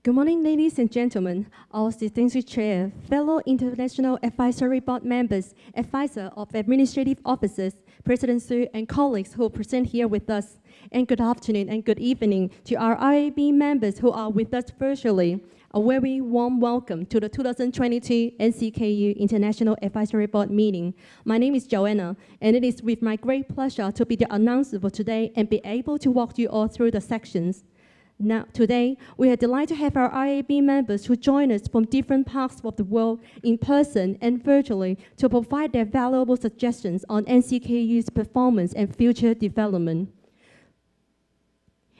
Good morning, ladies and gentlemen, our distinguished chair, fellow International Advisory Board members, advisor of administrative officers, President Su, and colleagues who are present here with us. And good afternoon and good evening to our IAB members who are with us virtually. A very warm welcome to the 2022 NCKU International Advisory Board meeting. My name is Joanna, and it is with my great pleasure to be the announcer for today and be able to walk you all through the sections. Now, today, we are delighted to have our IAB members who join us from different parts of the world in person and virtually to provide their valuable suggestions on NCKU's performance and future development.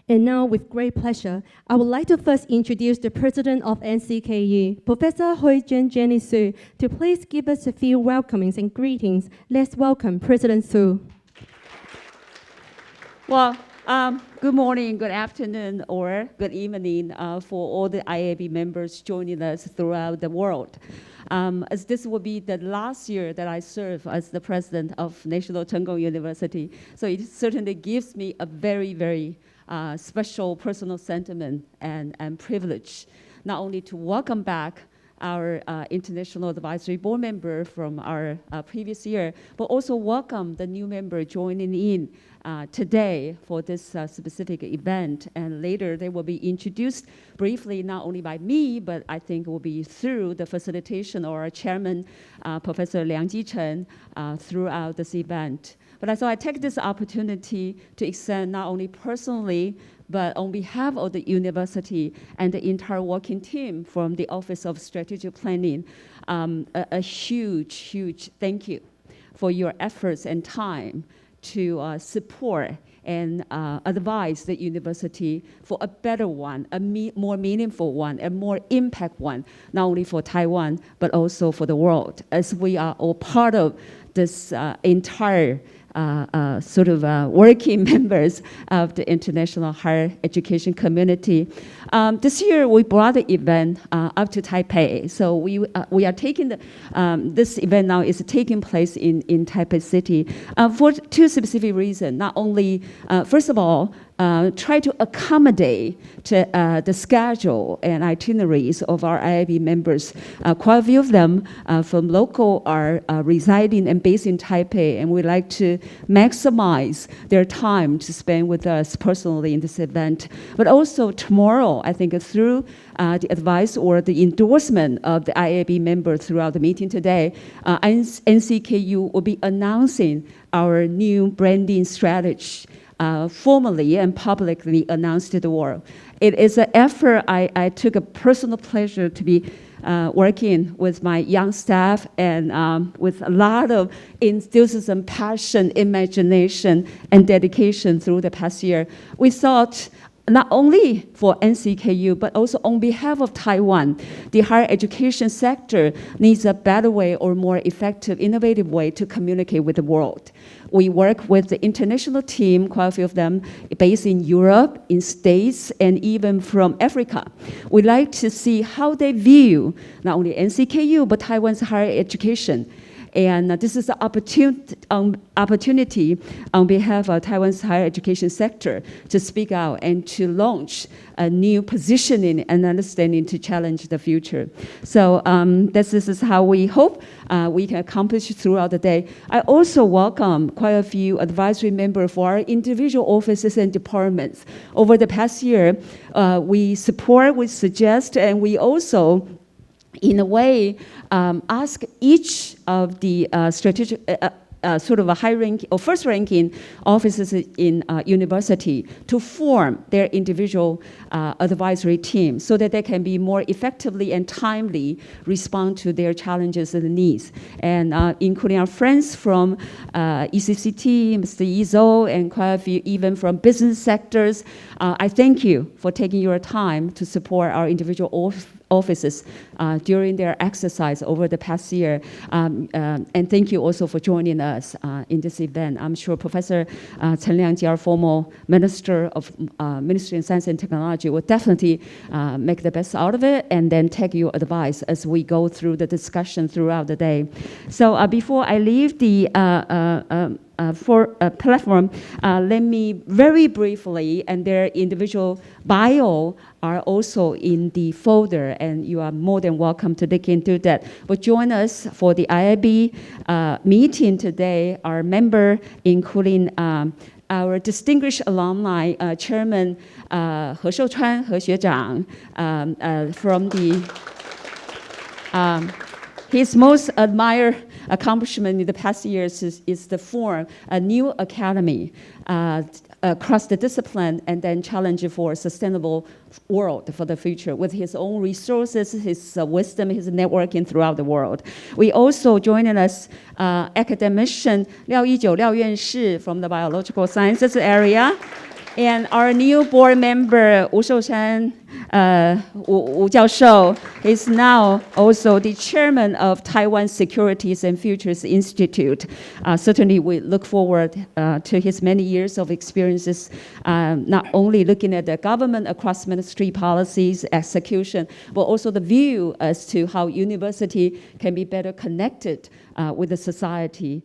And now, with great pleasure, I would like to first introduce the president of NCKU, Professor Hui-Jen Jenny Su, to please give us a few welcomings and greetings. Let's welcome President Su. Well, good morning, good afternoon, or good evening for all the IAB members joining us throughout the world. As this will be the last year that I serve as the president of National Cheng-Kung University, so it certainly gives me a very, very special personal sentiment and privilege, not only to welcome back our International Advisory Board member from our previous year, but also welcome the new member joining in today for this specific event. And later they will be introduced briefly, not only by me, but I think will be through the facilitation of our chairman, Professor Liang Jichen, throughout this event. But so I take this opportunity to extend not only personally, but on behalf of the university and the entire working team from the Office of Strategic Planning, a huge, huge thank you for your efforts and time to support and advise the university for a better one, a more meaningful one, a more impact one, not only for Taiwan, but also for the world, as we are all part of this entire working members of the international higher education community. This year we brought the event up to Taipei. So we are taking this event now is taking place in Taipei City for two specific reasons. Not only, first of all, try to accommodate to, the schedule and itineraries of our IAB members. Quite a few of them from local are residing and based in Taipei, and we like to maximize their time to spend with us personally in this event. But also tomorrow, I think through the advice or the endorsement of the IAB member throughout the meeting today, NCKU will be announcing our new branding strategy. Formally and publicly announced to the world. It is an effort I took a personal pleasure to be working with my young staff and with a lot of enthusiasm, passion, imagination, and dedication through the past year. We thought not only for NCKU, but also on behalf of Taiwan, the higher education sector needs a better way or more effective, innovative way to communicate with the world. We work with the international team, quite a few of them based in Europe, in States, and even from Africa. We like to see how they view not only NCKU, but Taiwan's higher education. And this is an opportunity on behalf of Taiwan's higher education sector to speak out and to launch a new positioning and understanding to challenge the future. So this is how we hope we can accomplish throughout the day. I also welcome quite a few advisory members for our individual offices and departments. Over the past year, we support, we suggest, and we also in a way, ask each of the strategic, high ranking or first ranking offices in university to form their individual advisory team so that they can be more effectively and timely respond to their challenges and needs. And including our friends from ECCT, Mr. Izo, and quite a few even from business sectors, I thank you for taking your time to support our individual offices during their exercise over the past year. And thank you also for joining us in this event. I'm sure Professor Chen Liangji, our former Minister of Ministry of Science and Technology, will definitely make the best out of it and then take your advice as we go through the discussion throughout the day. So before I leave the platform, let me very briefly, and their individual bio are also in the folder, and you are more than welcome to dig into that. But join us for the IIB meeting today. Our member, including our distinguished alumni, Chairman He Shouchuan, He 学长, from the his most admired accomplishment in the past years is the form a new academy across the discipline and then challenge for a sustainable world for the future with his own resources, his wisdom, his networking throughout the world. We also joining us academician Liao Yizhou, Liao Yuanshi from the biological sciences area. And our new board member, Wu Shoushan, Wu Jiaoshou, is now also the chairman of Taiwan Securities and Futures Institute. Certainly, we look forward to his many years of experiences, not only looking at the government across ministry policies, execution, but also the view as to how university can be better connected with the society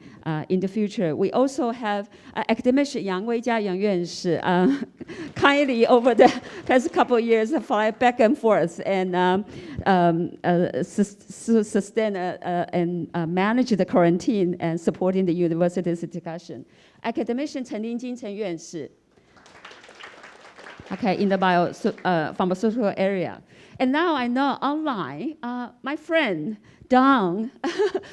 in the future. We also have academician Yang Weijia, Yang Yuanshi, kindly over the past couple of years fly back and forth and sustain and manage the quarantine and supporting the university's discussion. Academician Chen Lingjing, Chen Yuanshi, okay, in the pharmaceutical area. And now I know online, my friend, Dawn,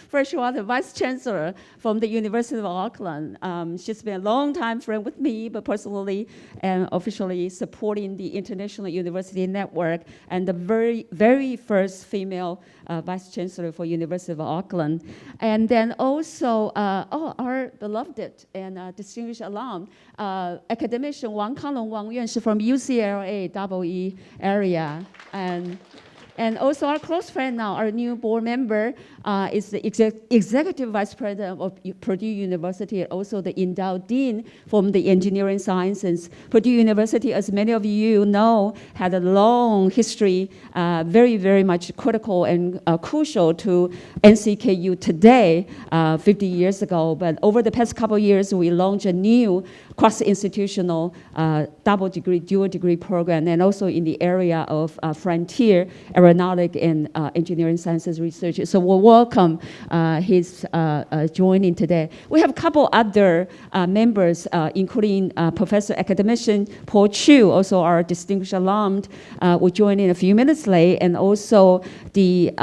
Freshwater Vice Chancellor from the University of Auckland. She's been a long time friend with me, but personally and officially supporting the International University Network and the very first female Vice Chancellor for University of Auckland. And then also, our beloved and distinguished alum, academician Wang Kanglong Wang Yuanshi from UCLA, EE area. And also our close friend now, our new board member, is the Executive Vice President of Purdue University, and also the endowed dean from the engineering sciences. Purdue University, as many of you know, had a long history, very much critical and crucial to NCKU today, 50 years ago. But over the past couple of years, we launched a new cross-institutional double degree, dual degree program, and also in the area of frontier aeronautic and engineering sciences research. So we'll welcome his joining today. We have a couple other members, including Professor Academician Paul Chu, also our distinguished alum, will join in a few minutes late, and also the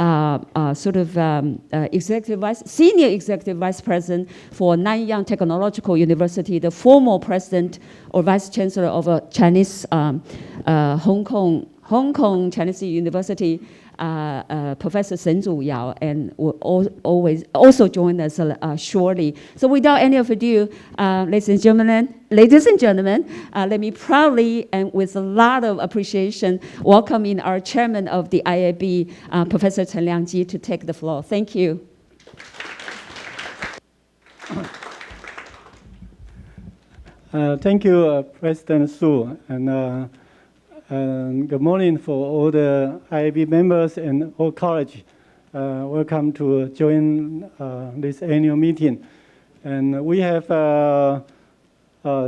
Senior Executive Vice President for Nanyang Technological University, the former president or vice chancellor of a Chinese Hong Kong Chinese University, Professor Shen Zuyao, and will always also join us shortly. So without any ado, ladies and gentlemen, let me proudly and with a lot of appreciation welcome in our chairman of the IAB, Professor Chen Liangji, to take the floor. Thank you. Thank you, President Su, and good morning for all the IAB members and all college. Welcome to join this annual meeting. And we have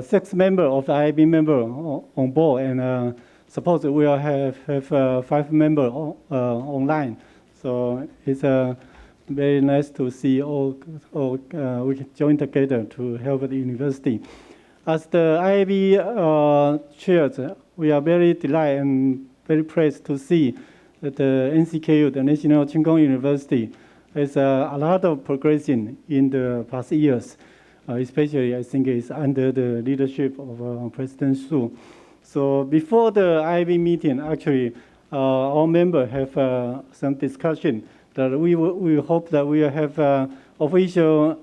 6 members of the IAB member on board, and suppose we will have 5 members online. So it's very nice to see all we can join together to help the university. As the IAB chairs, we are very delighted and very pleased to see that the NCKU, the National Cheng Kung University, has a lot of progression in the past years. Especially, I think it's under the leadership of President Su. So before the IAB meeting, actually, all members have some discussion that we hope that we will have official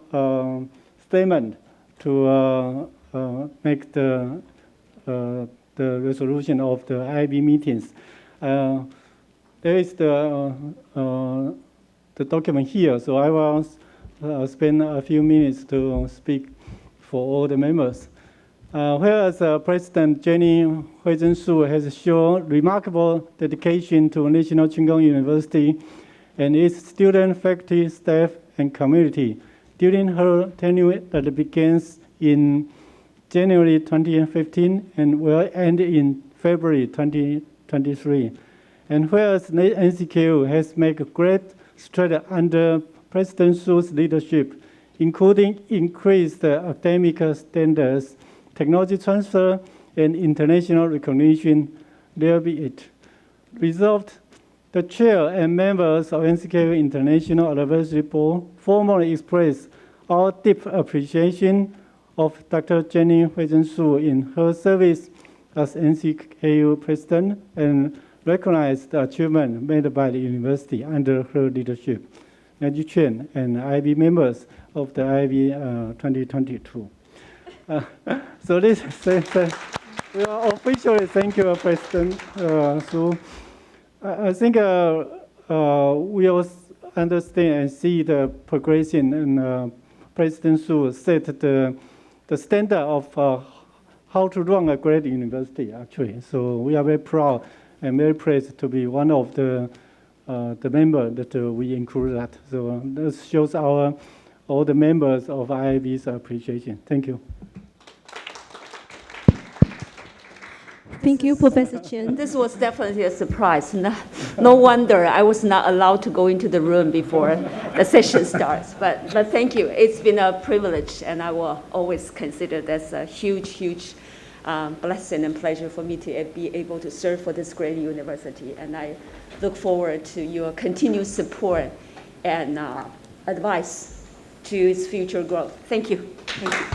statement to make the resolution of the IAB meetings. There is the document here, so I will spend a few minutes to speak for all the members. Whereas President Jenny Huizhen Su has shown remarkable dedication to National Cheng Kung University and its student, faculty, staff, and community during her tenure that begins in January 2015 and will end in February 2023. And whereas NCKU has made great strides under President Su's leadership, including increased academic standards, technology transfer, and international recognition, there be it. Resolved, the chair and members of NCKU International Advisory Board formally express our deep appreciation of Dr. Jenny Huizhen Su in her service as NCKU president and recognize the achievement made by the university under her leadership. Nancy Chen and IB members of the IB 2022. So this we are officially thank you, President Su. I think we all understand and see the progression, and President Su set the standard of how to run a great university, actually. So we are very proud and very pleased to be one of the members that we include that. So this shows all the members of IIB's appreciation. Thank you. Thank you, Professor Chen. This was definitely a surprise. No wonder I was not allowed to go into the room before the session starts. But thank you. It's been a privilege, and I will always consider this a huge blessing and pleasure for me to be able to serve for this great university. And I look forward to your continued support and advice to its future growth. Thank you. Thank you.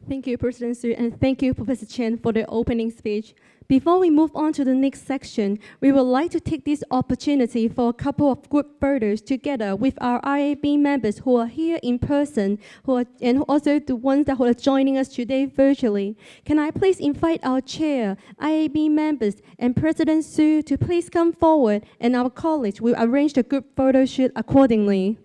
Thank you, President Su, and thank you, Professor Chen, for the opening speech. Before we move on to the next section, we would like to take this opportunity for a couple of group photos together with our IAB members who are here in person, and also the ones that are joining us today virtually. Can I please invite our chair, IAB members, and President Su to please come forward, and our colleagues will arrange the group photo shoot accordingly.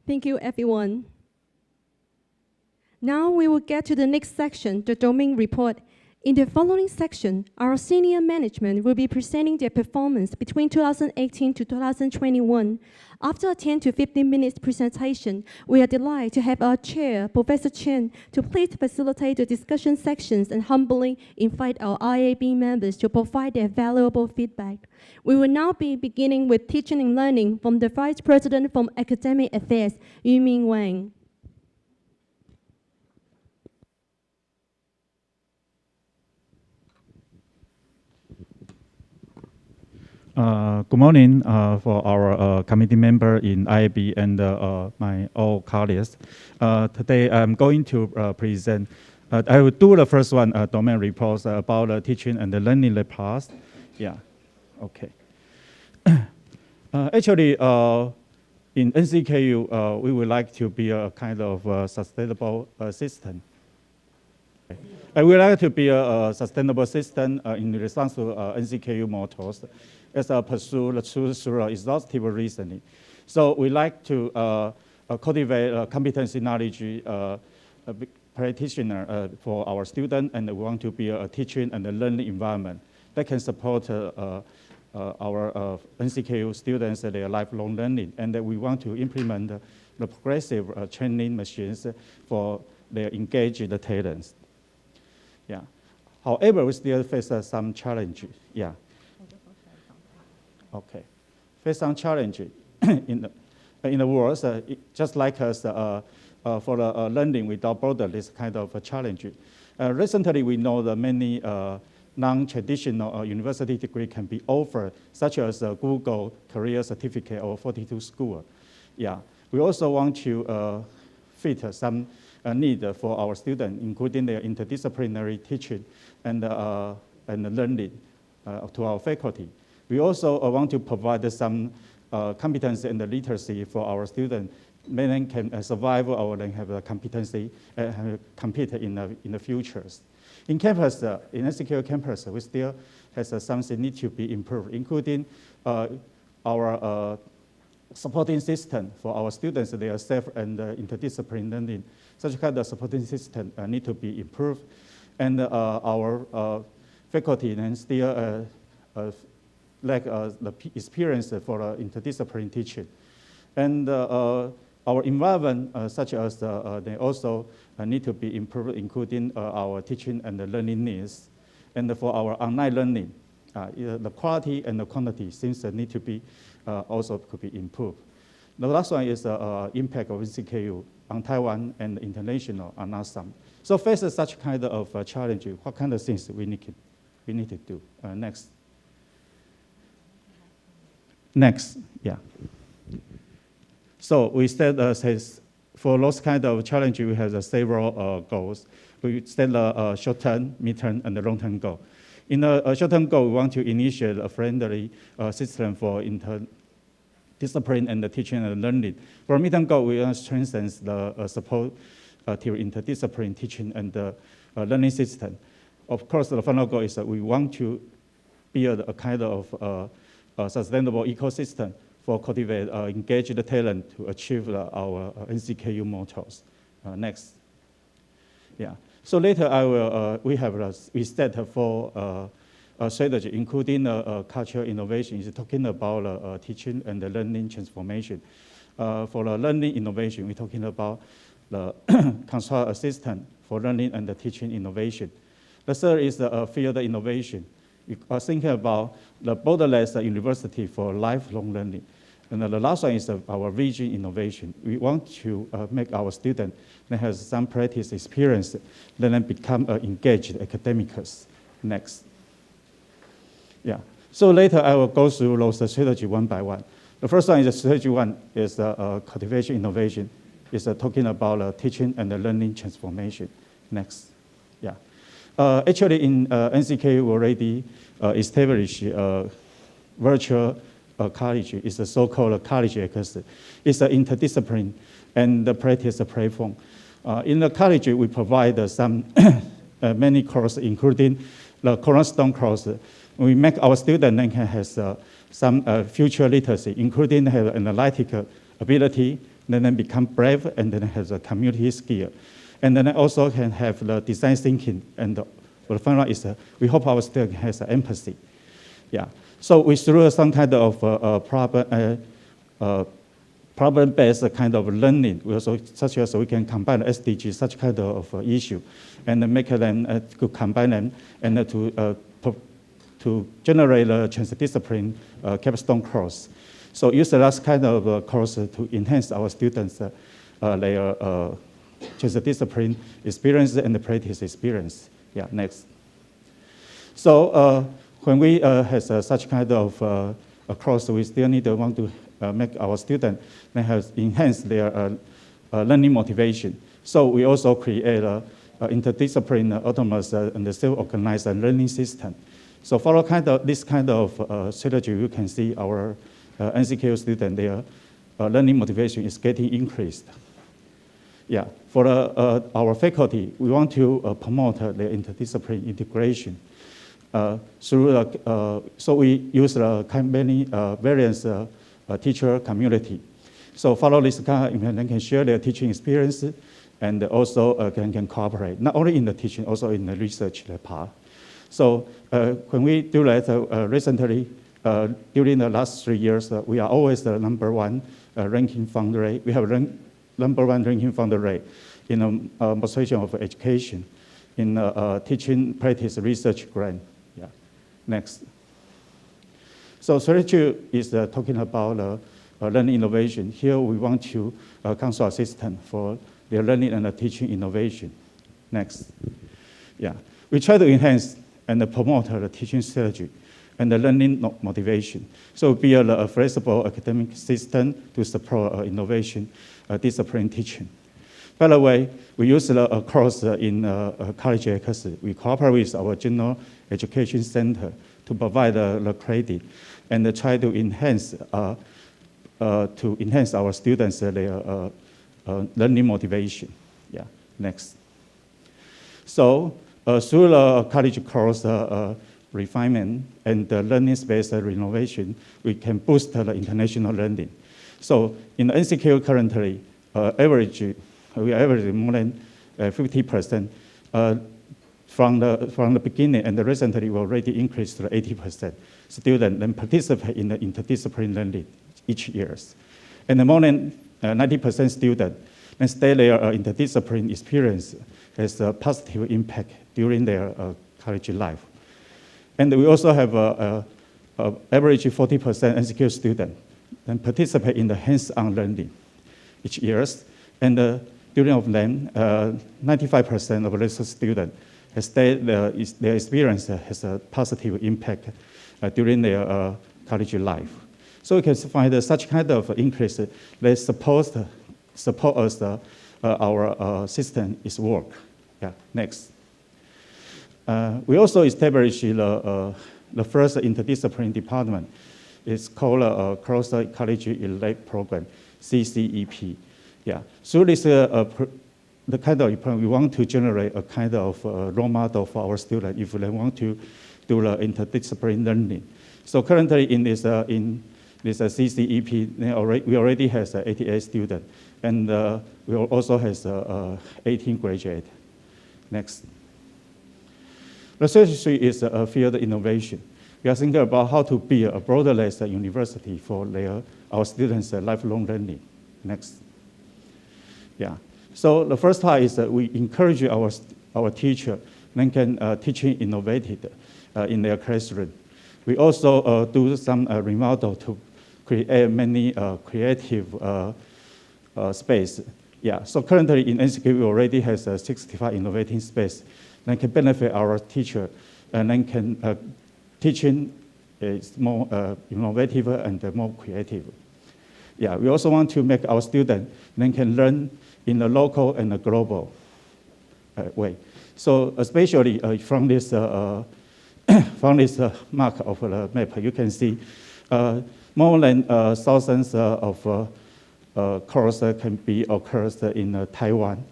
Thank you, everyone. Now we will get to the next section, the domain report. In the following section, our senior management will be presenting their performance between 2018 to 2021. After a 10 to 15 minutes presentation, we are delighted to have our chair, Professor Chen, to please facilitate the discussion sections and humbly invite our IAB members to provide their valuable feedback. We will now be beginning with teaching and learning from the Vice President from Academic Affairs, Yuming Wang. Good morning for our committee member in IAB and my all colleagues. Today I'm going to present, I will do the first one, domain reports about the teaching and the learning parts. Yeah, okay. Actually, in NCKU, we would like to be a kind of sustainable system. I would like to be a sustainable system in response to NCKU mottos as I pursue the truth through exhaustive reasoning. So we like to cultivate competency knowledge practitioner for our students, and we want to be a teaching and a learning environment that can support our NCKU students their lifelong learning. And we want to implement the progressive training machines for their engaged talents. Yeah. However, we still face some challenges. Yeah. Okay. Face some challenge in the world, just like us for the learning without border, this kind of a challenge. Recently, we know that many non-traditional university degree can be offered, such as a Google Career Certificate or 42 School. Yeah, we also want to fit some need for our students, including their interdisciplinary teaching and learning to our faculty. We also want to provide some competence and literacy for our students. Many can survive or then have a competency compete in the futures. In campus, in NCKU campus, we still has something need to be improved, including our supporting system for our students. They are self and interdisciplinary learning. Such kind of supporting system need to be improved, and our faculty then still lack the experience for interdisciplinary teaching, and our environment, such as they also need to be improved, including our teaching and the learning needs. And for our online learning, the quality and the quantity seems to need to be also could be improved. The last one is the impact of NCKU on Taiwan and international are not some. So facing such kind of challenge, what kind of things we need to do? Next, yeah. So we said for those kind of challenges, we have several goals. We set a short-term, mid-term, and a long-term goal. In a short-term goal, we want to initiate a friendly system for interdiscipline and the teaching and learning. For a mid-term goal, we want to strengthen the support to interdiscipline teaching and learning system. Of course, the final goal is that we want to build a kind of sustainable ecosystem for cultivate engaged talent to achieve our NCKU mottos. Next. Yeah. So later I will, we set for a strategy, including cultural innovation, is talking about teaching and the learning transformation. For the learning innovation, we're talking about the control assistant for learning and the teaching innovation. The third is the field innovation. We are thinking about the borderless university for lifelong learning. And the last one is our region innovation. We want to make our students that have some practice experience, then become engaged academics. Next. Yeah. So later I will go through those strategy one by one. The first one is strategy one is cultivation innovation. It's talking about teaching and the learning transformation. Next. Yeah. Actually, in NCK, we already established virtual college. It's a so-called college X. It's an interdiscipline and the practice platform. In the college, we provide some many courses, including the cornerstone course. We make our students then can have some future literacy, including have analytical ability, then become brave, and then has a community skill. And then also can have the design thinking. And the final is we hope our student has empathy. Yeah. So we through some kind of problem-based kind of learning, we also, such as we can combine SDGs, such kind of issue, and make them to combine them and to generate a transdiscipline capstone course. So use that kind of course to enhance our students' their transdiscipline experience and the practice experience. Yeah, next. So when we have such kind of a course, we still need to want to make our students have enhanced their learning motivation. So we also create a interdisciplinary, autonomous, and self-organized learning system. So for this kind of strategy, you can see our NCKU students, their learning motivation is getting increased. Yeah, for our faculty, we want to promote the interdisciplinary integration. So we use many various teacher community. So follow this kind of, they can share their teaching experience and also can cooperate, not only in the teaching, also in the research part. So when we do that recently, during the last 3 years, we are always the #1 ranking fund rate. We have #1 ranking fund rate in administration of education, in teaching practice research grant. Yeah. Next. So strategy is talking about learning innovation. Here we want to consult a system for the learning and the teaching innovation. Next. Yeah, we try to enhance and promote the teaching strategy and the learning motivation. So build a flexible academic system to support innovation, discipline teaching. By the way, we use a course in College X. We cooperate with our General Education Center to provide the credit and try to enhance our students' their learning motivation. Yeah, next. So through the college course refinement and the learning space renovation, we can boost the international learning. So in the NCKU currently, we average more than 50% from the beginning, and recently we already increased to 80% students then participate in the interdisciplinary learning each year. And more than 90% students then stay their interdisciplinary experience has a positive impact during their college life. And we also have average 40% NCKU students and participate in the hands-on learning each year. And during of them, 95% of research students has stayed their experience has a positive impact during their college life. So we can find such kind of increase that support us our system is work. Yeah, next. We also established the first interdisciplinary department. It's called Cross College Elite Program, CCEP. Yeah, so this the kind of we want to generate a kind of role model for our students if they want to do the interdisciplinary learning. So currently in this CCEP, we already has 88 students, and we also has 18 graduates. Next. The third issue is field innovation. We are thinking about how to build a borderless university for our students' lifelong learning. Next. Yeah. So the first part is that we encourage our teacher then can teaching innovative in their classroom. We also do some remodel to create many creative space. Yeah. So currently in NCKU we already has 65 innovating space that can benefit our teacher, and then can teaching is more innovative and more creative. Yeah. We also want to make our students then can learn in the local and the global way. So especially from this mark of the map, you can see more than thousands of courses can be occurs in Taiwan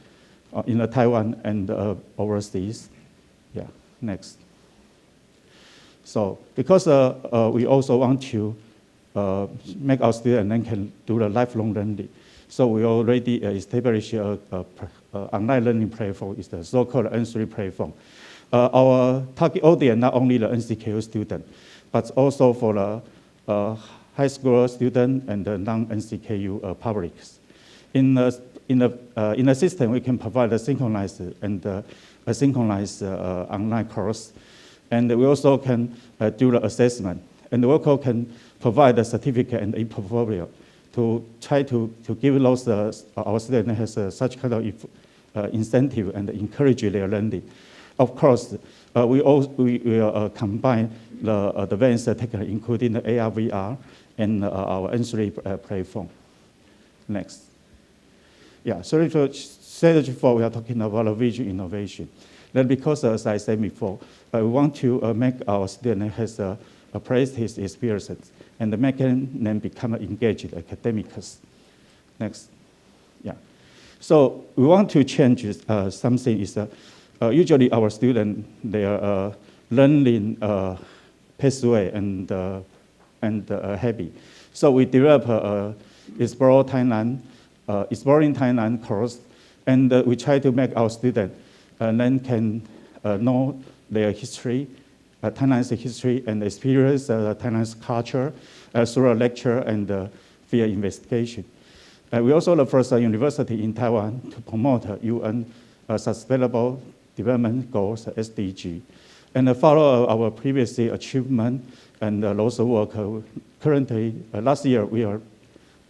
and overseas. Yeah, next. So because we also want to make our students then can do the lifelong learning. So we already established an online learning platform. It's the so-called N3 platform. Our target audience not only the NCKU student, but also for the high school student and the non-NCKU publics. In the system, we can provide a synchronized and asynchronized online course, and we also can do the assessment, and we also can provide a certificate and a portfolio to try to give those our students has such kind of incentive and encourage their learning. Of course, we will combine the advanced technology, including the AR, VR, and our N3 platform. Next. Yeah, so for strategy 4, we are talking about a vision innovation. Then because, as I said before, we want to make our students has appraise his experiences and make them become engaged academics. Next. Yeah. So we want to change something is usually our students, they are learning pathway and happy. So we develop Exploring Thailand course, and we try to make our students then can know their history, Thailand's history, and experience Thailand's culture through a lecture and field investigation. We also the first university in Taiwan to promote UN Sustainable Development Goals, SDG, and follow our previous achievement and those work. Currently, last year we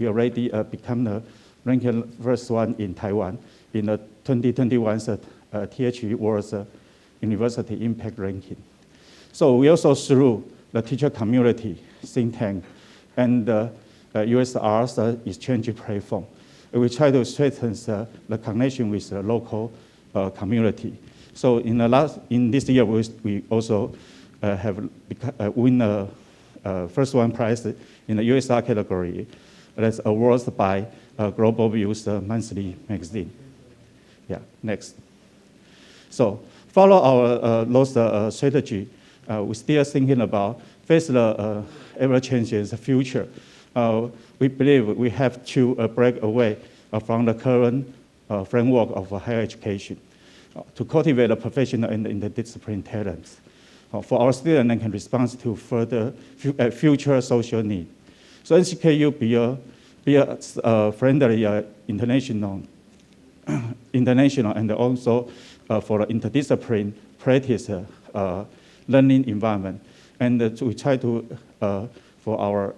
already become the ranked first one in Taiwan in the 2021 THE World university impact ranking. So we also, through the teacher community, think tank, and USR's exchange platform, we try to strengthen the connection with the local community. So in this year, we also have win the first one prize in the USR category. That's awards by Global Views monthly magazine. Yeah, next. So follow our those strategy. We're still thinking about face the ever-changing future. We believe we have to break away from the current framework of higher education to cultivate a professional and interdisciplinary talents. For our students, they can respond to further future social needs. So NCKU be a friendly international and also for the interdisciplinary practice learning environment. And we try to, for our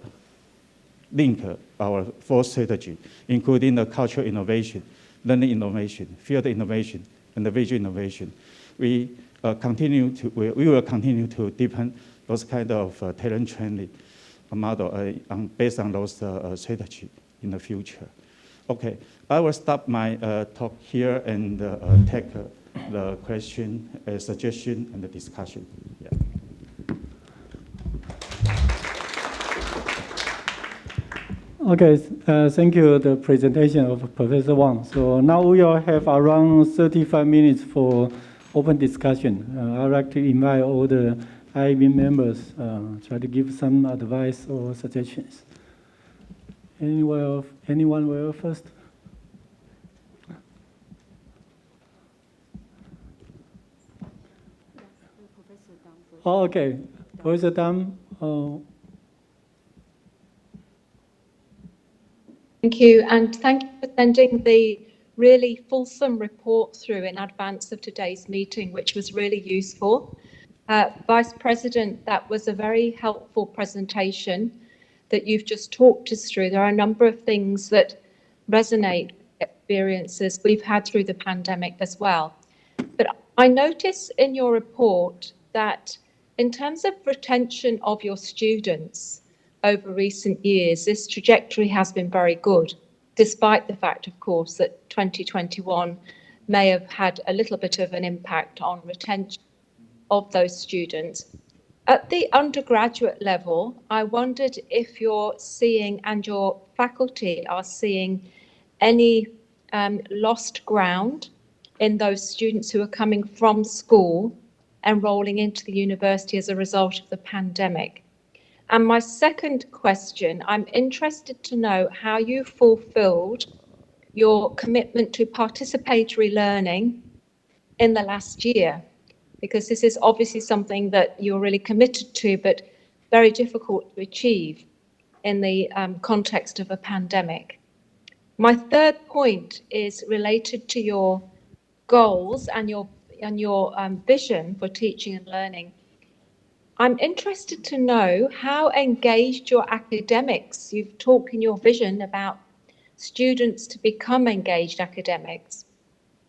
link, our four strategy, including the cultural innovation, learning innovation, field innovation, and the visual innovation. We will continue to deepen those kind of talent training model based on those strategy in the future. Okay, I will stop my talk here and take the question, suggestion, and the discussion. Yeah. Okay, thank you, the presentation of Professor Wang. So now we will have around 35 minutes for open discussion. I'd like to invite all the IB members try to give some advice or suggestions. Anyone will first? Oh, okay, Professor Dam. Thank you, and thank you for sending the really fulsome report through in advance of today's meeting, which was really useful. Vice President, that was a very helpful presentation that you've just talked us through. There are a number of things that resonate with experiences we've had through the pandemic as well. But I notice in your report that in terms of retention of your students over recent years, this trajectory has been very good, despite the fact, of course, that 2021 may have had a little bit of an impact on retention of those students. At the undergraduate level, I wondered if you're seeing and your faculty are seeing any lost ground in those students who are coming from school and rolling into the university as a result of the pandemic. And my second question, I'm interested to know how you fulfilled your commitment to participatory learning in the last year, because this is obviously something that you're really committed to, but very difficult to achieve in the context of a pandemic. My third point is related to your goals and your vision for teaching and learning. I'm interested to know how engaged your academics, you've talked in your vision about students to become engaged academics,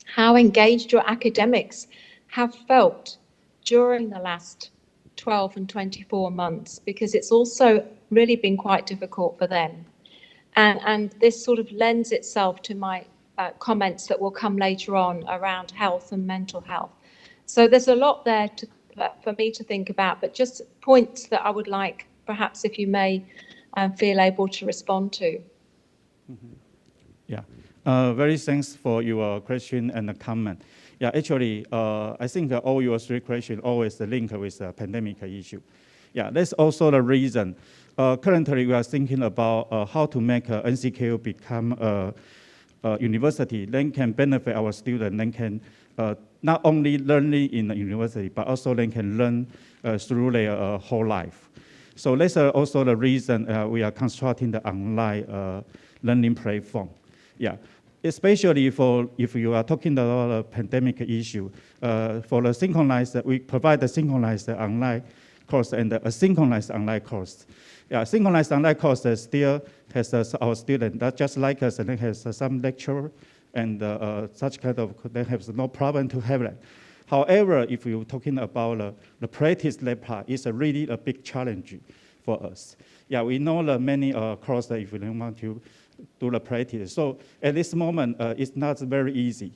how engaged your academics have felt during the last 12 and 24 months, because it's also really been quite difficult for them. And this sort of lends itself to my comments that will come later on around health and mental health. So there's a lot there for me to think about, but just points that I would like, perhaps if you may, feel able to respond to. Mm-hmm. Yeah, very thanks for your question and the comment. Yeah, actually, I think all your three questions always link with the pandemic issue. Yeah, that's also the reason. Currently, we are thinking about how to make NCKU become a university that can benefit our students, then can not only learning in the university, but also they can learn through their whole life. So that's also the reason we are constructing the online learning platform. Yeah, especially if you are talking about a pandemic issue, for the synchronized, we provide the synchronized online course and the asynchronized online course. Yeah, synchronized online course still has our students that just like us, and it has some lecture and such kind of, they have no problem to have that. However, if you're talking about the practice lab part, it's really a big challenge for us. Yeah, we know the many courses if we don't want to do the practice. So at this moment, it's not very easy.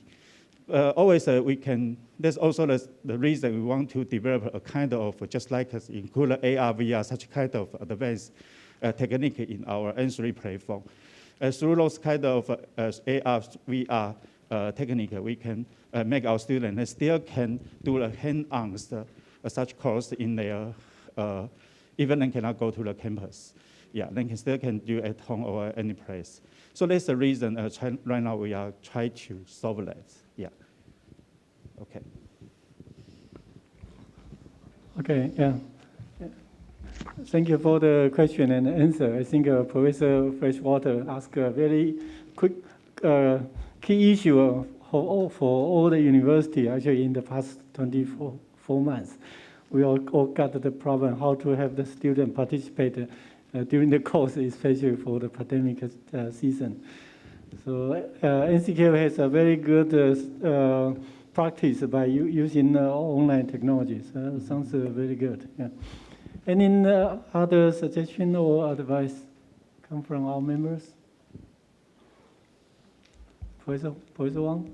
Always we can, that's also the reason we want to develop a kind of, just like us, include AR, VR, such kind of advanced technique in our N3 platform. Through those kind of AR, VR technique, we can make our students still can do the hand-on such course in their, even they cannot go to the campus. Yeah, they still can do at home or any place. So that's the reason right now we are trying to solve that. Yeah. Okay. Okay, yeah. Thank you for the question and answer. I think Professor Freshwater asked a very quick key issue for all the university actually in the past 24 months. We all got the problem how to have the student participate during the course, especially for the pandemic season. So NCKU has a very good practice by using online technologies. Sounds very good. Yeah. Any other suggestion or advice come from our members? Professor Wang?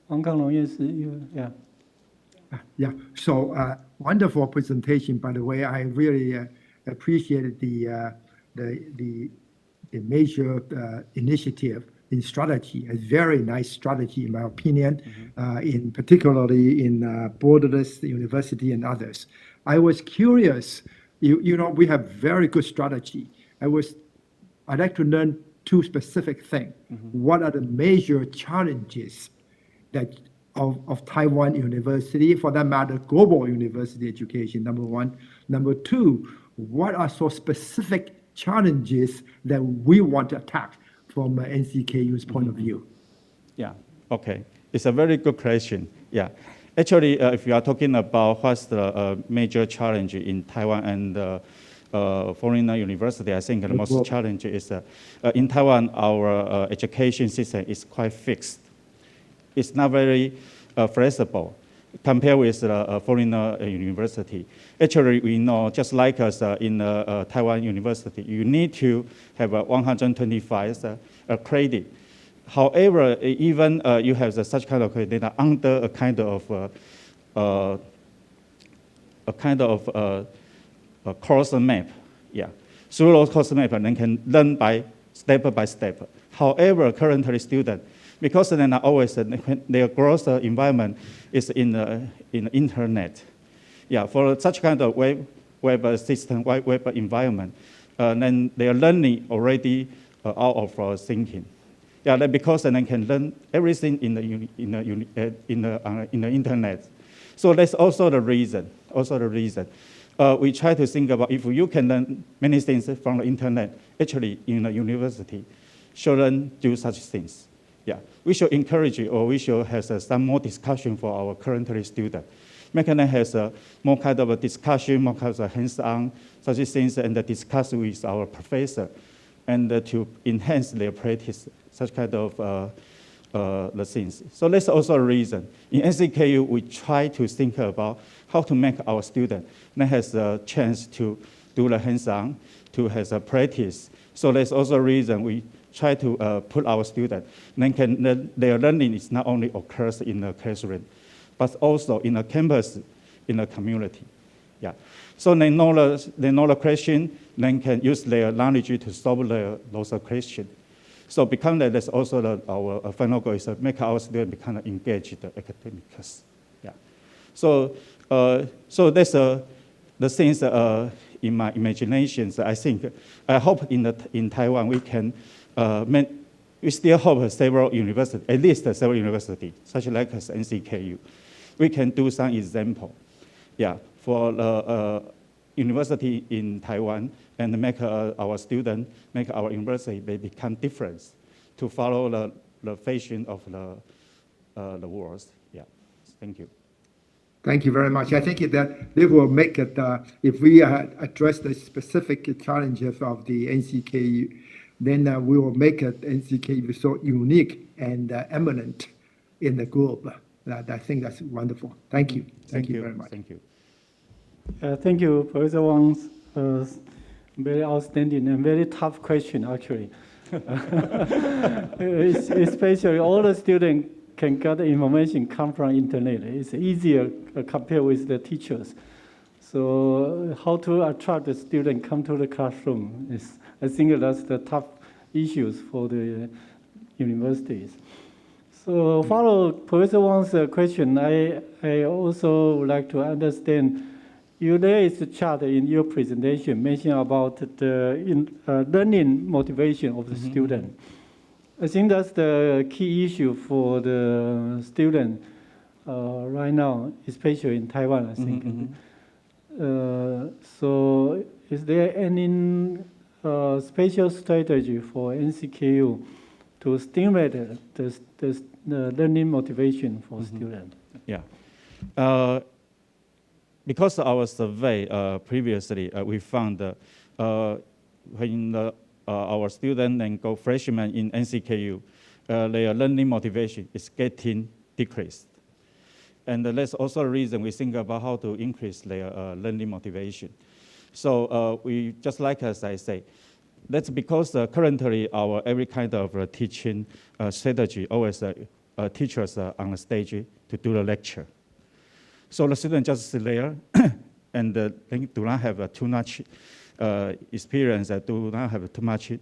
Wang Kanglong, yes, yeah. Yeah, so wonderful presentation, by the way. I really appreciated the major initiative in strategy, a very nice strategy in my opinion, in particularly in borderless university and others. I was curious, you know, we have very good strategy. I'd like to learn two specific things. What are the major challenges that of Taiwan University, for that matter, global university education, number one. Number two, what are so specific challenges that we want to attack from NCKU's point of view? Yeah, okay. It's a very good question. Yeah. Actually, if you are talking about what's the major challenge in Taiwan and foreign university, I think the most challenge is in Taiwan, our education system is quite fixed. It's not very flexible compared with foreign university. Actually, we know, just like us in Taiwan University, you need to have 125 credit. However, even you have such kind of credit under a kind of course map. Yeah, through those course map, then can learn by step. However, currently students, because then always their growth environment is in the internet. Yeah, for such kind of web system, web environment, then they are learning already out of thinking. Yeah, because then they can learn everything in the internet. So that's also the reason. We try to think about if you can learn many things from the internet, actually in the university, shouldn't do such things. Yeah, we should encourage or we should have some more discussion for our current students. Make them have more kind of a discussion, more kind of hands-on such things, and discuss with our professor, and to enhance their practice, such kind of the things. So that's also a reason. In NCKU, we try to think about how to make our student that has a chance to do the hands-on, to have a practice. So that's also a reason we try to put our students, their learning is not only occurs in the classroom, but also in the campus, in the community. Yeah. So they know the question, then can use their knowledge to solve those questions. So become that, that's also our final goal is to make our students become engaged academics. Yeah. So that's the things in my imaginations. I think, I hope in Taiwan we can, we still hope several universities, at least several universities, such like as NCKU, we can do some example. Yeah, for the university in Taiwan and make our students, make our university, they become different to follow the fashion of the world. Yeah, thank you. Thank you very much. I think that they will make it, if we address the specific challenges of the NCKU, then we will make it NCKU so unique and eminent in the globe. I think that's wonderful. Thank you. Thank you very much. Thank you. Thank you, Professor Wang's very outstanding and very tough question, actually. Especially all the students can get the information come from internet. It's easier compared with the teachers. So how to attract the student come to the classroom is, I think that's the tough issues for the universities. So follow Professor Wang's question, I also would like to understand, there is a chart in your presentation mentioning about the learning motivation of the student. I think that's the key issue for the student right now, especially in Taiwan, I think. So is there any special strategy for NCKU to stimulate the learning motivation for students? Yeah. Because of our survey previously, we found when our students and go freshmen in NCKU, their learning motivation is getting decreased. And that's also a reason we think about how to increase their learning motivation. So we, just like as I say, that's because currently our every kind of teaching strategy always teachers on the stage to do the lecture. So the students just sit there and they do not have too much experience, do not have too much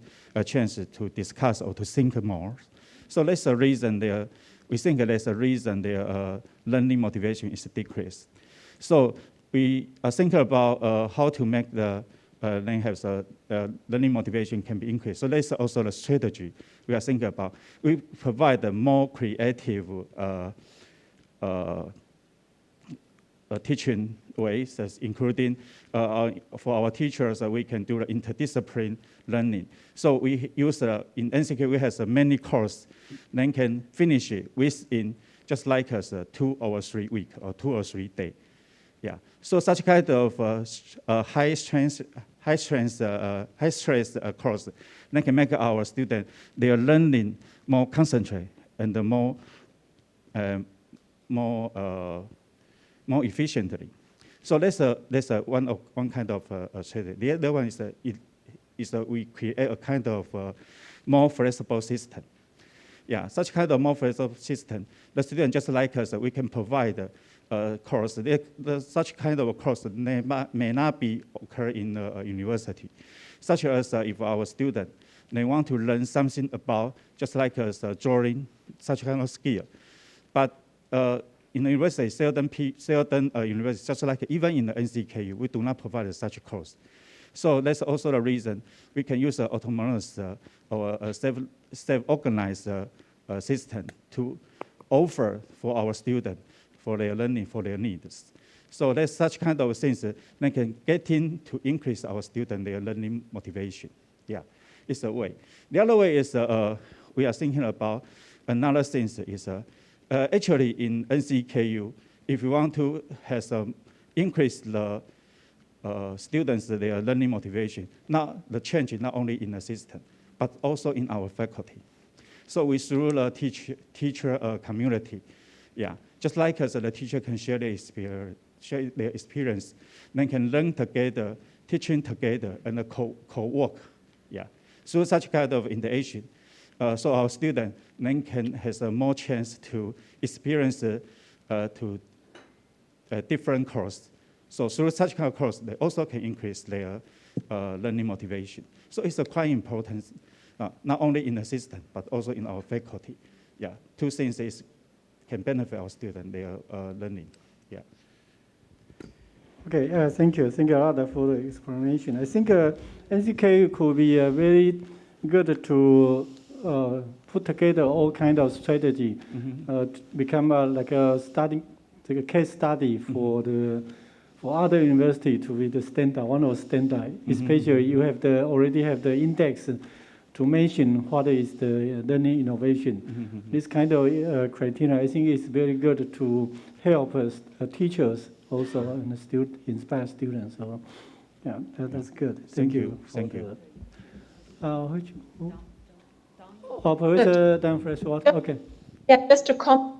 chance to discuss or to think more. So that's the reason we think that's the reason their learning motivation is decreased. So we are thinking about how to make the then have learning motivation can be increased. So that's also the strategy we are thinking about. We provide a more creative teaching ways, including for our teachers, we can do the interdiscipline learning. So we use, in NCK, we have many courses, then can finish it within just like us 2 or 3 weeks or 2 or 3 days. Yeah. So such kind of high stress course, then can make our students their learning more concentrated and more efficiently. So that's one kind of strategy. The other one is we create a kind of more flexible system. Yeah, such kind of more flexible system. The student just like us, we can provide course. Such kind of course may not be occur in a university, such as if our student they want to learn something about just like us drawing, such kind of skill, but in the university, certain universities, just like even in the NCKU, we do not provide such a course. So that's also the reason we can use an autonomous or a self-organized system to offer for our students, for their learning, for their needs. So that's such kind of things that can get in to increase our students, their learning motivation. Yeah, it's a way. The other way is we are thinking about another thing is actually in NCKU, if you want to have increase the students, their learning motivation, not the change not only in the system, but also in our faculty. So we through the teacher community, yeah, just like as the teacher can share their experience, then can learn together, teaching together, and co-work, yeah. So such kind of interaction. So our student then has a more chance to experience to different course. So through such kind of course, they also can increase their learning motivation. So it's quite important, not only in the system, but also in our faculty. Yeah, 2 things can benefit our student, their learning. Yeah. Okay, thank you. Thank you a lot for the explanation. I think NCK could be very good to put together all kind of strategy, to become like a case study for other university to be the standard, one of standard. Especially you have already have the index to mention what is the learning innovation. This kind of criteria, I think, is very good to help us, teachers also and inspire students. So, yeah, that's good. Thank you. Thank you. Professor Dan Freshwater. Okay. Yeah, just to comment,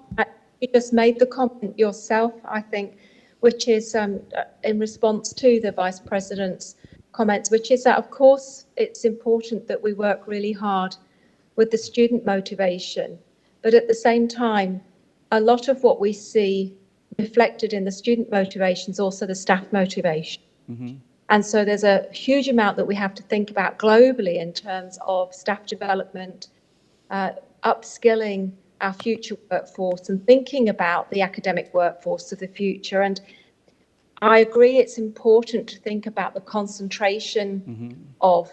you just made the comment yourself, I think, which is in response to the Vice President's comments, which is that, of course, it's important that we work really hard with the student motivation, but at the same time, a lot of what we see reflected in the student motivation is also the staff motivation. And so there's a huge amount that we have to think about globally in terms of staff development, upskilling our future workforce and thinking about the academic workforce of the future. And I agree it's important to think about the concentration of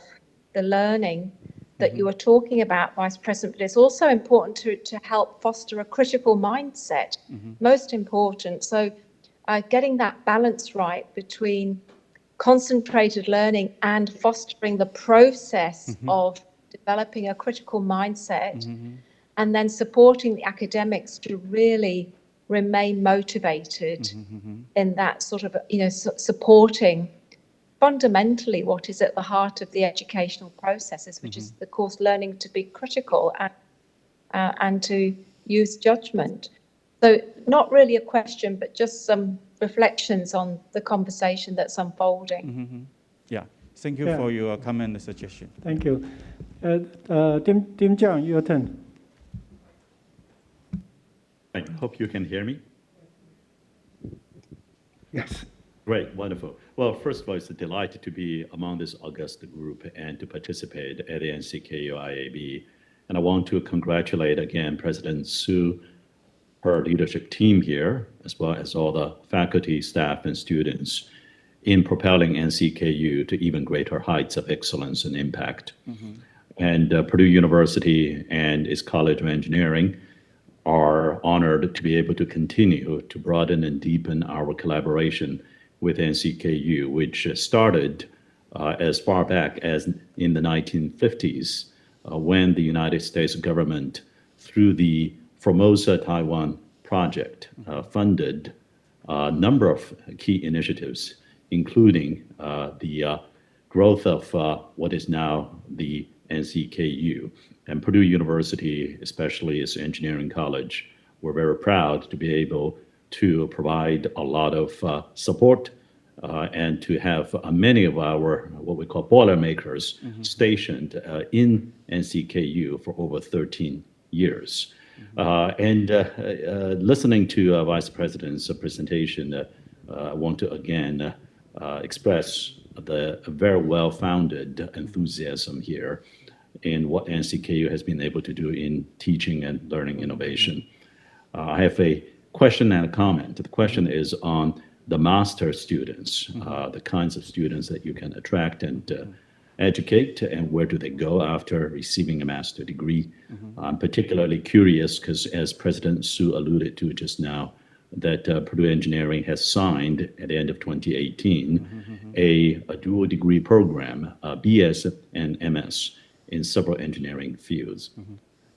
the learning that you were talking about, Vice President, but it's also important to help foster a critical mindset, most important. So getting that balance right between concentrated learning and fostering the process of developing a critical mindset and then supporting the academics to really remain motivated in that sort of, supporting fundamentally what is at the heart of the educational processes, which is, of course, learning to be critical and to use judgment. So not really a question, but just some reflections on the conversation that's unfolding. Yeah, thank you for your comment and suggestion. Thank you. Tim Jiang, your turn. I hope you can hear me. Yes. Great, wonderful. Well, first of all, it's a delight to be among this august group and to participate at the NCKU IAB. And I want to congratulate again President Su, her leadership team here, as well as all the faculty, staff, and students in propelling NCKU to even greater heights of excellence and impact. And Purdue University and its College of Engineering are honored to be able to continue to broaden and deepen our collaboration with NCKU, which started as far back as in the 1950s, when the United States government, through the Formosa Taiwan project, funded a number of key initiatives, including the growth of what is now the NCKU. And Purdue University, especially its engineering college, we're very proud to be able to provide a lot of support and to have many of our, what we call Boilermakers, stationed in NCKU for over 13 years. And listening to Vice President's presentation, I want to again express the very well-founded enthusiasm here in what NCKU has been able to do in teaching and learning innovation. I have a question and a comment. The question is on the master students, the kinds of students that you can attract and educate, and where do they go after receiving a master degree. I'm particularly curious because, as President Su alluded to just now, that Purdue Engineering has signed at the end of 2018 a dual degree program, BS and MS, in several engineering fields.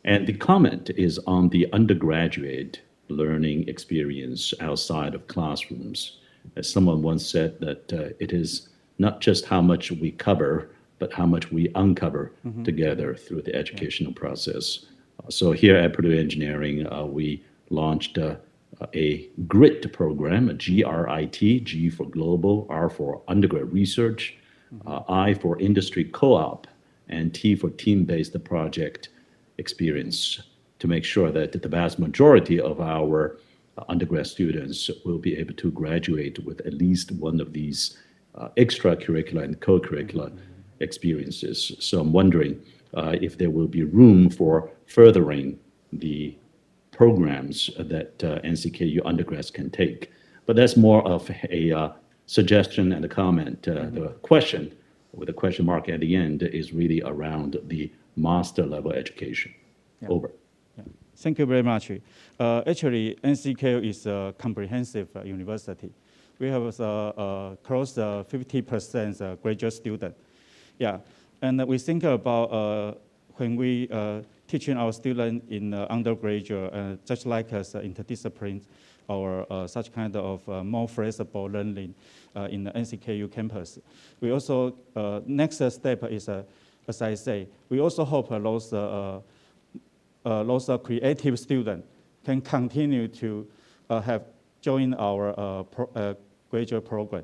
And the comment is on the undergraduate learning experience outside of classrooms. As someone once said, that it is not just how much we cover, but how much we uncover together through the educational process. So here at Purdue Engineering, we launched a GRIT program, a GRIT, G for global, R for undergrad research, I for industry co-op, and T for team-based project experience, to make sure that the vast majority of our undergrad students will be able to graduate with at least one of these extracurricular and co-curricular experiences. So I'm wondering if there will be room for furthering the programs that NCKU undergrads can take. But that's more of a suggestion and a comment. The question, with a question mark at the end, is really around the master level education. Over. Thank you very much. Actually, NCKU is a comprehensive university. We have close to 50% graduate student. Yeah, and we think about when we teaching our students in undergraduate, just like as interdiscipline or such kind of more flexible learning in the NCKU campus. We also, next step is, as I say, we also hope those creative students can continue to have joined our graduate program.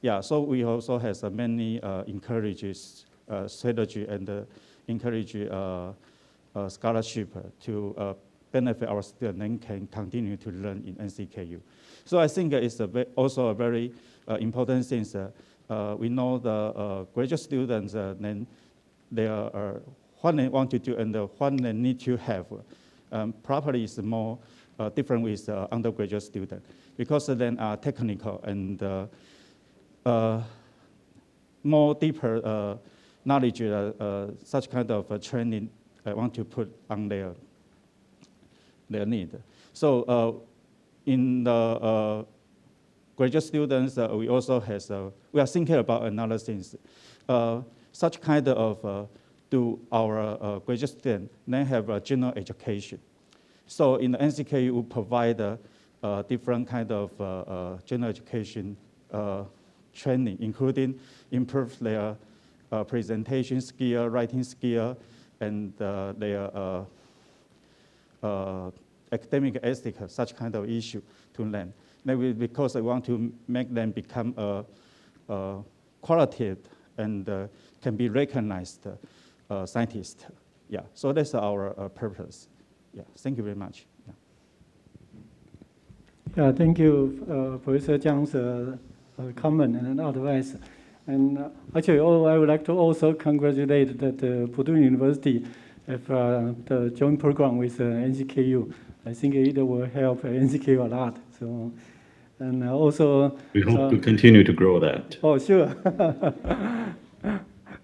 Yeah, so we also have many encourages strategy and encourage scholarship to benefit our students and can continue to learn in NCKU. So I think it's also a very important thing. We know the graduate students, then they are what they want to do and what they need to have probably is more different with undergraduate students because then are technical and more deeper knowledge, such kind of training I want to put on their need. So in the graduate students, we also have, we are thinking about another things. Such kind of do our graduate students, they have a general education. So in the NCKU, we provide different kind of general education training, including improve their presentation skill, writing skill, and their academic ethics, such kind of issue to learn. Maybe because I want to make them become qualitative and can be recognized scientists. Yeah, so that's our purpose. Yeah, thank you very much. Yeah, thank you, Professor Jiang's comment and advice. And actually, I would like to also congratulate that Purdue University have the joint program with NCKU. I think it will help NCKU a lot. So, and also we hope to continue to grow that. Oh, sure.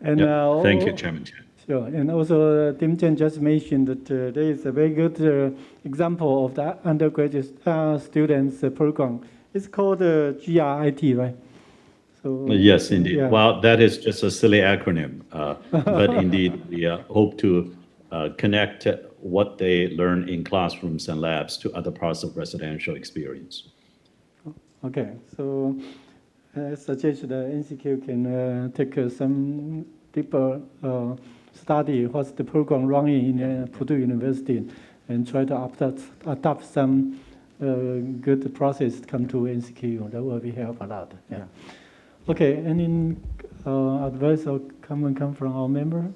And thank you, Chairman. Sure, and also Tim Chen just mentioned that there is a very good example of the undergraduate students program. It's called GRIT, right? So, yes, indeed. Yeah. Well, that is just a silly acronym, but indeed we hope to connect what they learn in classrooms and labs to other parts of residential experience. Okay, so I suggest the NCKU can take some deeper study what's the program running in Purdue University and try to adopt some good process to come to NCKU. That will be help a lot. Yeah. Okay, any advice or comment come from our member?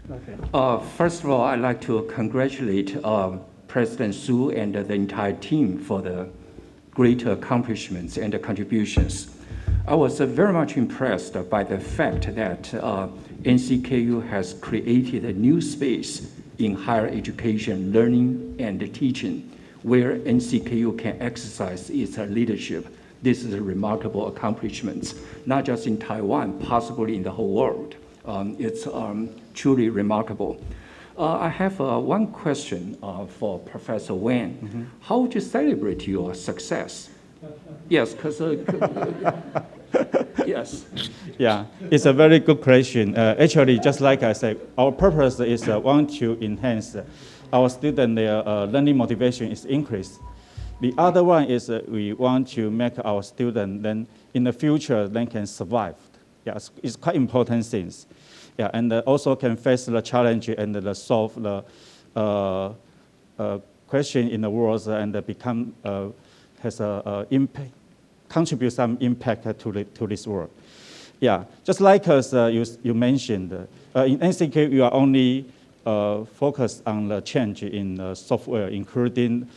Okay. First of all, I'd like to congratulate President Su and the entire team for the great accomplishments and the contributions. I was very much impressed by the fact that NCKU has created a new space in higher education, learning, and teaching, where NCKU can exercise its leadership. This is a remarkable accomplishment, not just in Taiwan, possibly in the whole world. It's truly remarkable. I have one question for Professor Wen. Mm-hmm. How would you celebrate your success? Yes, because yes. Yeah, it's a very good question. Actually, just like I said, our purpose is want to enhance our student, their learning motivation is increased. The other one is we want to make our student then in the future then can survive. Yeah, it's quite important things. Yeah, and also can face the challenge and solve the question in the world and become has a impact, contribute some impact to this world. Yeah, just like as you mentioned, in NCK we are only focused on the change in the software, including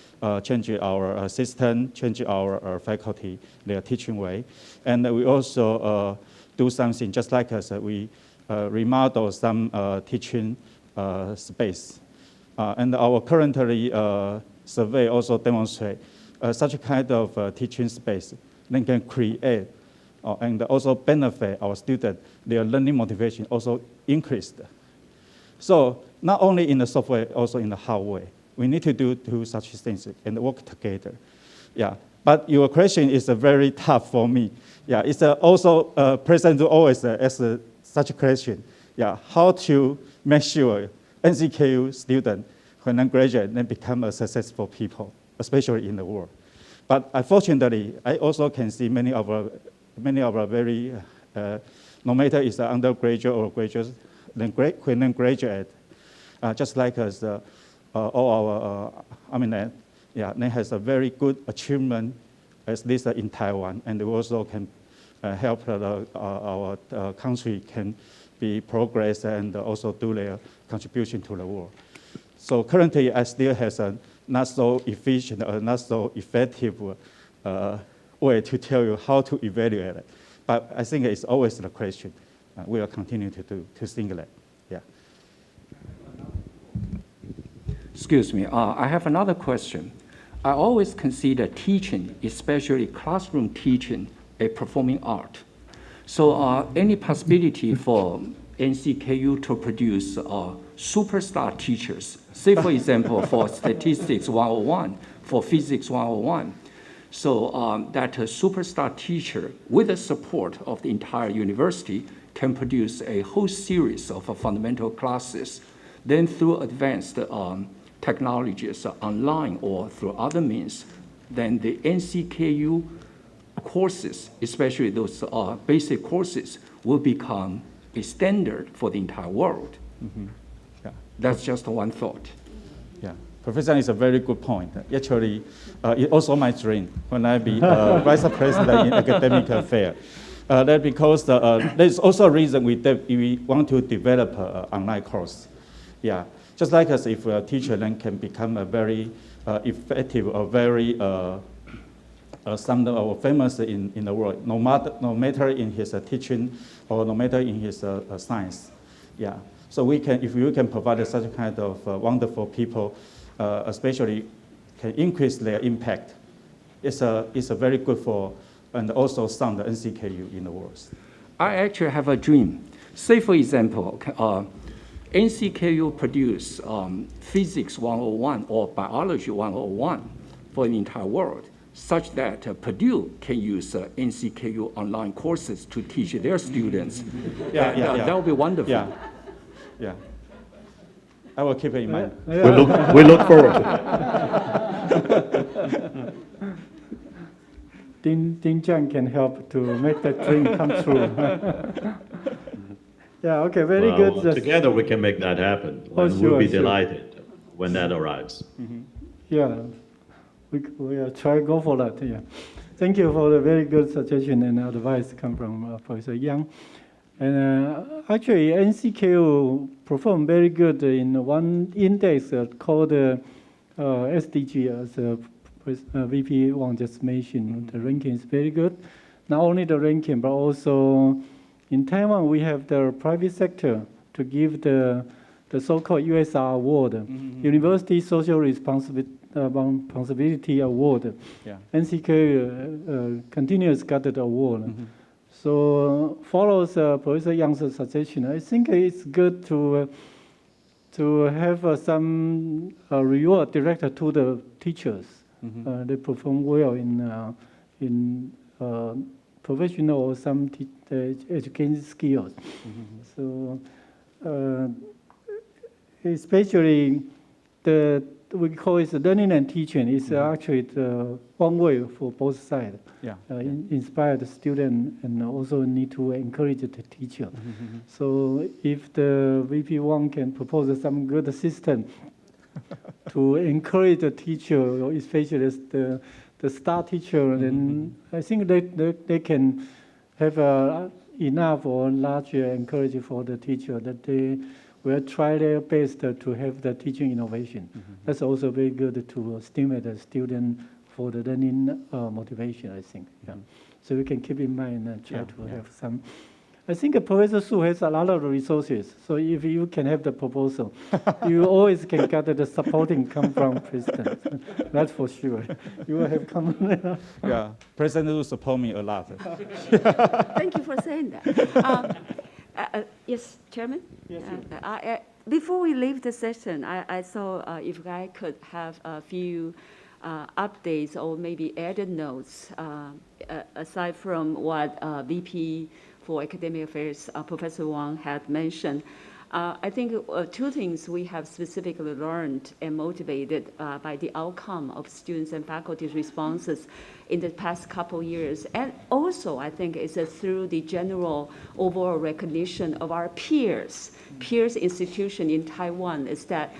change our system, change our faculty, their teaching way, and we also do something just like us. We remodel some teaching space. And our currently survey also demonstrate such a kind of teaching space then can create and also benefit our students. Their learning motivation also increased. So not only in the software, also in the hardware. We need to do such things and work together. Yeah, but your question is very tough for me. Yeah, it's also President always ask such a question. Yeah, how to make sure NCKU students, when they graduate, then become a successful people, especially in the world. But unfortunately, I also can see many of our very, no matter it's undergraduate or graduate then graduate, just like us, all our alumni, they has a very good achievement, at least in Taiwan, and they also can help our country can be progress and also do their contribution to the world. So currently, I still has a not so efficient or not so effective way to tell you how to evaluate it. But I think it's always the question. We will continue to think that. Yeah. Excuse me, I have another question. I always consider teaching, especially classroom teaching, a performing art. So any possibility for NCKU to produce superstar teachers, say for example, for statistics 101, for physics 101, so that a superstar teacher with the support of the entire university can produce a whole series of fundamental classes. Then through advanced technologies online or through other means, then the NCKU courses, especially those basic courses, will become a standard for the entire world. Mm-hmm. Yeah. That's just one thought. Yeah, Professor is a very good point. Actually, it's also my dream when I be vice president in academic affairs. That because there's also a reason we want to develop an online course. Yeah, just like as if a teacher then can become a very effective or very something or famous in the world, no matter in his teaching or no matter in his science. Yeah, so we can, if we can provide such a kind of wonderful people, especially can increase their impact. It's a very good for and also sound the NCKU in the world. I actually have a dream. Say for example, NCKU produce physics 101 or biology 101 for the entire world, such that Purdue can use NCKU online courses to teach their students. That would be wonderful. Yeah. I will keep it in mind. We look forward to it. Ding Jiang can help to make that dream come true. Yeah, okay, very good. Together we can make that happen. We'll be delighted when that arrives. Mm-hmm. Yeah, we will try go for that. Yeah, thank you for the very good suggestion and advice come from Professor Yang. And actually, NCKU performed very good in one index called SDG, as VP Wang just mentioned. The ranking is very good. Not only the ranking, but also in Taiwan, we have the private sector to give the so-called USR award, University Social Responsibility Award. Yeah. NCKU continues got the award. So follows Professor Yang's suggestion. I think it's good to have some reward directed to the teachers. They perform well in professional or some education skills. So especially we call it learning and teaching. It's actually the one way for both sides. Yeah. Inspire the student and also need to encourage the teacher. So if the VP1 can propose some good system to encourage the teacher, especially the star teacher, then I think they can have enough or larger encouragement for the teacher that they will try their best to have the teaching innovation. That's also very good to stimulate the student for the learning motivation, I think. Yeah. So we can keep in mind and try to have some. I think Professor Su has a lot of resources. So if you can have the proposal, you always can get the supporting come from President. That's for sure. You will have come. Yeah, President will support me a lot. Thank you for saying that. Yes, Chairman? Yes, before we leave the session, I thought if I could have a few updates or maybe added notes aside from what VP for Academic Affairs, Professor Wang had mentioned. I think two things we have specifically learned and motivated by the outcome of students and faculty's responses in the past couple years. And also, I think it's through the general overall recognition of our peers institution in Taiwan, is that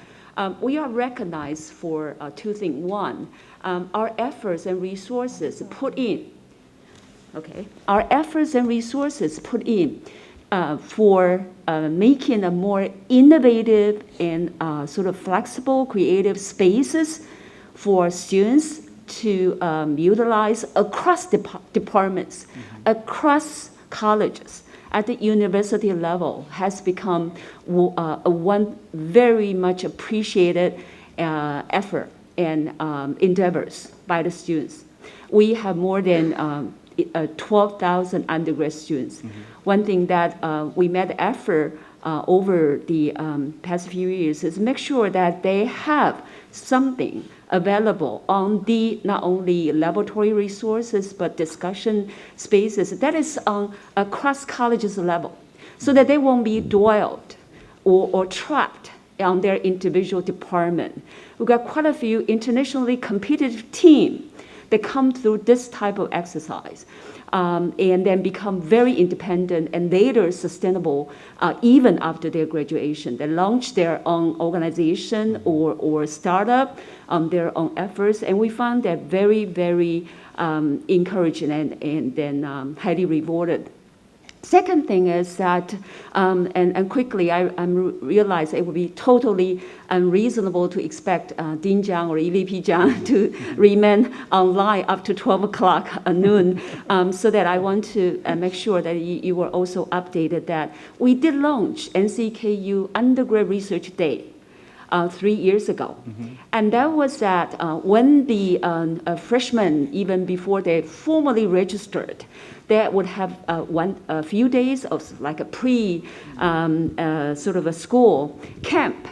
we are recognized for two things. One, our efforts and resources put in, our efforts and resources put in for making a more innovative and sort of flexible, creative spaces for students to utilize across departments, across colleges, at the university level, has become one very much appreciated effort and endeavors by the students. We have more than 12,000 undergrad students. One thing that we made effort over the past few years is make sure that they have something available on the not only laboratory resources but discussion spaces that is on across colleges level, so that they won't be dwelled or trapped on their individual department. We've got quite a few internationally competitive teams that come through this type of exercise and then become very independent and later sustainable even after their graduation. They launch their own organization or startup, their own efforts, and we found that very, very encouraging and then highly rewarded. Second thing is that, and quickly I realized it would be totally unreasonable to expect Dean Jiang or EVP Jiang to remain online up to 12 o'clock noon, so that I want to make sure that you were also updated that we did launch NCKU Undergrad Research Day 3 years ago. And that was that when the freshmen, even before they formally registered, they would have a few days of like a sort of a school camp.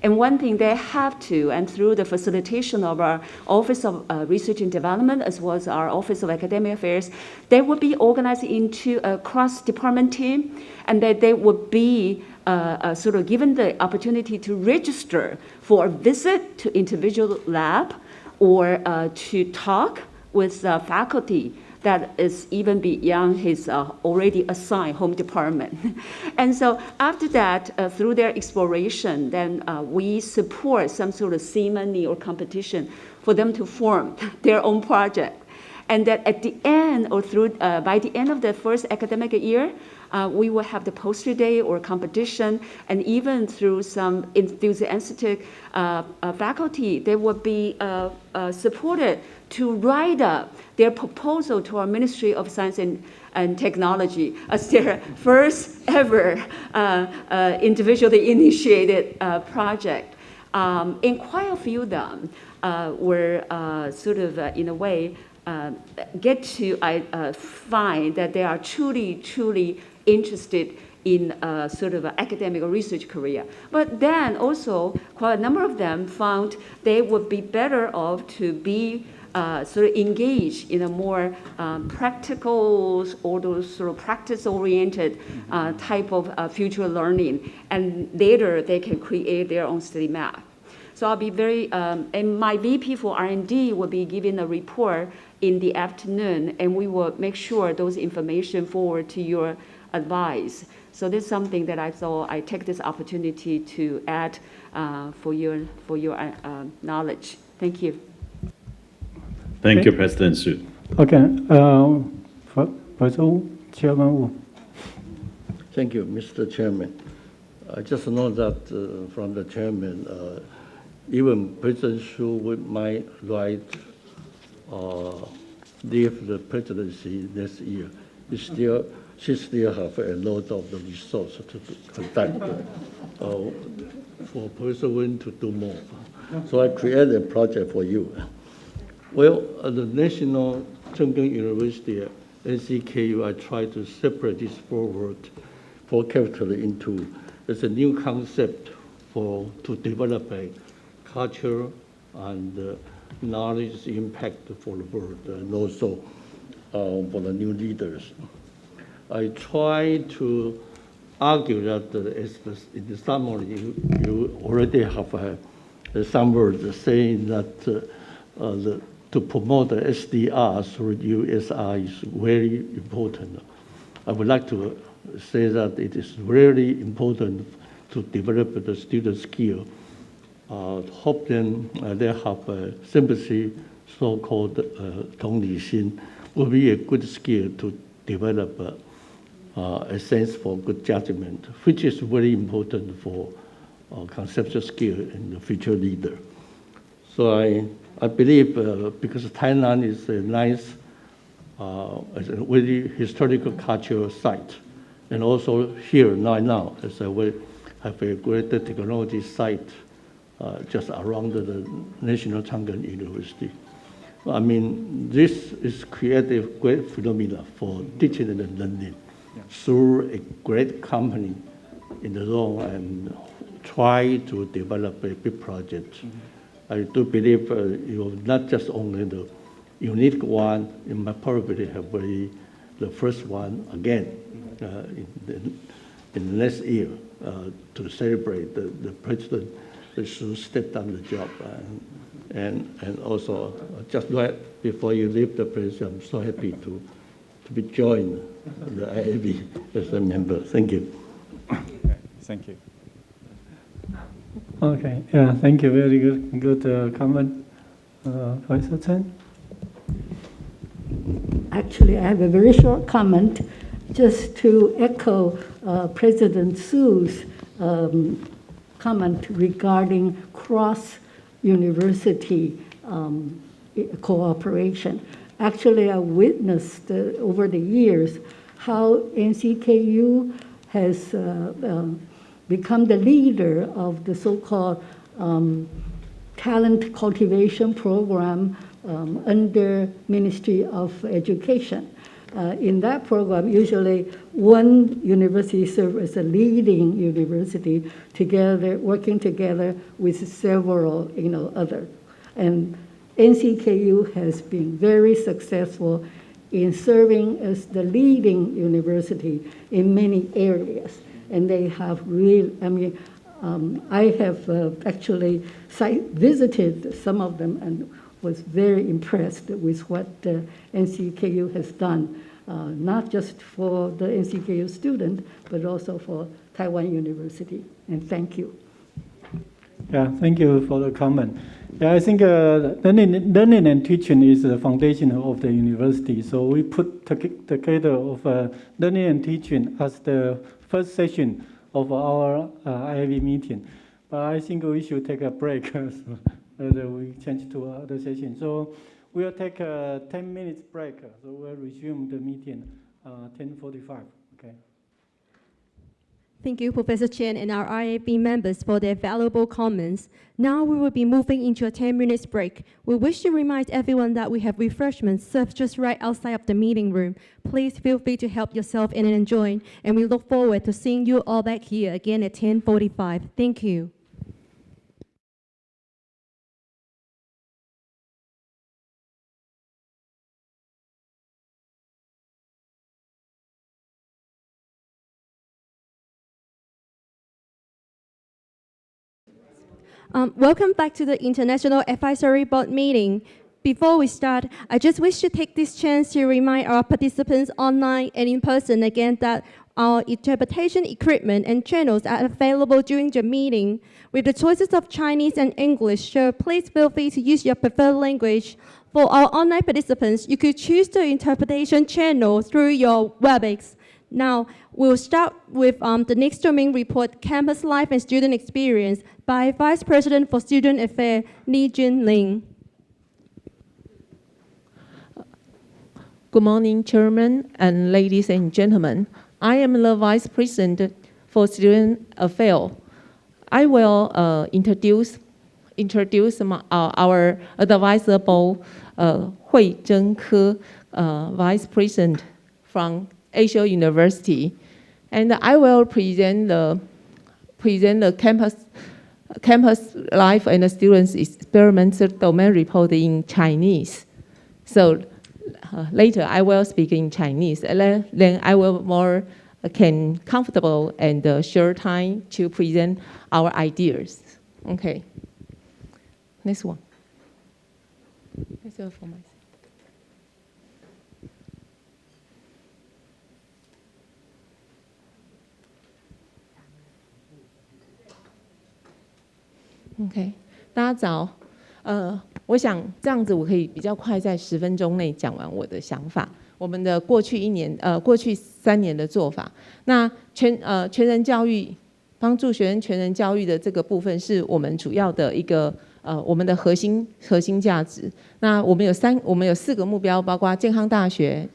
And one thing they have to, and through the facilitation of our Office of Research and Development, as well as our Office of Academic Affairs, they would be organized into a cross-department team, and that they would be sort of given the opportunity to register for a visit to individual lab or to talk with faculty that is even beyond his already assigned home department. And so after that, through their exploration, then we support some sort of ceremony or competition for them to form their own project. And that at the end or through by the end of the first academic year, we will have the poster day or competition, and even through some enthusiastic faculty, they will be supported to write up their proposal to our Ministry of Science and Technology as their first ever individually initiated project. And quite a few of them were sort of, in a way, get to find that they are truly interested in sort of an academic or research career. But then also, quite a number of them found they would be better off to be sort of engaged in a more practical or those sort of practice-oriented type of future learning. And later, they can create their own study map. So I'll be very, and my VP for R&D will be giving a report in the afternoon, and we will make sure those information forward to your advice. So this is something that I thought I take this opportunity to add for your knowledge. Thank you. Thank you, President Su. Okay, Chairman Wu. Thank you, Mr. Chairman. I just know that from the chairman, even President Su might leave the presidency this year. She still have a lot of the resources to conduct for President to do more. So I created a project for you. Well, at the National Chenggang University, NCKU, I try to separate this forward for carefully into, it's a new concept to develop a culture and knowledge impact for the world and also for the new leaders. I try to argue that in the summary you already have some words saying that to promote the SDR through USR is very important. I would like to say that it is really important to develop the student skill. Hope then they have sympathy, so-called 同理心, will be a good skill to develop a sense for good judgment, which is very important for conceptual skill in the future leader. So I believe because Thailand is a nice, as a very historical cultural site, and also here now as we have a great technology site just around the National Chang'an University. I mean, this is creating a great phenomena for teaching and learning through a great company in the zone and try to develop a big project. I do believe not just only the unique one, it might probably have the first one again in the next year to celebrate the president who stepped on the job. And also, just right before you leave the place, I'm so happy to be joined the IAB as a member. Thank you. Okay, thank you. Okay, yeah, thank you. Very good comment. Vice Chen? Actually, I have a very short comment just to echo President Su's comment regarding cross-university cooperation. Actually, I witnessed over the years how NCKU has become the leader of the so-called talent cultivation program under Ministry of Education. In that program, usually one university serves as a leading university together, working together with several, other. And NCKU has been very successful in serving as the leading university in many areas. And they have I have actually visited some of them and was very impressed with what NCKU has done, not just for the NCKU student, but also for Taiwan University. And thank you. Yeah, thank you for the comment. Yeah, I think learning and teaching is the foundation of the university. So we put together of learning and teaching as the first session of our IAB meeting. But I think we should take a break. So we change to other session. So we'll take a 10 minutes break. So we'll resume the meeting 10:45. Okay. Thank you, Professor Chen and our IAB members for their valuable comments. Now we will be moving into a 10 minutes break. We wish to remind everyone that we have refreshments served just right outside of the meeting room. Please feel free to help yourself and enjoy, and we look forward to seeing you all back here again at 10:45. Thank you. Welcome back to the International Advisory Board meeting. Before we start, I just wish to take this chance to remind our participants online and in person again that our interpretation equipment and channels are available during the meeting with the choices of Chinese and English, so please feel free to use your preferred language. For our online participants, you could choose the interpretation channel through your WebEx. Now, we'll start with the next domain report, Campus Life and Student Experience, by Vice President for Student Affairs, Li Junling. Good morning, Chairman and ladies and gentlemen. I am the Vice President for Student Affairs. I will introduce our advisor board, Hui Zhengke, Vice President from Asia University, and I will present the campus life and the students experimental domain report in Chinese. So later I will speak in Chinese, and then I will more can comfortable and share time to present our ideas. Okay. Next one. That's all for myself. OK， 大家早。我想这样子我可以比较快在10分钟内讲完我的想法。我们的过去3年的做法，那全人教育，帮助学生全人教育的这个部分是我们主要的一个我们的核心价值。那我们有4个目标，包括健康大学、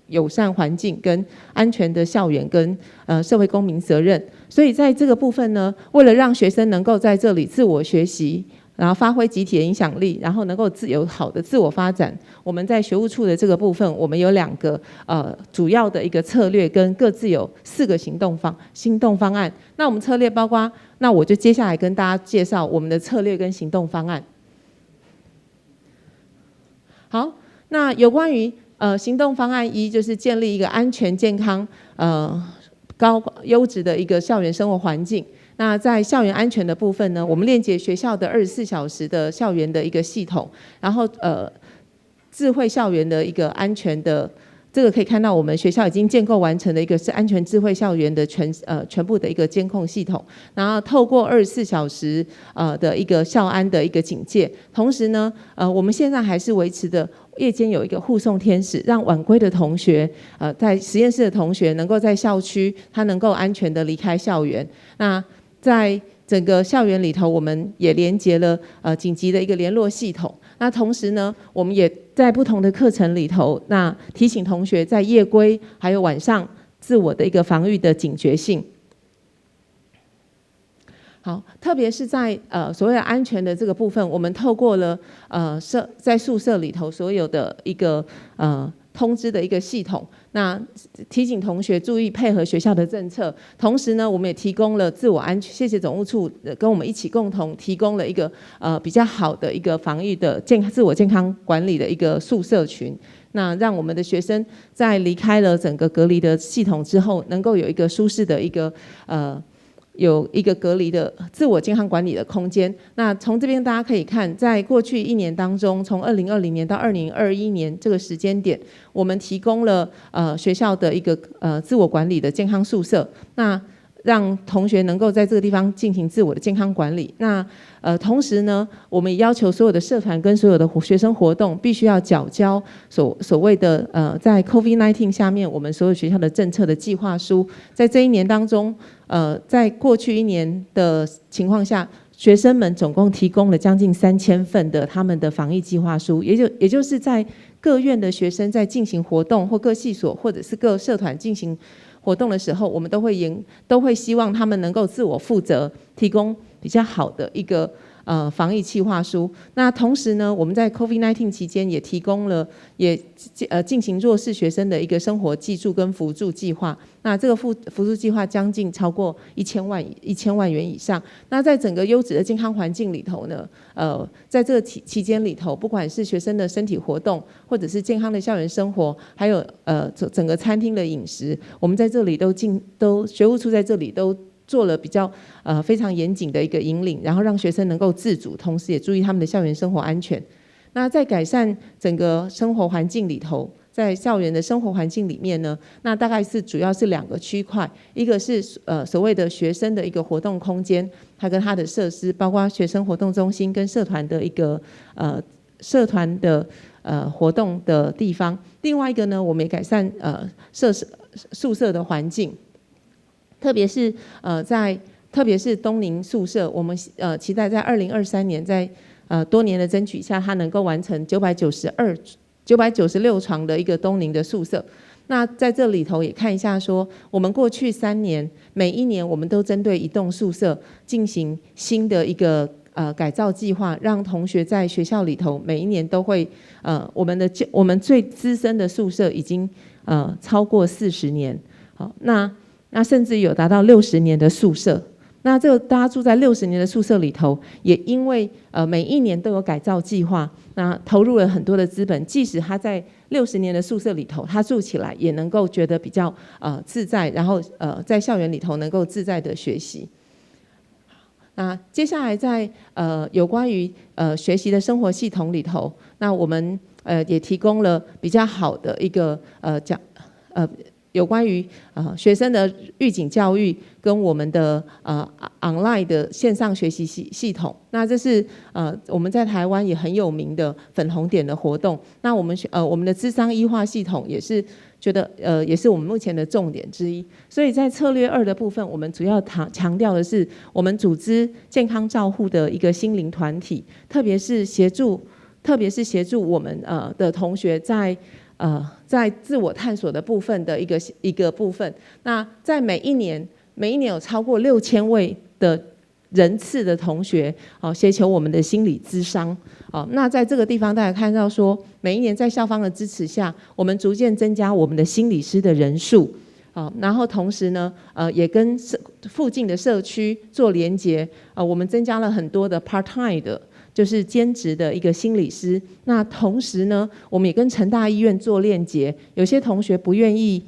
友善环境跟安全的校园跟社会公民责任。所以在这个部分呢，为了让学生能够在这里自我学习，然后发挥集体的影响力，然后能够有好的自我发展，我们在学务处的这个部分，我们有2个主要的一个策略，跟各自有4个行动方案。那我们策略包括，那我就接下来跟大家介绍我们的策略跟行动方案。好，那有关于行动方案1，就是建立一个安全、健康、高优质的一个校园生活环境。那在校园安全的部分呢，我们链接学校的24小时的校园的一个系统，然后智慧校园的一个安全的，这个可以看到我们学校已经建构完成的一个是安全智慧校园的全部的一个监控系统，然后透过24小时的一个校安的一个警戒，同时呢我们现在还是维持的夜间有一个护送天使，让晚归的同学在实验室的同学能够在校区他能够安全的离开校园。那在整个校园里头，我们也连接了紧急的一个联络系统。那同时呢，我们也在不同的课程里头，那提醒同学在夜归还有晚上自我的一个防御的警觉性。好，特别是在所谓的安全的这个部分，我们透过了在宿舍里头所有的一个通知的一个系统，那提醒同学注意配合学校的政策。同时呢，我们也提供了自我安全，谢谢总务处跟我们一起共同提供了一个比较好的一个防御的自我健康管理的一个宿舍群。那让我们的学生在离开了整个隔离的系统之后，能够有一个舒适的一个有一个隔离的自我健康管理的空间。那从这边大家可以看，在过去1年当中，从2020年到2021年这个时间点，我们提供了学校的一个自我管理的健康宿舍，那让同学能够在这个地方进行自我的健康管理。那同时呢，我们也要求所有的社团跟所有的学生活动必须要缴交所谓的在 COVID-19 下面我们所有学校的政策的计划书。在这1年当中，在过去1年的情况下，学生们总共提供了将近3000份的他们的防疫计划书，也就是在各院的学生在进行活动，或各系所或者是各社团进行活动的时候，我们都会希望他们能够自我负责，提供比较好的一个防疫计划书。那同时呢，我们在 COVID-19 期间也提供了进行弱势学生的一个生活技术跟辅助计划。那这个辅助计划将近超过1000万元以上。那在整个优质的健康环境里头呢，在这个期间里头，不管是学生的身体活动，或者是健康的校园生活，还有整个餐厅的饮食，我们在这里都学务处在这里都做了比较非常严谨的一个引领，然后让学生能够自主，同时也注意他们的校园生活安全。那在改善整个生活环境里头，在校园的生活环境里面呢，那大概主要是2个区块，一个是所谓的学生的一个活动空间，它跟它的设施，包括学生活动中心跟社团的一个活动的地方。另外一个呢，我们也改善宿舍的环境。特别是东宁宿舍，我们期待在2023年，在多年的争取下，它能够完成996床的一个东宁的宿舍。那在这里头也看一下说，我们过去3年，每1年我们都针对一栋宿舍进行新的一个改造计划，让同学在学校里头每1年都会我们最资深的宿舍已经超过40年，好，那甚至有达到60年的宿舍。那这个大家住在60年的宿舍里头，也因为每一年都有改造计划，那投入了很多的资本，即使他在60年的宿舍里头，他住起来也能够觉得比较自在，然后在校园里头能够自在的学习。那接下来在有关于学习的生活系统里头，那我们也提供了比较好的一个有关于学生的预警教育跟我们的online 的线上学习系统。那这是我们在台湾也很有名的粉红点的活动。那我们的諮商醫化系统也是觉得也是我们目前的重点之一。所以在策略2的部分，我们主要强调的是我们组织健康照护的一个心灵团体，特别是协助我们的同学在自我探索的部分的一个部分。那在每一年有超过6000位的人次的同学寻求我们的心理諮商。那在这个地方大家看到说，每一年在校方的支持下，我们逐渐增加我们的心理师的人数。然后同时呢，也跟附近的社区做连结。我们增加了很多的 part time 的，就是兼职的一个心理师。那同时呢，我们也跟成大医院做链接。有些同学不愿意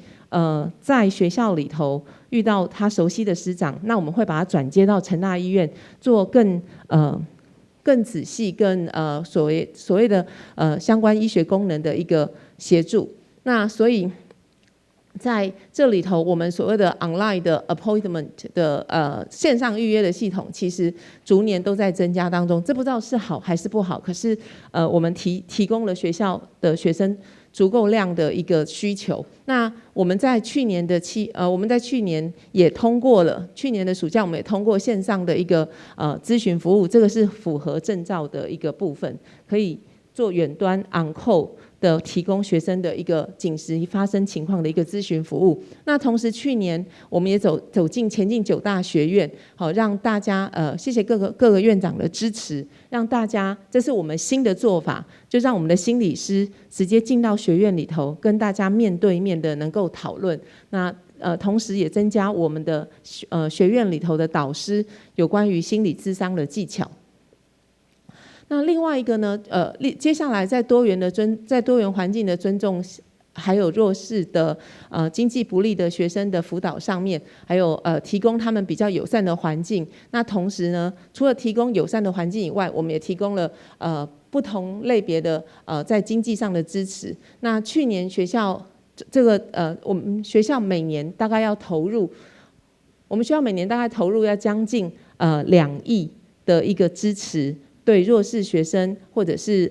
在学校里头遇到他熟悉的师长，那我们会把他转接到成大医院做更仔细、更所谓的相关医学功能的一个协助。那所以在这里头，我们所谓的 online 的 appointment 的线上预约的系统，其实逐年都在增加当中。这不知道是好还是不好，可是我们提供了学校的学生足够量的一个需求。那我们在去年也通过了，去年的暑假我们也通过线上的一个咨询服务，这个是符合证照的一个部分，可以做远端 on call 的提供学生的一个紧急发生情况的一个咨询服务。那同时去年我们也前进9大学院，让大家谢谢各个院长的支持，让大家这是我们新的做法，就让我们的心理师直接进到学院里头，跟大家面对面的能够讨论。那同时也增加我们的学院里头的导师有关于心理諮商的技巧。那另外一个呢，接下来在多元环境的尊重，还有弱势的经济不利的学生的辅导上面，还有提供他们比较友善的环境。那同时呢，除了提供友善的环境以外，我们也提供了不同类别的在经济上的支持。那去年学校我们学校每年大概投入要将近2亿的一个支持。对弱势学生或者是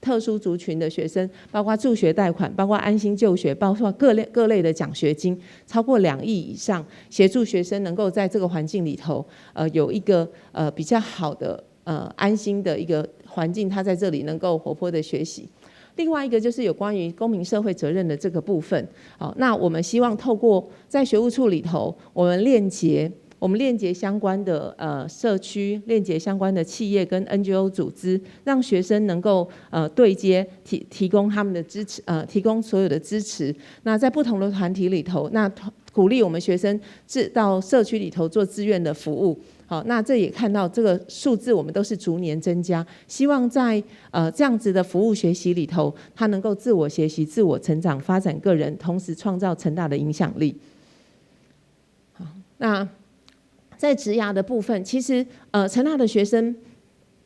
特殊族群的学生，包括助学贷款，包括安心就学，包括各类的奖学金，超过2亿以上，协助学生能够在这个环境里头有一个比较好的安心的一个环境，他在这里能够活泼的学习。另外一个就是有关于公民社会责任的这个部分。那我们希望透过在学务处里头，我们链接相关的社区，链接相关的企业跟 NGO 组织，让学生能够对接提供他们的支持，提供所有的支持。那在不同的团体里头，那鼓励我们学生到社区里头做志愿的服务。好，那这也看到这个数字，我们都是逐年增加。希望在这样子的服务学习里头，他能够自我学习、自我成长、发展个人，同时创造成大的影响力。好，那在职涯的部分，其实成大的学生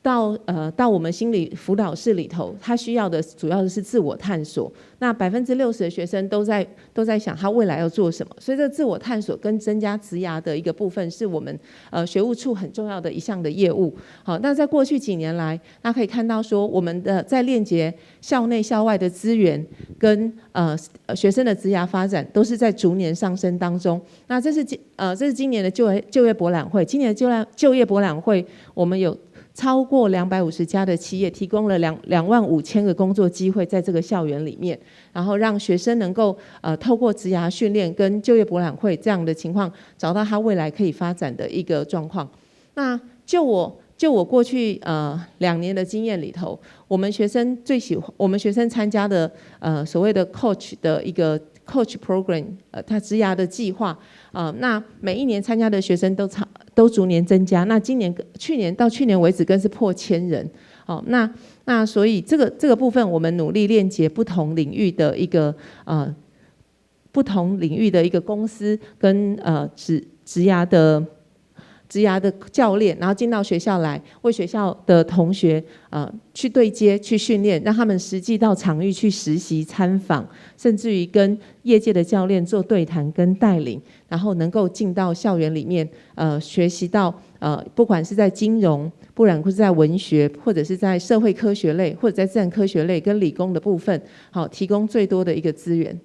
到我们心理辅导室里头，他需要的主要的是自我探索。那60%的学生都在想他未来要做什么，所以这自我探索跟增加职涯的一个部分，是我们学务处很重要的一项的业务。好，那在过去几年来，大家可以看到说，我们的在链接校内校外的资源跟学生的职涯发展，都是在逐年上升当中。那这是今年的就业博览会，今年的就业博览会，我们有超过250家的企业提供了25000个工作机会在这个校园里面，然后让学生能够透过职涯训练跟就业博览会这样的情况，找到他未来可以发展的一个状况。那就我过去2年的经验里头，我们学生参加的所谓的 coach 的一个 coach program， 他职涯的计划那每一年参加的学生都逐年增加。那去年为止更是破1000人。好，那所以这个部分，我们努力链接不同领域的一个公司跟职涯的教练，然后进到学校来，为学校的同学去对接、去训练，让他们实际到场域去实习、参访，甚至于跟业界的教练做对谈跟带领，然后能够进到校园里面，学习到不管是在金融，不然或是在文学，或者是在社会科学类，或者在自然科学类跟理工的部分，好，提供最多的一个资源。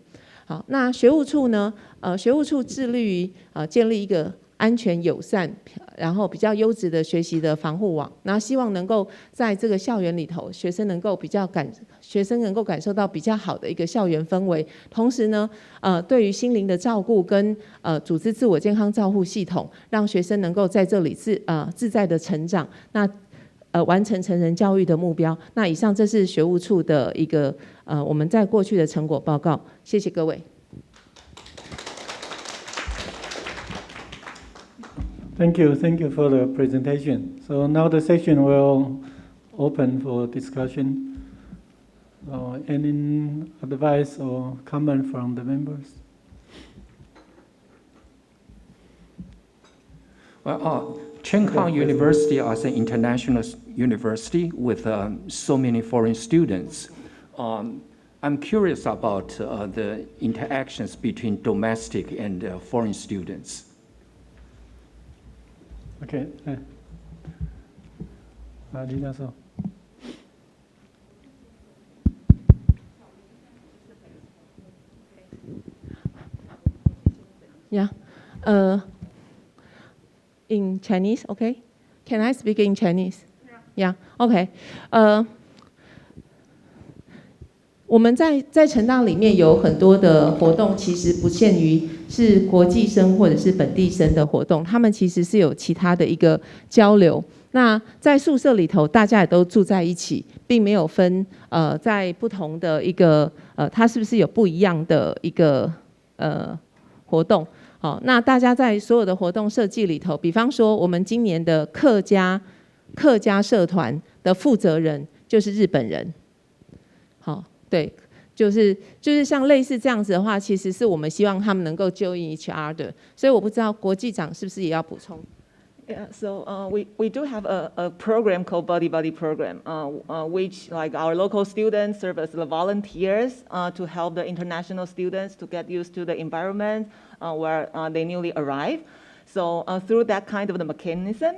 好，那学务处呢？学务处致力于建立一个安全友善，然后比较优质的学习的防护网，然后希望能够在这个校园里头，学生能够感受到比较好的一个校园氛围。同时呢，对于心灵的照顾跟组织自我健康照护系统，让学生能够在这里自在的成长。那完成成人教育的目标。那以上这是学务处的一个我们在过去的成果报告。谢谢各位。Thank you for the presentation. So now the session will open for discussion. Any advice or comment from the members? Well, Chen Kang University is an international university with so many foreign students. I'm curious about the interactions between domestic and foreign students. Okay. 李教授。Yeah. In Chinese, okay? Can I speak in Chinese? Yeah. Okay. 我们在成大里面有很多的活动，其实不限于是国际生或者是本地生的活动，他们其实是有其他的一个交流。那在宿舍里头，大家也都住在一起，并没有分在不同的一个它是不是有不一样的一个活动？好，那大家在所有的活动设计里头，比方说我们今年的客家社团的负责人就是日本人。好，对，就是像类似这样子的话，其实是我们希望他们能够join each other。所以我不知道国际长是不是也要补充。Yeah, so we do have a program called Buddy Buddy Program, which like our local students serve as the volunteers to help the international students to get used to the environment where they newly arrive. So through that kind of the mechanism,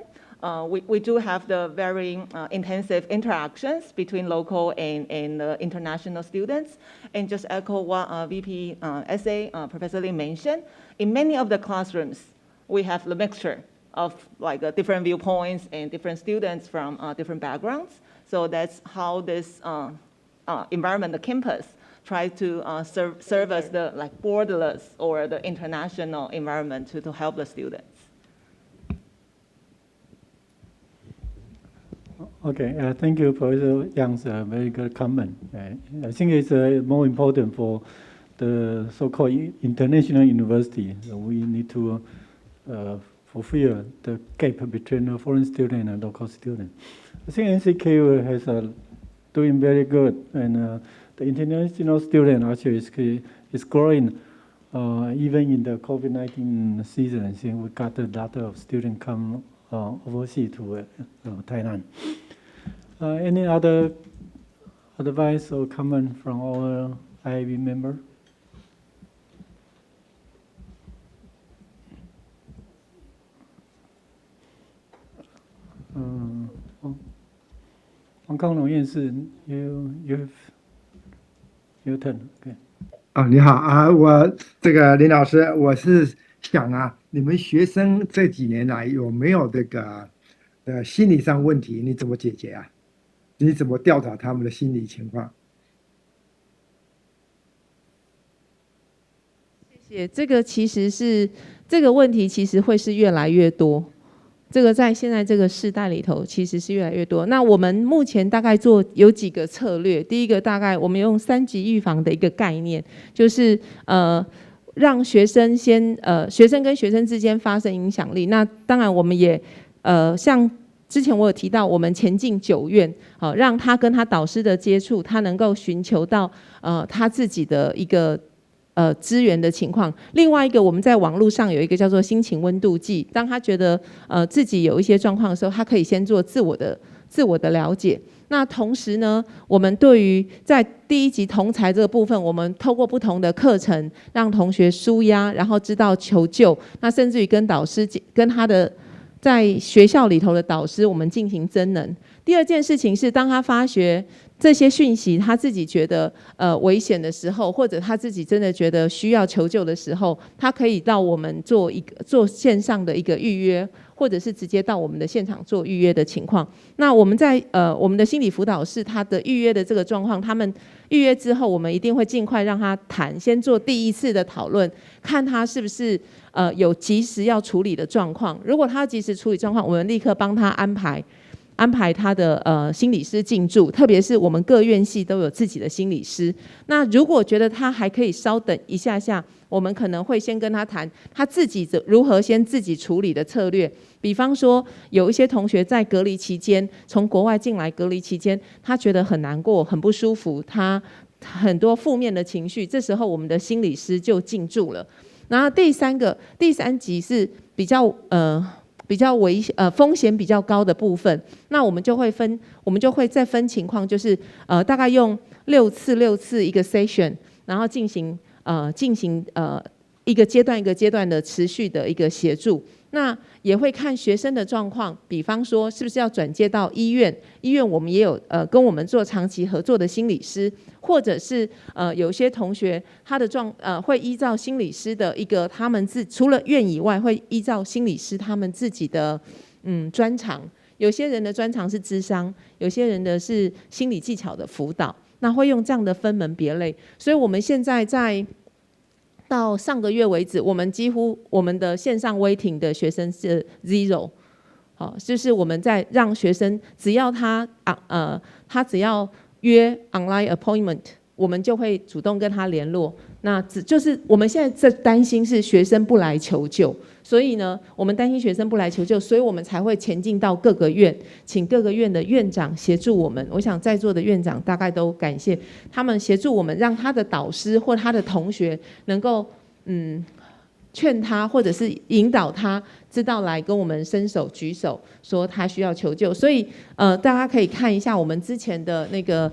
we do have the very intensive interactions between local and international students. And just echo what VP SA, Professor Lee mentioned, in many of the classrooms, we have the mixture of like different viewpoints and different students from different backgrounds. So that's how this environment, the campus, tries to serve as the like borderless or the international environment to help the students. Okay, thank you, Professor Yang's very good comment. I think it's more important for the so-called international university. We need to fulfill the gap between a foreign student and local student. I think NCKU has doing very good, and the international student actually is growing. Even in the COVID-19 season, I think we got a lot of students come overseas to Thailand. Any other advice or comment from our IAB member? Hong Kong 龙院士 ，you turn. Okay. 你好啊，我这个林老师，我是想啊，你们学生这几年来有没有这个心理上问题？你怎么解决啊？你怎么调查他们的心理情况？谢谢。这个其实是这个问题，其实会是越来越多。这个在现在这个世代里头，其实是越来越多。那我们目前大概有几个策略。第一个，大概我们用3级预防的一个概念，就是让学生学生跟学生之间发生影响力。那当然我们也像之前我有提到，我们前进9院，让他跟他导师的接触，他能够寻求到他自己的一个资源的情况。另外一个，我们在网络上有一个叫做心情温度计，当他觉得自己有一些状况的时候，他可以先做自我的了解。那同时呢，我们对于在第1级同才这个部分，我们透过不同的课程，让同学抒压，然后知道求救，那甚至于跟导师、跟他的在学校里头的导师，我们进行增能。第2件事情是，当他发觉这些讯息他自己觉得危险的时候，或者他自己真的觉得需要求救的时候，他可以到我们做线上的一个预约，或者是直接到我们的现场做预约的情况。那我们在我们的心理辅导室，他的预约的这个状况，他们预约之后，我们一定会尽快让他谈，先做第1次的讨论，看他是不是有及时要处理的状况。如果他要及时处理状况，我们立刻帮他安排他的心理师进驻，特别是我们各院系都有自己的心理师。那如果觉得他还可以稍等一下下，我们可能会先跟他谈他自己如何先自己处理的策略。比方说，有一些同学在隔离期间，从国外进来隔离期间，他觉得很难过、很不舒服，他很多负面的情绪，这时候我们的心理师就进驻了。然后第3级是比较风险比较高的部分，那我们就会再分情况，就是大概用6次一个 session， 然后进行一个阶段的持续的一个协助。那也会看学生的状况，比方说是不是要转介到医院，我们也有跟我们做长期合作的心理师，或者是有些同学他的会依照心理师的一个除了院以外，会依照心理师他们自己的专长。有些人的专长是咨商，有些人的是心理技巧的辅导，那会用这样的分门别类。所以我们现在到上个月为止，我们几乎我们的线上 waiting 的学生是 0， 就是我们在让学生只要他只要约 online appointment， 我们就会主动跟他联络。那就是我们现在在担心是学生不来求救，所以呢，我们担心学生不来求救，所以我们才会前进到各个院，请各个院的院长协助我们。我想在座的院长大概都感谢他们协助我们，让他的导师或他的同学能够劝他，或者是引导他知道来跟我们伸手举手，说他需要求救。所以大家可以看一下我们之前的那个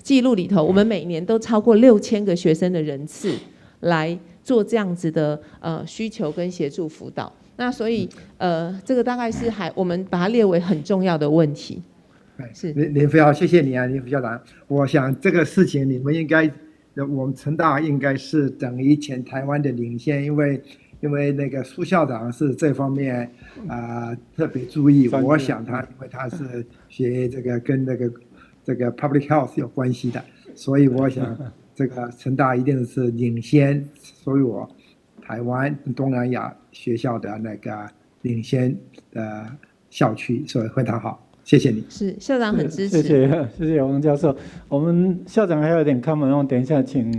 记录里头，我们每年都超过6000个学生的人次来做这样子的需求跟协助辅导。那所以这个大概是我们把它列为很重要的问题。是林副校，谢谢你啊，林副校长。我想这个事情你们应该，我们成大应该是等于全台湾的领先，因为那个苏校长是这方面特别注意。我想因为他是学这个跟这个 public health 有关系的，所以我想这个成大一定是领先，所以我台湾东南亚学校的那个领先的校区，所以非常好，谢谢你。是校长很支持，谢谢王教授。我们校长还有点comment，我等一下请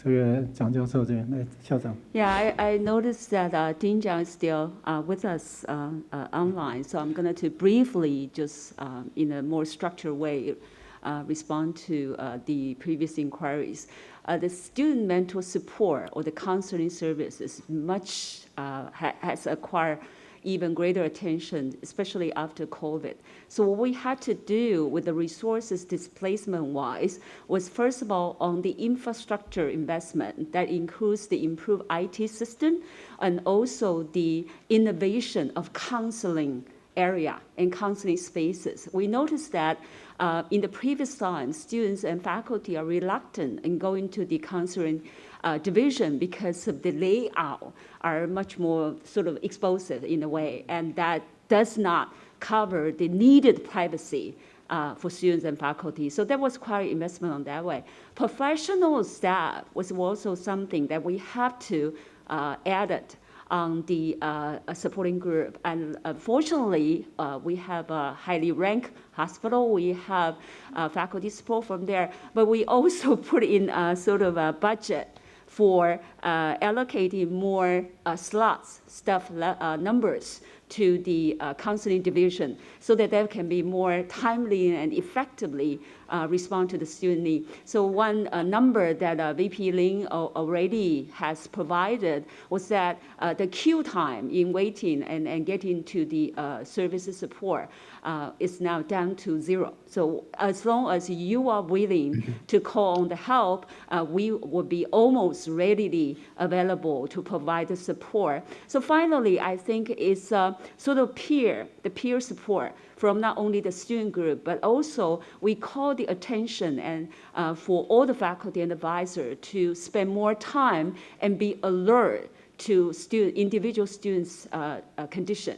这个蒋教授这边来，校长。Yeah, I noticed that Dean Jiang is still with us online, so I'm going to briefly, just in a more structured way, respond to the previous inquiries. The student mental support or the counseling services has acquired even greater attention, especially after COVID. So what we had to do with the resources displacement-wise was, first of all, on the infrastructure investment that includes the improved IT system and also the innovation of counseling area and counseling spaces. We noticed that in the previous times, students and faculty are reluctant in going to the counseling division because of the layout are much more sort of explosive in a way, and that does not cover the needed privacy for students and faculty. So there was quite investment on that way. Professional staff was also something that we have to add on the supporting group. And fortunately, we have a highly ranked hospital. We have faculty support from there, but we also put in sort of a budget for allocating more staff numbers to the counseling division so that they can be more timely and effectively respond to the student need. So one number that VP Lin already has provided was that the queue time in waiting and getting to the services support is now down to 0. So as long as you are willing to call on the help, we will be almost readily available to provide the support. So finally, I think it's sort of the peer support from not only the student group, but also we call the attention and for all the faculty and advisor to spend more time and be alert to individual students' condition.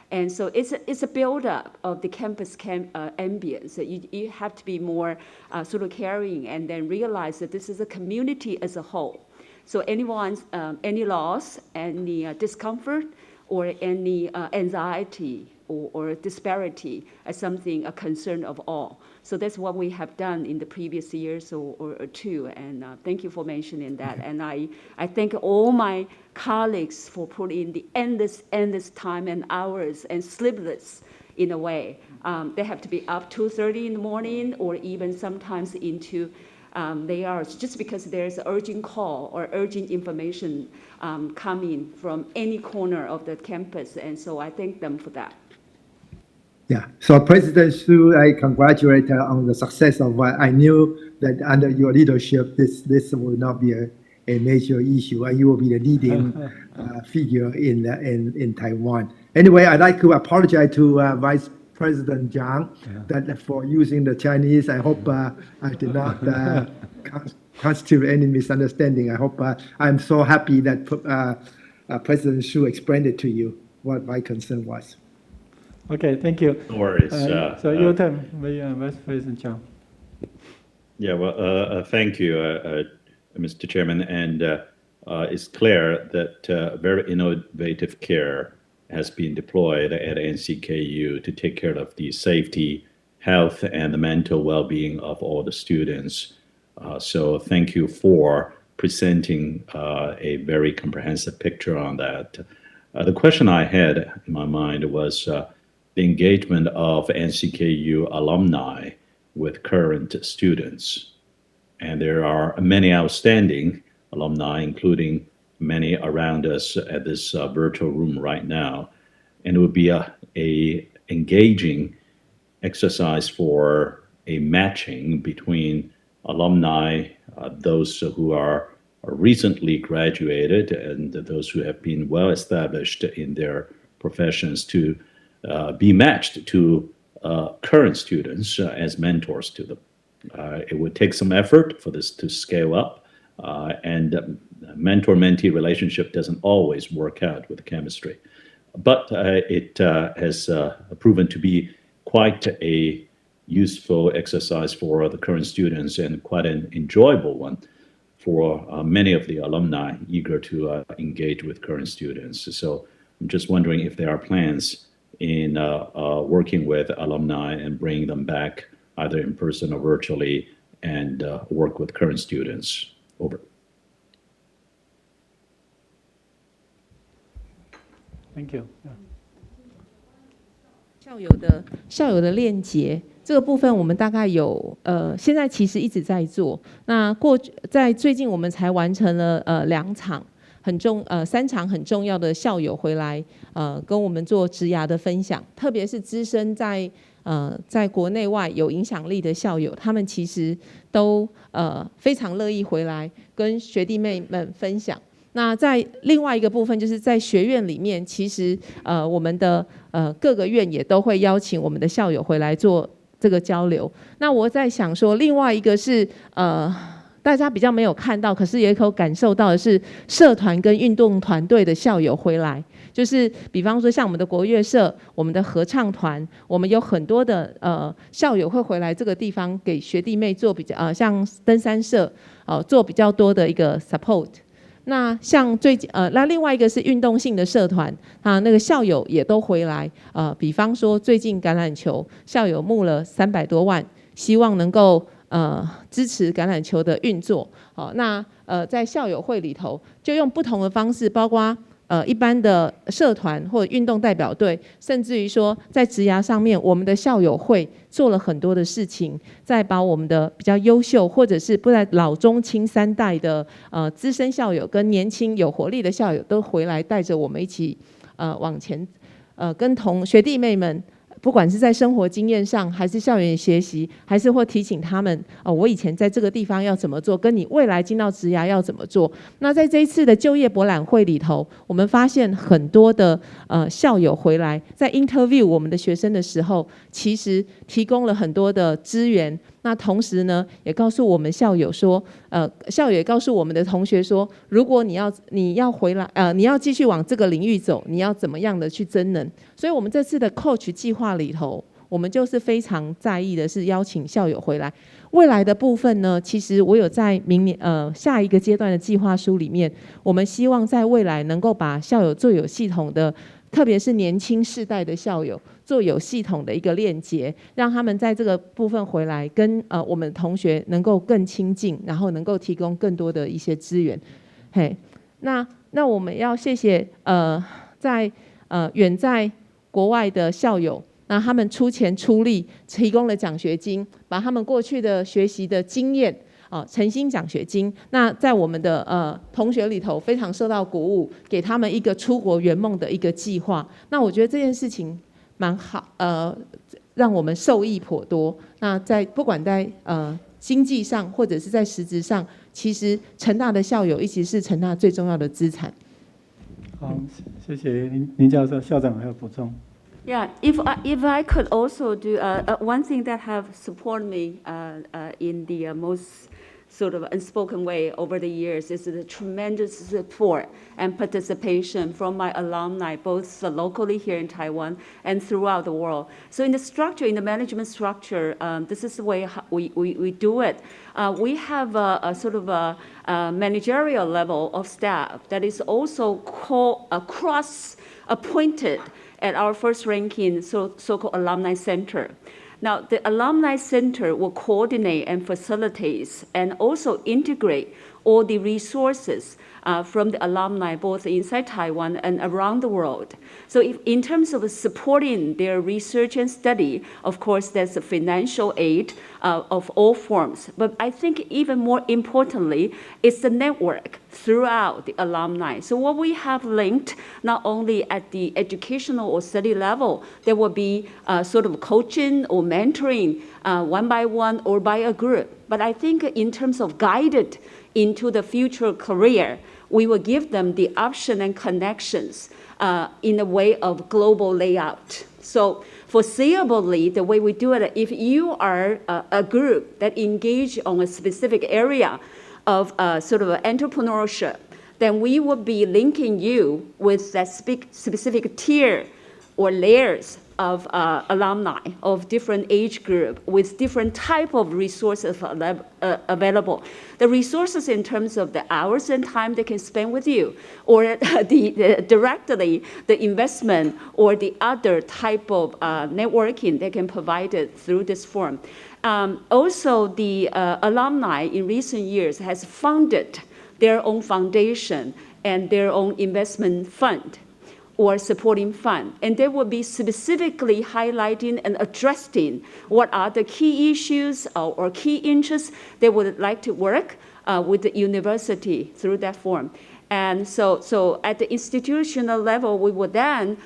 And so it's a build-up of the campus ambience. You have to be more sort of caring and then realize that this is a community as a whole. So any loss, any discomfort, or any anxiety or disparity as something, a concern of all. So that's what we have done in the previous years or two, and thank you for mentioning that. And I thank all my colleagues for putting the endless time and hours and sleepless in a way. They have to be up 2:30 in the morning or even sometimes into they are just because there's an urgent call or urgent information coming from any corner of the campus, and so I thank them for that. Yeah, so President Su, I congratulate her on the success of what I knew that under your leadership, this will not be a major issue, and you will be the leading figure in Taiwan. Anyway, I'd like to apologize to Vice President Zhang that for using the Chinese. I hope I did not constitute any misunderstanding. I hope I'm so happy that President Su explained it to you what my concern was. Okay, thank you. No worries. So your turn, Vice President Zhang. Yeah, well, thank you, Mr. Chairman. And it's clear that very innovative care has been deployed at NCKU to take care of the safety, health, and the mental well-being of all the students. So thank you for presenting a very comprehensive picture on that. The question I had in my mind was the engagement of NCKU alumni with current students. And there are many outstanding alumni, including many around us at this virtual room right now. And it would be a engaging exercise for a matching between alumni, those who are recently graduated and those who have been well established in their professions to be matched to current students as mentors to them. It would take some effort for this to scale up, and mentor-mentee relationship doesn't always work out with chemistry. But it has proven to be quite a useful exercise for the current students and quite an enjoyable one for many of the alumni eager to engage with current students. So I'm just wondering if there are plans in working with alumni and bringing them back either in person or virtually and work with current students. Over. Thank you. 校友的链接这个部分，我们大概有现在其实一直在做。那在最近我们才完成了3场很重要的校友回来跟我们做职涯的分享，特别是资深在国内外有影响力的校友，他们其实都非常乐意回来跟学弟妹们分享。那在另外一个部分，就是在学院里面，其实我们的各个院也都会邀请我们的校友回来做这个交流。那我在想说，另外一个是大家比较没有看到，可是也有感受到的是，社团跟运动团队的校友回来，就是比方说像我们的国乐社、我们的合唱团，我们有很多的校友会回来这个地方给学弟妹做比较像登山社做比较多的一个 support。那像那另外一个是运动性的社团，那个校友也都回来，比方说最近橄榄球校友募了300多万，希望能够支持橄榄球的运作。好，那在校友会里头，就用不同的方式，包括一般的社团或者运动代表队，甚至于说在职涯上面，我们的校友会做了很多的事情，在把我们的比较优秀或者是不在老中青三代的资深校友跟年轻有活力的校友都回来，带着我们一起往前，跟同学弟妹们。不管是在生活经验上，还是校园学习，还是或提醒他们，我以前在这个地方要怎么做，跟你未来进到职涯要怎么做。那在这一次的就业博览会里头，我们发现很多的校友回来，在 interview 我们的学生的时候，其实提供了很多的资源。那同时呢，也告诉我们校友说，校友也告诉我们的同学说，如果你要回来，你要继续往这个领域走，你要怎么样的去增能？所以我们这次的 coach 计划里头，我们就是非常在意的是邀请校友回来。未来的部分呢，其实我有在明年下一个阶段的计划书里面，我们希望在未来能够把校友做有系统的，特别是年轻世代的校友做有系统的一个链接，让他们在这个部分回来跟我们同学能够更亲近，然后能够提供更多的一些资源。嘿，那我们要谢谢远在国外的校友，那他们出钱出力提供了奖学金，把他们过去的学习的经验诚心奖学金，那在我们的同学里头非常受到鼓舞，给他们一个出国圆梦的一个计划。那我觉得这件事情蛮好，让我们受益颇多。那不管在经济上或者是在实质上，其实成大的校友一直是成大最重要的资产。好，谢谢林教授，校长还有补充。Yeah, if I could also do one thing that have supported me in the most sort of unspoken way over the years is the tremendous support and participation from my alumni, both locally here in Taiwan and throughout the world. So in the structure, in the management structure, this is the way we do it. We have a sort of a managerial level of staff that is also cross-appointed at our first ranking so-called alumni center. Now, the alumni center will coordinate and facilitate and also integrate all the resources from the alumni, both inside Taiwan and around the world. So in terms of supporting their research and study, of course, there's a financial aid of all forms. But I think even more importantly, it's the network throughout the alumni. So what we have linked, not only at the educational or study level, there will be sort of coaching or mentoring one by one or by a group. But I think in terms of guided into the future career, we will give them the option and connections in a way of global layout. So foreseeably, the way we do it, if you are a group that engage on a specific area of sort of entrepreneurship, then we will be linking you with that specific tier or layers of alumni of different age group with different type of resources available. The resources in terms of the hours and time they can spend with you, or directly the investment or the other type of networking they can provide it through this forum. Also, the alumni in recent years has funded their own foundation and their own investment fund or supporting fund. And they will be specifically highlighting and addressing what are the key issues or key interests they would like to work with the university through that forum. And so at the institutional level, we will then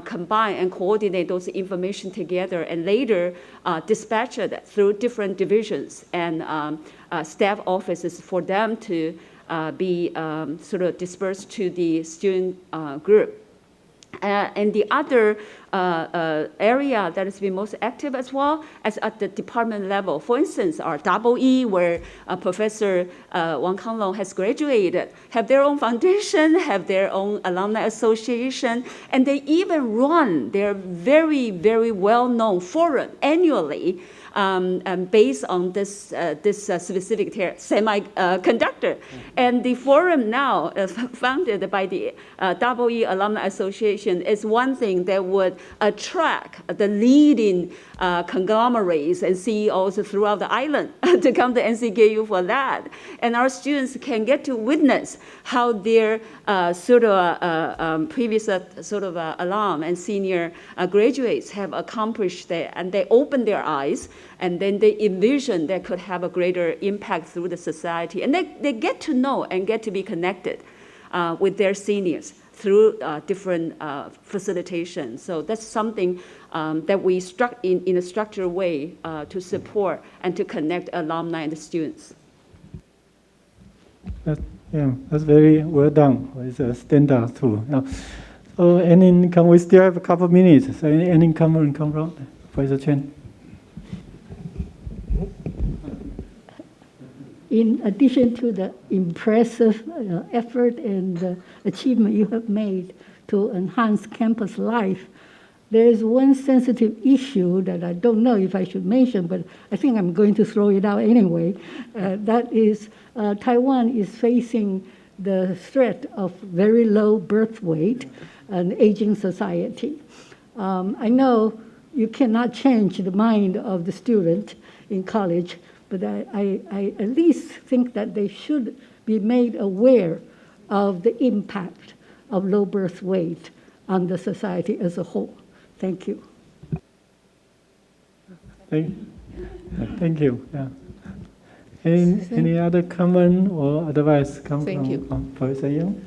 combine and coordinate those information together and later dispatch it through different divisions and staff offices for them to be sort of dispersed to the student group. And the other area that has been most active as well as at the department level. For instance, our EE, where Professor Wang Kanglong has graduated, have their own foundation, have their own alumni association, and they even run their very, very well-known forum annually based on this specific semiconductor. And the forum now, founded by the EE Alumni Association, is one thing that would attract the leading conglomerates and CEOs throughout the island to come to NCKU for that. And our students can get to witness how their previous alum and senior graduates have accomplished that, and they open their eyes, and then they envision that could have a greater impact through the society. And they get to know and get to be connected with their seniors through different facilitation. So that's something that we in a structured way to support and to connect alumni and the students. That's very well done. It's a standard too. So, we still have a couple of minutes. So any comment come from Professor Chen? In addition to the impressive effort and achievement you have made to enhance campus life, there is one sensitive issue that I don't know if I should mention, but I think I'm going to throw it out anyway. That is, Taiwan is facing the threat of very low birth weight and aging society. I know you cannot change the mind of the student in college, but I at least think that they should be made aware of the impact of low birth weight on the society as a whole. Thank you. Thank you. Yeah. Any other comment or advice come from Professor Young?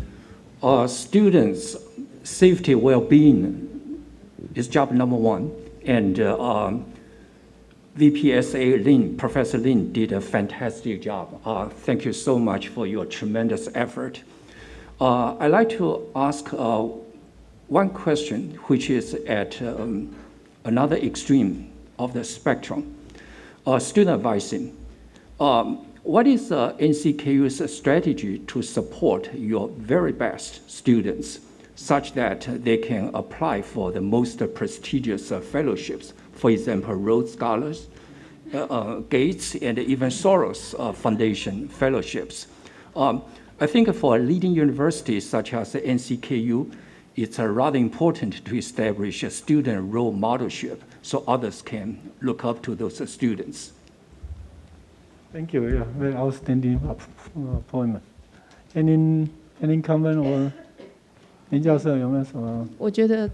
Students' safety, well-being is job number one, and VPSA Lin, Professor Lin did a fantastic job. Thank you so much for your tremendous effort. I'd like to ask one question, which is at another extreme of the spectrum. Student advising. What is NCKU's strategy to support your very best students such that they can apply for the most prestigious fellowships? For example, Rhodes Scholars, Gates, and even Soros Foundation fellowships. I think for a leading university such as NCKU, it's rather important to establish a student role modelship so others can look up to those students. Thank you. Yeah, very outstanding appointment. Any comment or 林教授有没有什么？我觉得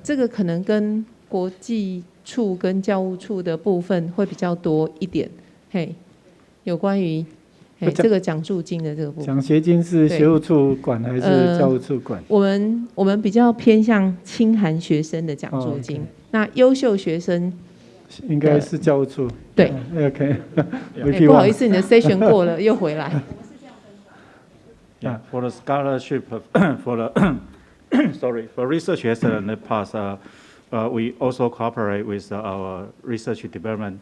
这个可能跟国际处跟教务处的部分会比较多一点，嘿，有关于这个奖助金的这个部分。奖学金是学务处管还是教务处管？我们比较偏向清寒学生的奖助金，那优秀学生应该是教务处。对 ，OK。不好意思，你的 session 过了又回来。Yeah, for the scholarship, for research excellence in the past, we also cooperate with our research development,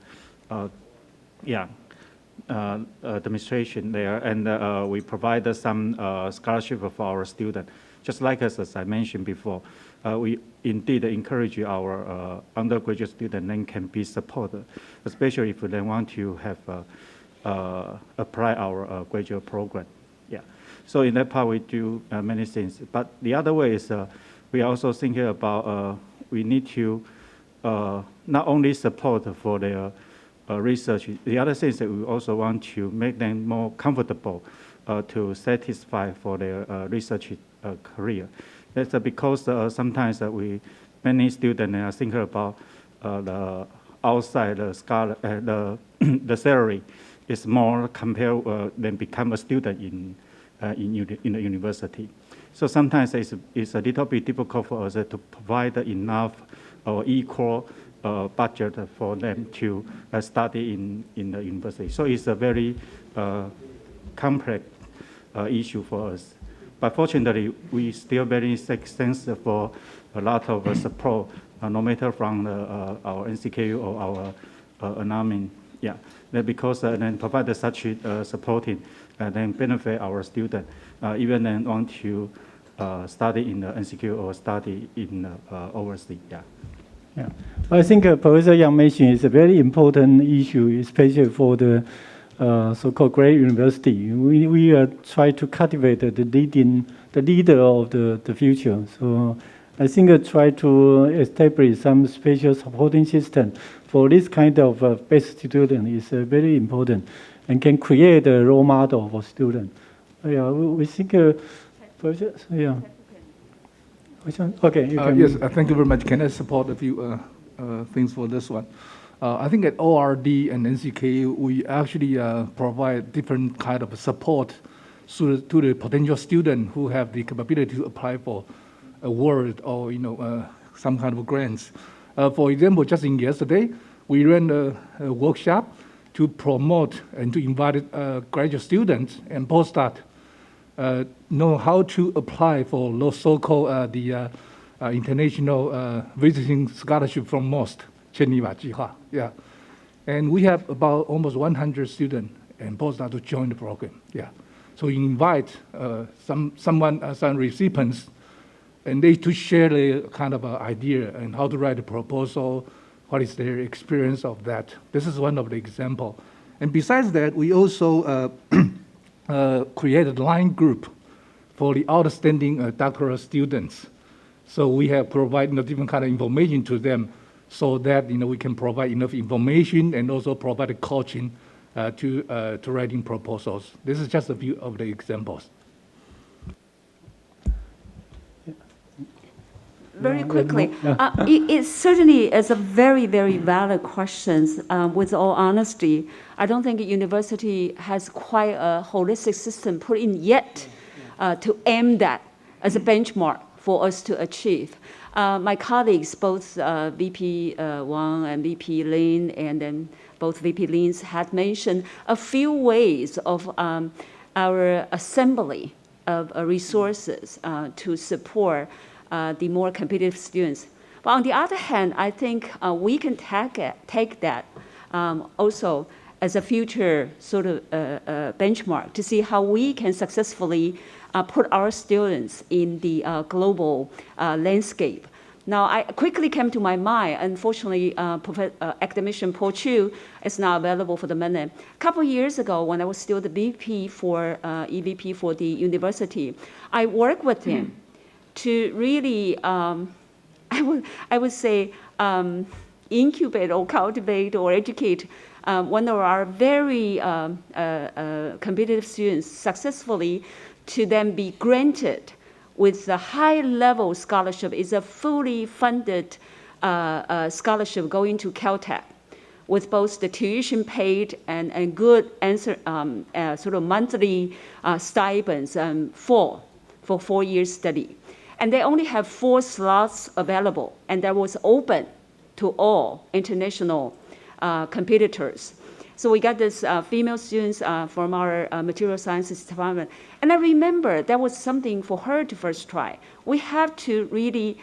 administration there, and we provide some scholarship for our students. Just like as I mentioned before, we indeed encourage our undergraduate students then can be supported, especially if they want to have apply our graduate program. Yeah. So in that part, we do many things. But the other way is we are also thinking about we need to not only support for their research. The other thing is that we also want to make them more comfortable to satisfy for their research career. That's because sometimes many students are thinking about the outside the salary is more compared than become a student in the university. So sometimes it's a little bit difficult for us to provide enough or equal budget for them to study in the university. So it's a very complex issue for us. But fortunately, we still very thankful for a lot of support, no matter from our NCKU or our alumni. Yeah, because then provide such supporting and then benefit our students, even then want to study in the NCKU or study in overseas. Yeah. Yeah, I think Professor Yang mentioned is a very important issue, especially for the so-called great university. We try to cultivate the leader of the future. So I think try to establish some special supporting system for this kind of best student is very important and can create a role model for students. Yeah, we think, yeah. Okay, you can. Yes, thank you very much. Can I support a few things for this one? I think at ORD and NCKU, we actually provide different kind of support to the potential student who have the capability to apply for award or some kind of grants. For example, just in yesterday, we ran a workshop to promote and to invite graduate students and postdoc know how to apply for those so-called the international visiting scholarship from MOST, Geneva Jiha. Yeah, and we have about almost 100 students and postdocs to join the program. Yeah, so we invite some recipients, and they to share the kind of idea and how to write a proposal, what is their experience of that. This is one of the example. And besides that, we also created a line group for the outstanding doctoral students. So we have provided different kind of information to them so that we can provide enough information and also provide a coaching to writing proposals. This is just a few of the examples. Very quickly, it certainly is a very, very valid question. With all honesty, I don't think a university has quite a holistic system put in yet to aim that as a benchmark for us to achieve. My colleagues, both VP Wang and VP Lin, and then both VP Lins had mentioned a few ways of our assembly of resources to support the more competitive students. But on the other hand, I think we can take that also as a future sort of benchmark to see how we can successfully put our students in the global landscape. Now, I quickly came to my mind, unfortunately, academician Paul Chu is not available for the minute. A couple years ago, when I was still the VP for EVP for the university, I worked with him to really, I would say, incubate or cultivate or educate one of our very competitive students successfully to then be granted with a high-level scholarship. Is a fully funded scholarship going to Caltech with both the tuition paid and good answer, sort of monthly stipends for 4 years study. And they only have 4 slots available, and that was open to all international competitors. So we got this female students from our material sciences department. And I remember that was something for her to first try. We have to really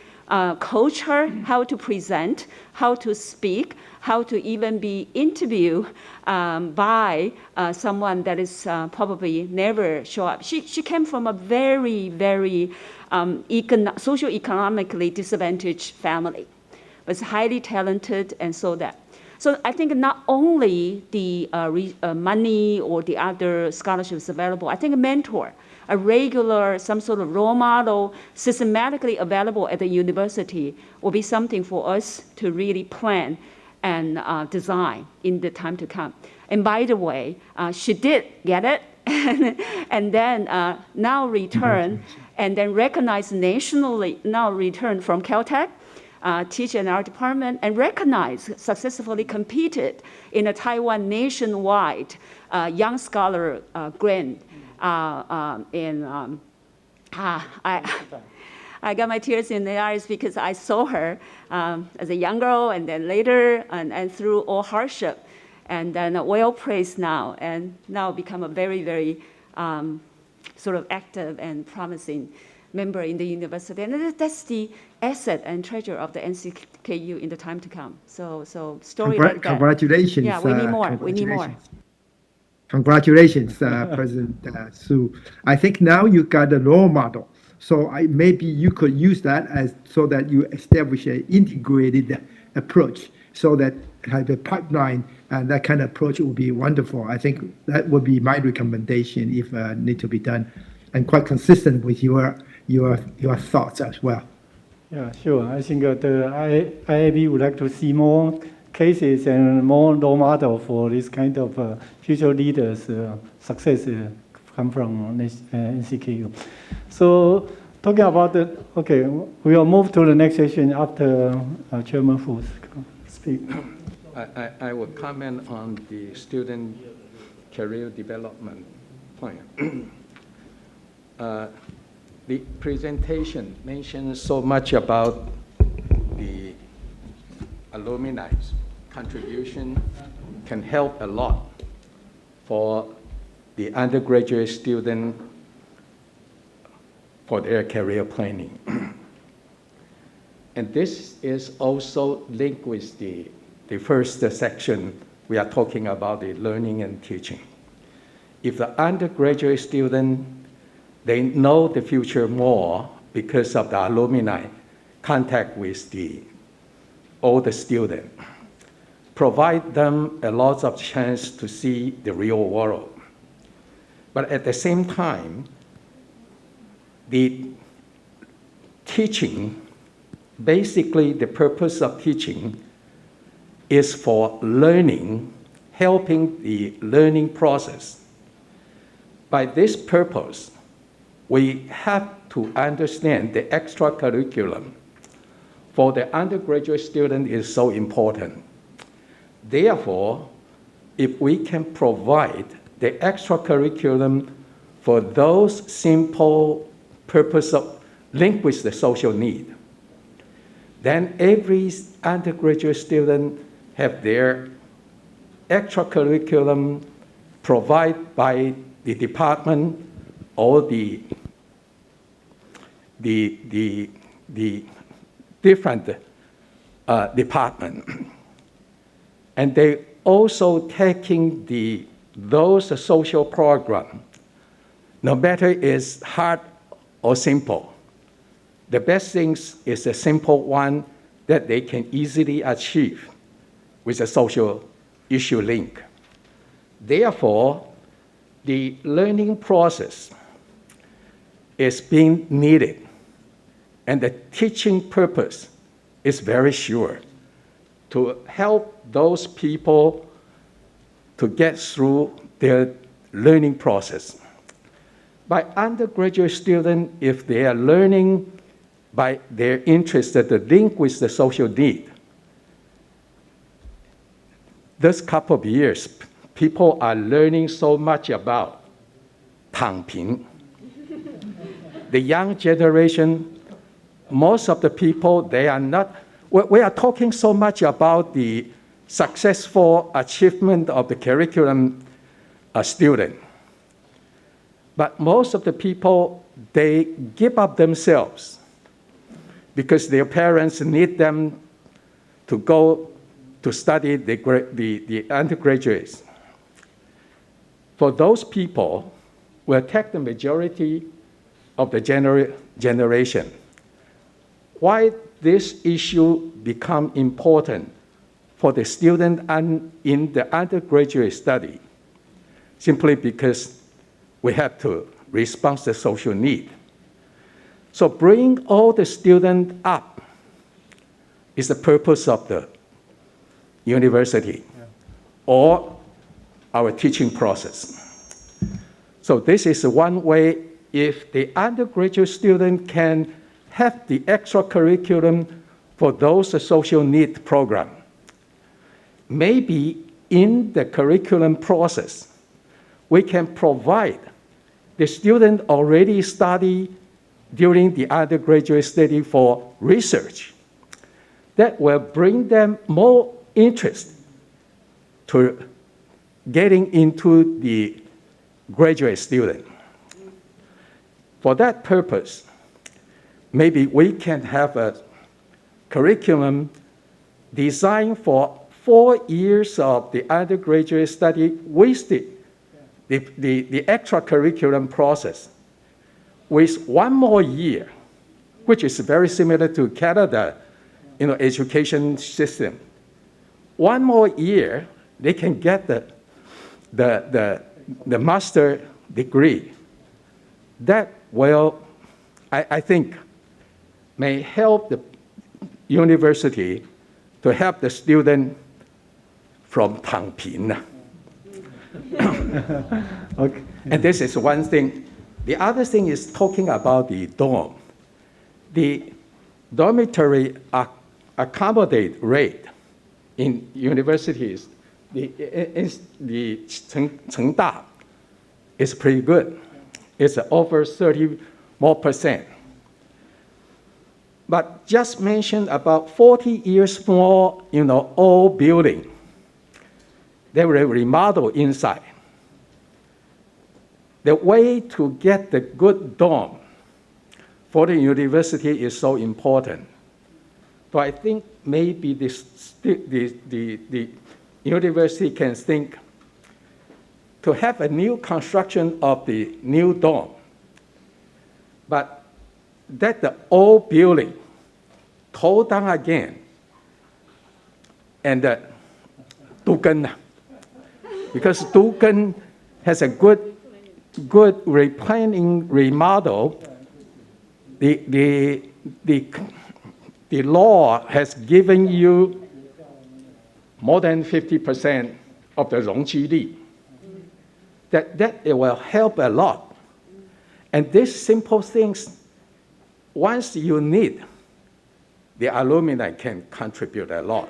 coach her how to present, how to speak, how to even be interviewed by someone that is probably never show up. She came from a very, very socioeconomically disadvantaged family, was highly talented and so that. So I think not only the money or the other scholarships available, I think a mentor, a regular, some sort of role model, systematically available at the university will be something for us to really plan and design in the time to come. And by the way, she did get it, and then now return, and then recognized nationally, now return from Caltech, teach in our department, and recognized, successfully competed in a Taiwan nationwide young scholar grant. I got my tears in the eyes because I saw her as a young girl, and then later, and through all hardship, and then well praised now, and now become a very, very sort of active and promising member in the university. And that's the asset and treasure of the NCKU in the time to come. So story like that. Congratulations. Yeah, we need more. We need more. Congratulations, President Su. I think now you got a role model. So maybe you could use that so that you establish an integrated approach so that have a pipeline, and that kind of approach would be wonderful. I think that would be my recommendation if need to be done, and quite consistent with your thoughts as well. Yeah, sure. I think the IAB would like to see more cases and more role model for this kind of future leaders' success come from NCKU. So talking about the, okay, we will move to the next session after Chairman Fu speak. I will comment on the student career development point. The presentation mentioned so much about the alumni's contribution can help a lot for the undergraduate student for their career planning. And this is also linked with the first section. We are talking about the learning and teaching. If the undergraduate student, they know the future more because of the alumni contact with the older student, provide them a lot of chance to see the real world. But at the same time, the teaching, basically the purpose of teaching is for learning, helping the learning process. By this purpose, we have to understand the extra curriculum for the undergraduate student is so important. Therefore, if we can provide the extra curriculum for those simple purpose of linked with the social need, then every undergraduate student have their extra curriculum provided by the department or the different department. And they also taking those social program, no matter it's hard or simple. The best things is a simple one that they can easily achieve with a social issue link. Therefore, the learning process is being needed, and the teaching purpose is very sure to help those people to get through their learning process. By undergraduate students, if they are learning by their interest that the link with the social need, this couple of years, people are learning so much about 躺平. The young generation, most of the people, they are not, we are talking so much about the successful achievement of the curriculum student. But most of the people, they give up themselves because their parents need them to go to study the undergraduates. For those people, will take the majority of the generation. Why this issue become important for the student in the undergraduate study? Simply because we have to respond to the social need. So bring all the students up is the purpose of the university or our teaching process. So this is one way. If the undergraduate student can have the extra curriculum for those social need program, maybe in the curriculum process, we can provide the student already study during the undergraduate study for research that will bring them more interest to getting into the graduate student. For that purpose, maybe we can have a curriculum designed for 4 years of the undergraduate study with the extra curriculum process, with 1 more year, which is very similar to Canada, education system. 1 more year, they can get the master degree. That will, I think, may help the university to help the student from 躺平. Okay. And this is one thing. The other thing is talking about the dorm. The dormitory accommodate rate in universities, the Chengda is pretty good. It's over 30% more. But just mention about 40 years more, old building. They will remodel inside. The way to get the good dorm for the university is so important. So I think maybe the university can think to have a new construction of the new dorm, but that the old building tore down again and Dugan, because Dugan has a good replanning remodel. The law has given you more than 50% of the 容积率. That it will help a lot. And these simple things, once you need, the alumni can contribute a lot.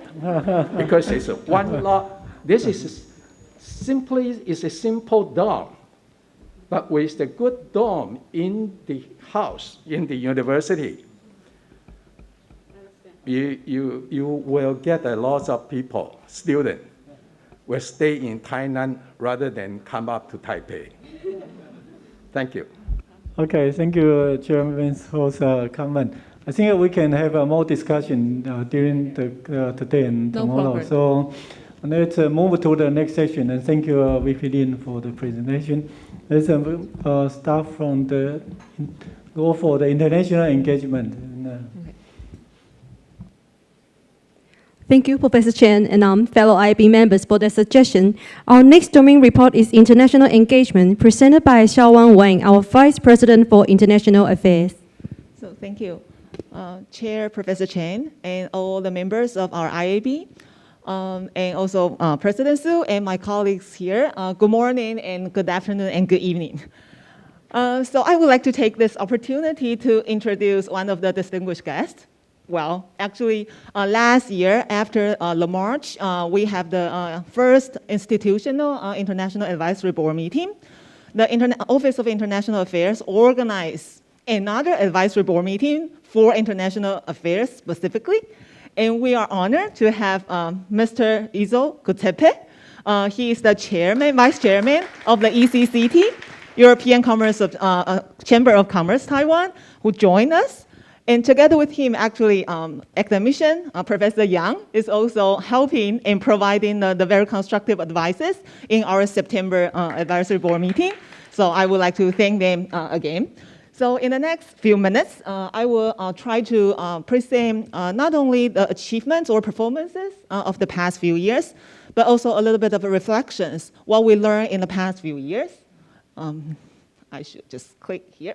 Because it's one lot. This is a simple dorm. But with the good dorm in the house, in the university, you will get a lot of people, students, will stay in Thailand rather than come up to Taipei. Thank you. Okay, thank you, Chairman, for the comment. I think we can have more discussion during today and tomorrow. So let's move to the next session. And thank you, VP Lin, for the presentation. Let's start from go for the international engagement. Thank you, Professor Chen and fellow IAB members for the suggestion. Our next domain report is International Engagement, presented by Xiaowang Wang, our Vice President for International Affairs. So thank you, Chair Professor Chen and all the members of our IAB, and also President Su and my colleagues here. Good morning and good afternoon and good evening. So I would like to take this opportunity to introduce one of the distinguished guests. Well, actually, last year, after the March, we have the first institutional International Advisory Board meeting. The Office of International Affairs organized another advisory board meeting for international affairs specifically. And we are honored to have Mr. Izo Kutepe. He is the vice chairman of the ECCT, European Chamber of Commerce Taiwan, who joined us. And together with him, actually, academician Professor Yang is also helping in providing the very constructive advices in our September advisory board meeting. So I would like to thank them again. So in the next few minutes, I will try to present not only the achievements or performances of the past few years, but also a little bit of reflections, what we learned in the past few years. I should just click here.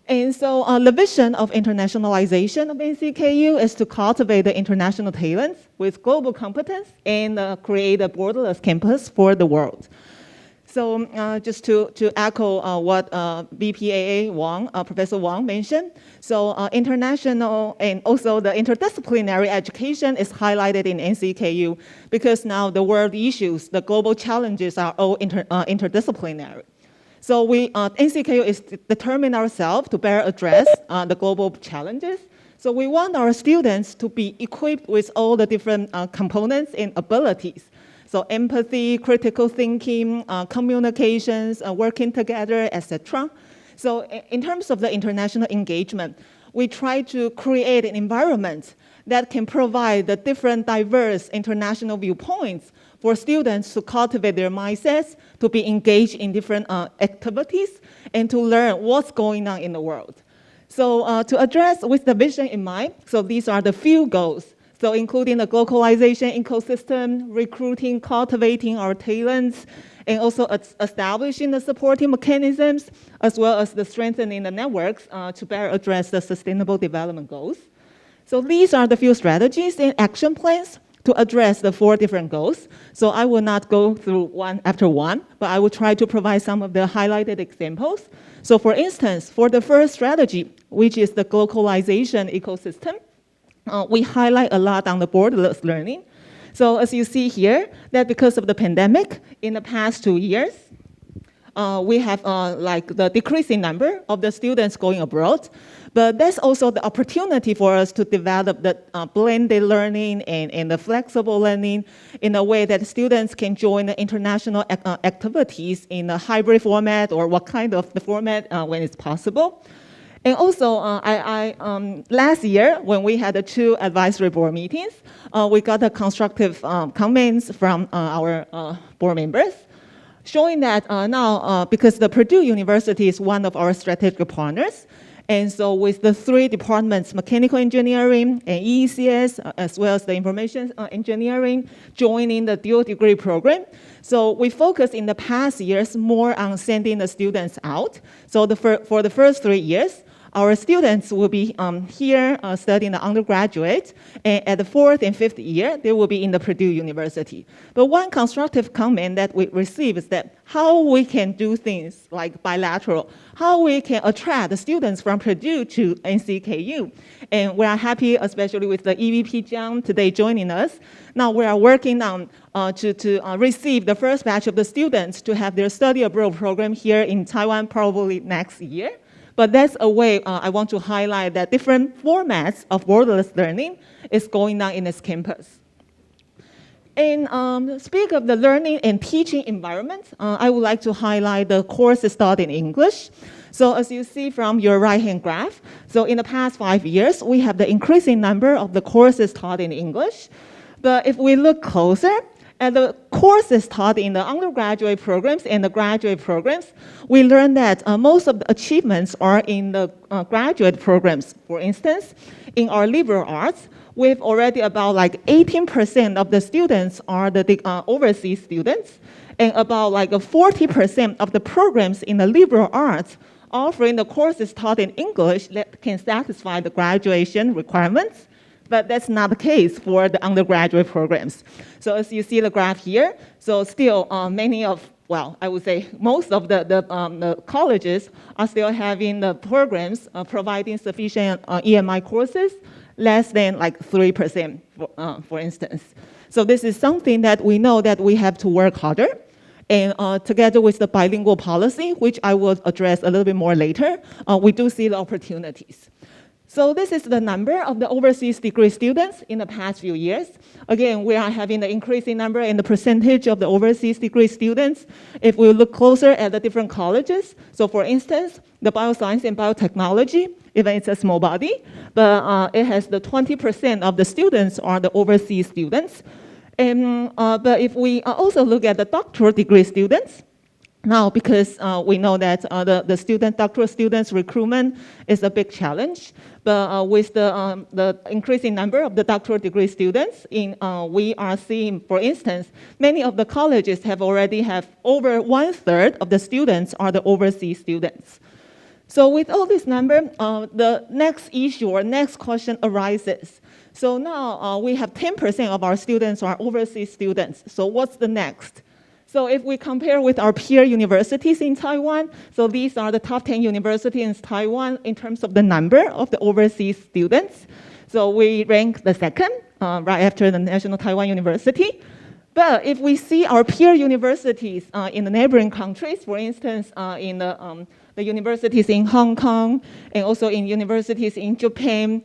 And so the vision of internationalization of NCKU is to cultivate the international talents with global competence and create a borderless campus for the world. So just to echo what BPAA Wang, Professor Wang mentioned, so international and also the interdisciplinary education is highlighted in NCKU because now the world issues, the global challenges are all interdisciplinary. So NCKU is determined ourselves to better address the global challenges. So we want our students to be equipped with all the different components and abilities. So empathy, critical thinking, communications, working together, etc. So in terms of the international engagement, we try to create an environment that can provide the different diverse international viewpoints for students to cultivate their mindsets, to be engaged in different activities, and to learn what's going on in the world. So to address with the vision in mind, so these are the few goals So including the globalization ecosystem, recruiting, cultivating our talents, and also establishing the supporting mechanisms, as well as the strengthening the networks to better address the sustainable development goals. So these are the few strategies and action plans to address the 4 different goals. So I will not go through one after one, but I will try to provide some of the highlighted examples. So for instance, for the first strategy, which is the globalization ecosystem, we highlight a lot on the borderless learning. So as you see here, that because of the pandemic, in the past 2 years, we have like the decreasing number of the students going abroad, but that's also the opportunity for us to develop the blended learning and the flexible learning in a way that students can join the international activities in a hybrid format or what kind of the format when it's possible. And also, last year, when we had the 2 advisory board meetings, we got the constructive comments from our board members, showing that now, because the Purdue University is one of our strategic partners, and so with the 3 departments, mechanical engineering and EECS, as well as the information engineering, joining the dual degree program. So we focused in the past years more on sending the students out. So for the first 3 years, our students will be here studying the undergraduate, and at the 4th and 5th year, they will be in the Purdue University. But one constructive comment that we receive is that how we can do things like bilateral, how we can attract the students from Purdue to NCKU. And we are happy, especially with the EVP Jiang today joining us. Now we are working on to receive the first batch of the students to have their study abroad program here in Taiwan probably next year. But that's a way I want to highlight that different formats of borderless learning is going on in this campus. And speak of the learning and teaching environment, I would like to highlight the courses taught in English. So as you see from your right-hand graph, so in the past 5 years, we have the increasing number of the courses taught in English. But if we look closer, at the courses taught in the undergraduate programs and the graduate programs, we learned that most of the achievements are in the graduate programs. For instance, in our liberal arts, we've already about like 18% of the students are the overseas students, and about like 40% of the programs in the liberal arts offering the courses taught in English that can satisfy the graduation requirements. But that's not the case for the undergraduate programs. So as you see the graph here, so still many of, well, I would say most of the colleges are still having the programs providing sufficient EMI courses, less than like 3%, for instance. So this is something that we know that we have to work harder. And together with the bilingual policy, which I will address a little bit more later, we do see the opportunities. So this is the number of the overseas degree students in the past few years. Again, we are having the increasing number and the percentage of the overseas degree students. If we look closer at the different colleges, so for instance, the bioscience and biotechnology, even it's a small body, but it has the 20% of the students are the overseas students. But if we also look at the doctoral degree students, now, because we know that the doctoral students recruitment is a big challenge, but with the increasing number of the doctoral degree students, we are seeing, for instance, many of the colleges have already have over 1/3 of the students are the overseas students. So with all this number, the next issue or next question arises. So now we have 10% of our students are overseas students. So what's the next? So if we compare with our peer universities in Taiwan, so these are the top 10 universities in Taiwan in terms of the number of the overseas students. So we rank the second, right after the National Taiwan University. But if we see our peer universities in the neighboring countries, for instance, in the universities in Hong Kong and also in universities in Japan,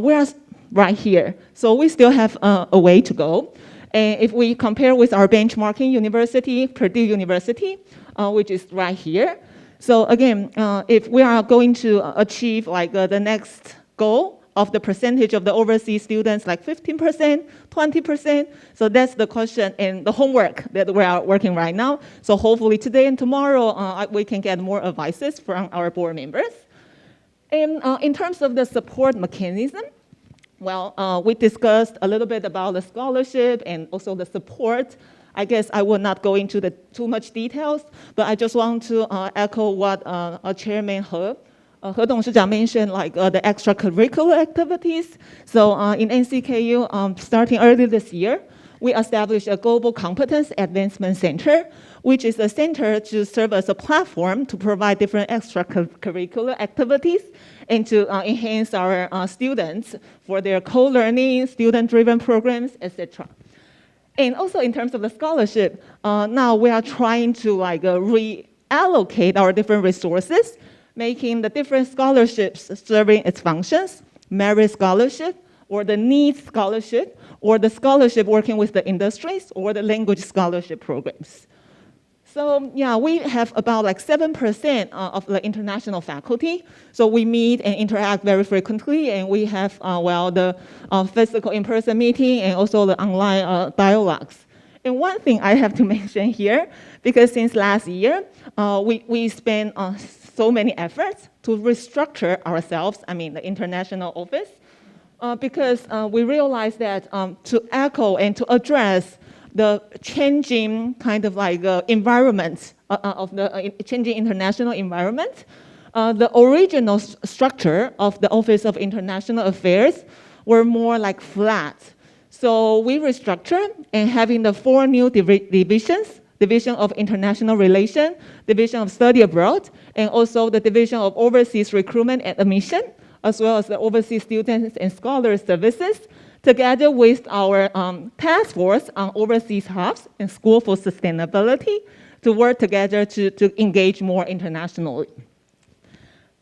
we are right here. So we still have a way to go. And if we compare with our benchmarking university, Purdue University, which is right here. So again, if we are going to achieve like the next goal of the percentage of the overseas students, like 15%, 20%, so that's the question and the homework that we are working right now. So hopefully today and tomorrow, we can get more advices from our board members. And in terms of the support mechanism, well, we discussed a little bit about the scholarship and also the support. I guess I will not go into the too much details, but I just want to echo what Chairman He董事长 mentioned, like the extracurricular activities. So in NCKU, starting early this year, we established a Global Competence Advancement Center, which is a center to serve as a platform to provide different extracurricular activities and to enhance our students for their co-learning, student-driven programs, etc. And also in terms of the scholarship, now we are trying to like reallocate our different resources, making the different scholarships serving its functions, merit scholarship, or the needs scholarship, or the scholarship working with the industries, or the language scholarship programs. So yeah, we have about like 7% of the international faculty. So we meet and interact very frequently, and we have, well, the physical in-person meeting and also the online dialogues. And one thing I have to mention here, because since last year, we spent so many efforts to restructure ourselves, I mean the international office, because we realized that to echo and to address the changing kind of like environment of the changing international environment, the original structure of the Office of International Affairs were more like flat. So we restructured and having the 4 new divisions, Division of International Relations, Division of Study Abroad, and also the Division of Overseas Recruitment and Admission, as well as the Overseas Students and Scholars Services, together with our task force on overseas hubs and School for Sustainability to work together to engage more internationally.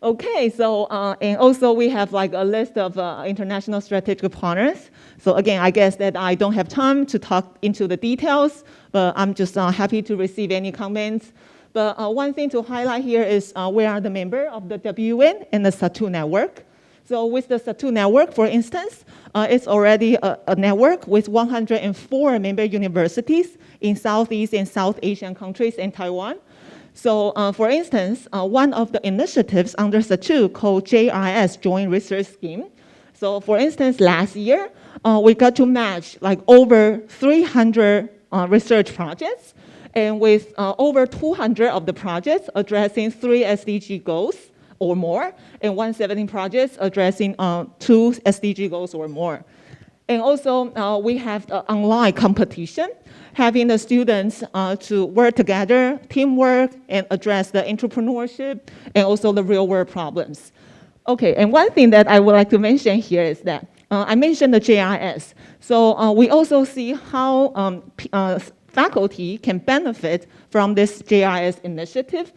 Okay, so, and also we have like a list of international strategic partners. So again, I guess that I don't have time to talk into the details, but I'm just happy to receive any comments. But one thing to highlight here is we are the member of the WN and the SATU network. So with the SATU network, for instance, it's already a network with 104 member universities in Southeast and South Asian countries and Taiwan. So for instance, one of the initiatives under SATU called JRS, Joint Research Scheme. So for instance, last year, we got to match like over 300 research projects, and with over 200 of the projects addressing 3 SDG goals or more, and 170 projects addressing 2 SDG goals or more. And also, we have the online competition, having the students to work together, teamwork, and address the entrepreneurship and also the real-world problems. Okay, and one thing that I would like to mention here is that I mentioned the JRS. So we also see how faculty can benefit from this JRS initiative.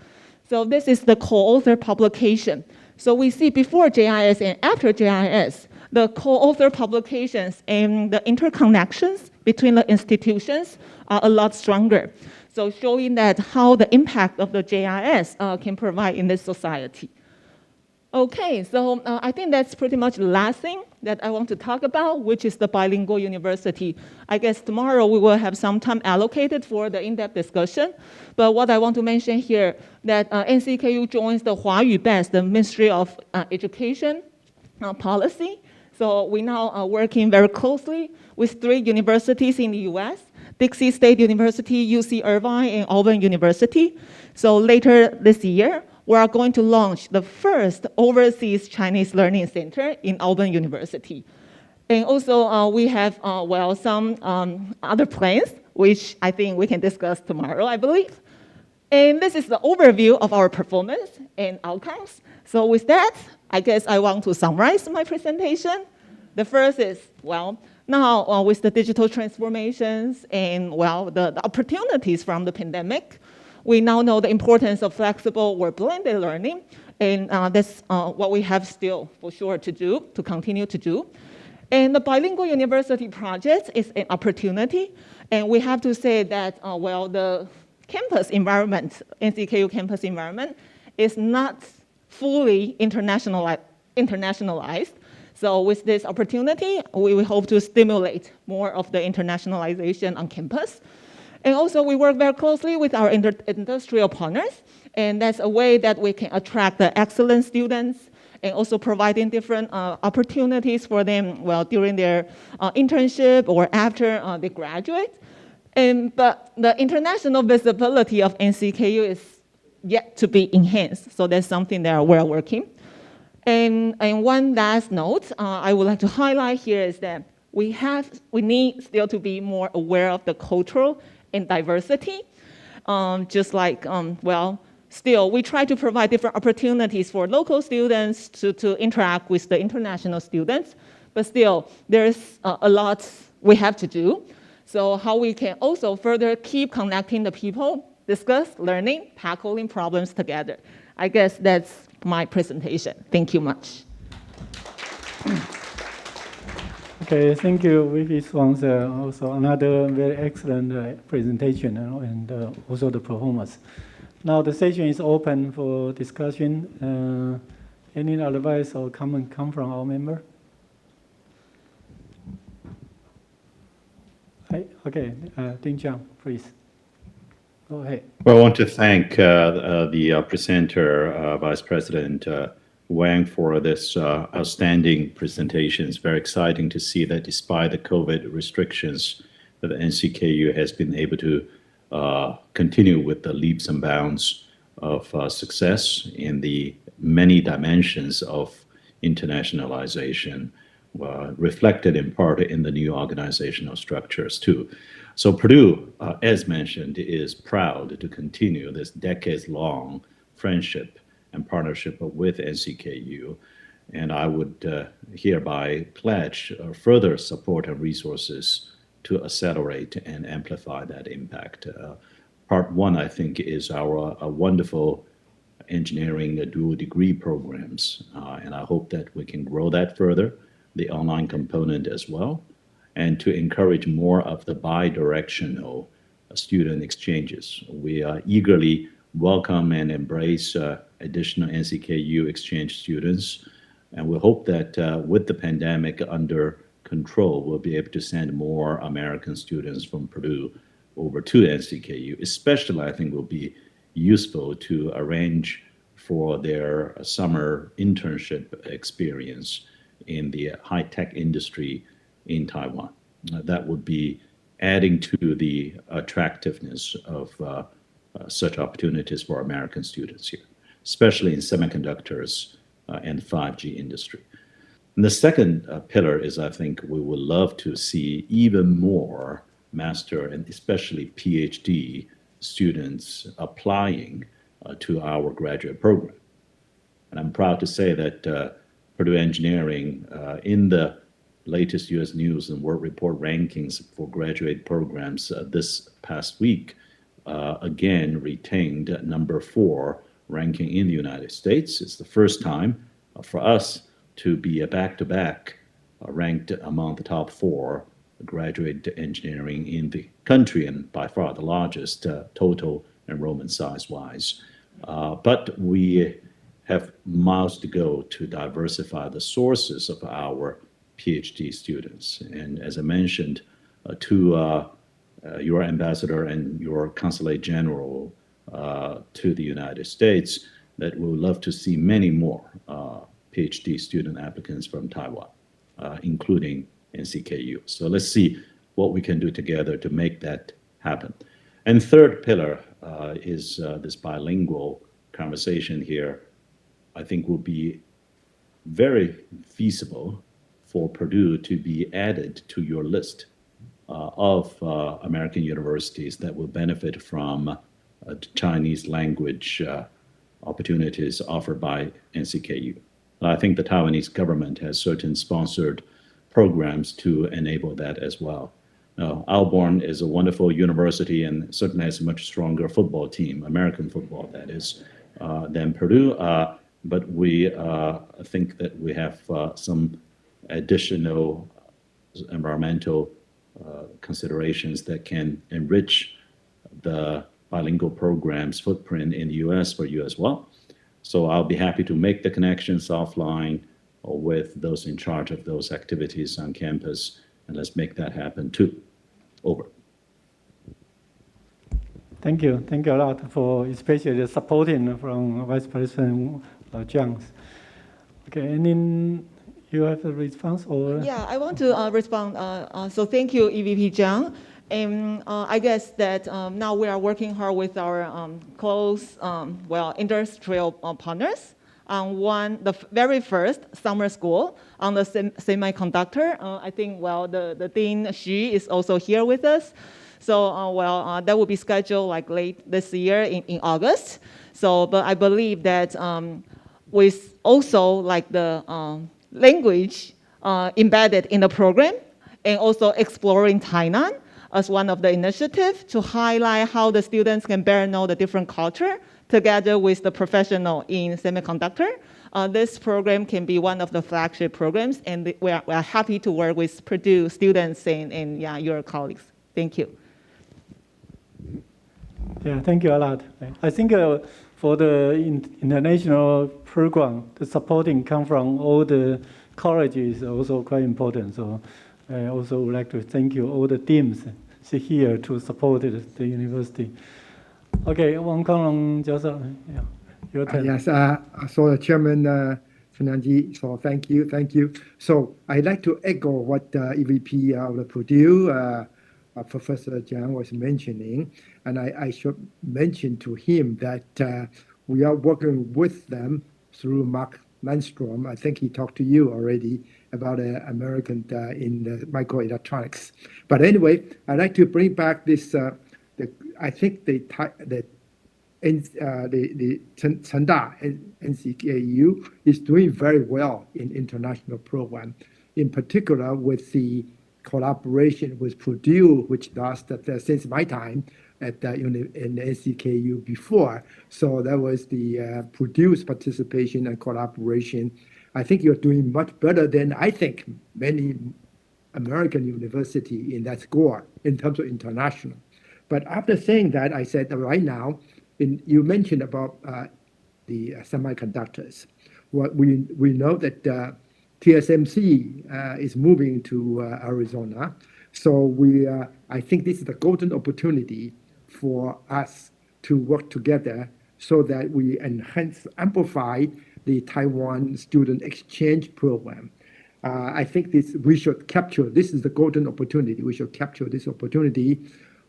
So this is the co-author publication. So we see before JRS and after JRS, the co-author publications and the interconnections between the institutions are a lot stronger. So showing that how the impact of the JRS can provide in this society. Okay, so I think that's pretty much the last thing that I want to talk about, which is the bilingual university. I guess tomorrow we will have some time allocated for the in-depth discussion. But what I want to mention here, that NCKU joins the 华语 BEST, the Ministry of Education policy. So we now are working very closely with 3 universities in the US, Dixie State University, UC Irvine, and Auburn University. So later this year, we are going to launch the first overseas Chinese learning center in Auburn University. And also we have, well, some other plans, which I think we can discuss tomorrow, I believe. And this is the overview of our performance and outcomes. So with that, I guess I want to summarize my presentation. The first is, well, now with the digital transformations and, well, the opportunities from the pandemic, we now know the importance of flexible or blended learning, and that's what we have still for sure to do, to continue to do. And the bilingual university project is an opportunity, and we have to say that, well, the campus environment, NCKU campus environment, is not fully internationalized. So with this opportunity, we hope to stimulate more of the internationalization on campus. And also, we work very closely with our industrial partners, and that's a way that we can attract the excellent students and also providing different opportunities for them, well, during their internship or after they graduate. But the international visibility of NCKU is yet to be enhanced, so that's something that we're working. And one last note I would like to highlight here is that we need still to be more aware of the cultural and diversity. Just like, still we try to provide different opportunities for local students to interact with the international students, but still there's a lot we have to do. So how we can also further keep connecting the people, discuss, learning, tackling problems together. I guess that's my presentation. Thank you much. Okay, thank you, VP Swans. Also another very excellent presentation and also the performance. Now the session is open for discussion. Any advice or comment come from our member? Okay, Ding Jiang, please. Go ahead. Well, I want to thank the presenter, Vice President Wang, for this outstanding presentation. It's very exciting to see that despite the COVID restrictions, that the NCKU has been able to continue with the leaps and bounds of success in the many dimensions of internationalization, reflected in part in the new organizational structures too. So Purdue, as mentioned, is proud to continue this decades-long friendship and partnership with NCKU, and I would hereby pledge further support and resources to accelerate and amplify that impact. Part one, I think, is our wonderful engineering dual degree programs, and I hope that we can grow that further, the online component as well, and to encourage more of the bi-directional student exchanges. We eagerly welcome and embrace additional NCKU exchange students, and we hope that with the pandemic under control, we'll be able to send more American students from Purdue over to NCKU. Especially, I think, will be useful to arrange for their summer internship experience in the high-tech industry in Taiwan. That would be adding to the attractiveness of such opportunities for American students here, especially in semiconductors and 5G industry. And the second pillar is, I think, we would love to see even more master and especially PhD students applying to our graduate program. And I'm proud to say that Purdue Engineering, in the latest U.S. News and World Report rankings for graduate programs this past week, again retained number 4 ranking in the United States. It's the first time for us to be back-to-back ranked among the top 4 graduate engineering in the country, and by far the largest total enrollment size-wise. But we have miles to go to diversify the sources of our PhD students. And as I mentioned to your ambassador and your consulate general to the United States, that we would love to see many more PhD student applicants from Taiwan, including NCKU. So let's see what we can do together to make that happen. And third pillar is this bilingual conversation here, I think will be very feasible for Purdue to be added to your list of American universities that will benefit from Chinese language opportunities offered by NCKU. I think the Taiwanese government has certain sponsored programs to enable that as well. Alborn is a wonderful university and certainly has a much stronger football team, American football that is, than Purdue. But we think that we have some additional environmental considerations that can enrich the bilingual program's footprint in the US for you as well. So I'll be happy to make the connections offline with those in charge of those activities on campus, and let's make that happen too. Over. Thank you. Thank you a lot for especially the supporting from Vice President Jiang. Okay, and then you have a response or? Yeah, I want to respond. So thank you, EVP Zhang. And I guess that now we are working hard with our close, industrial partners on the very first summer school on the semiconductor. I think, the Dean Xu is also here with us. So, that will be scheduled like late this year in August. So, but I believe that with also like the language embedded in the program, and also exploring Tainan as one of the initiatives to highlight how the students can better know the different culture together with the professional in semiconductor. This program can be one of the flagship programs, and we are happy to work with Purdue students and your colleagues. Thank you. Yeah, thank you a lot. I think for the international program, the supporting come from all the colleges is also quite important. So I also would like to thank you, all the teams here to support the university. Okay, Wang Konglong, yeah, your turn. Yes, so Chairman Fernandes, so thank you. So I'd like to echo what EVP of the Purdue, Professor Jiang was mentioning, and I should mention to him that we are working with them through Mark Landstrom. I think he talked to you already about American in the microelectronics. But anyway, I'd like to bring back this. I think the Chengda NCKU is doing very well in international program, in particular with the collaboration with Purdue, which does that since my time at in the NCKU before. So that was the Purdue's participation and collaboration. I think you're doing much better than I think many American university in that score in terms of international. But after saying that, I said that right now, you mentioned about the semiconductors. What we know that TSMC is moving to Arizona. So I think this is the golden opportunity for us to work together so that we amplify the Taiwan student exchange program. I think we should capture, this is the golden opportunity. We should capture this opportunity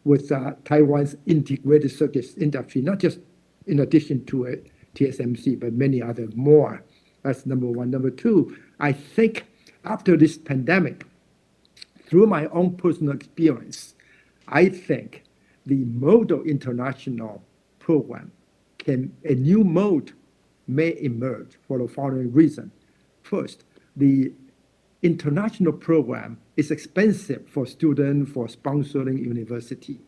with Taiwan's integrated circuits industry, not just in addition to TSMC, but many other more. That's number one. Number two, I think after this pandemic, through my own personal experience, I think the model international program a new mode may emerge for the following reason. First, the international program is expensive for students for sponsoring university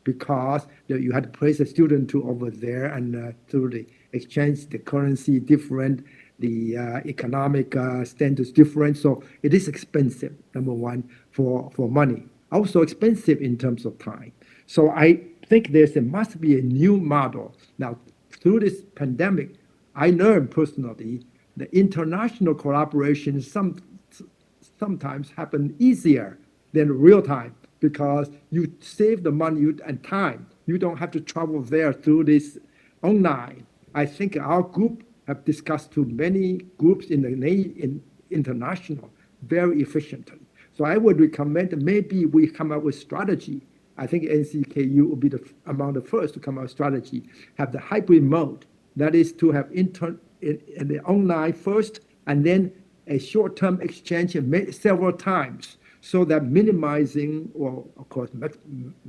because you had to place a student to over there and through the exchange, the currency different, the economic standards different. So it is expensive, number one, for money. Also expensive in terms of time. So I think there must be a new model. Now, through this pandemic, I learned personally the international collaboration sometimes happen easier than real time because you save the money and time. You don't have to travel there through this online. I think our group have discussed to many groups in international very efficiently. So I would recommend maybe we come up with strategy. I think NCKU will be among the first to come up with strategy, have the hybrid mode. That is to have in the online first and then a short-term exchange several times so that minimizing or, of course,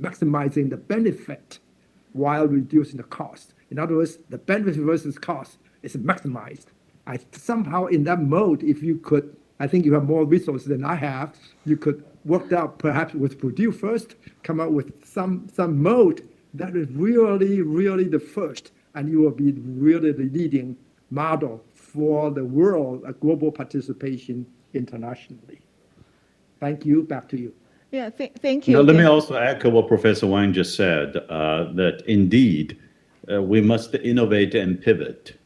maximizing the benefit while reducing the cost. In other words, the benefit versus cost is maximized. Somehow in that mode, if you could, I think you have more resources than I have, you could work out perhaps with Purdue first, come up with some mode that is really, really the first, and you will be really the leading model for the world, a global participation internationally. Thank you. Back to you. Yeah, thank you. Now, let me also echo what Professor Wang just said, that indeed we must innovate and pivot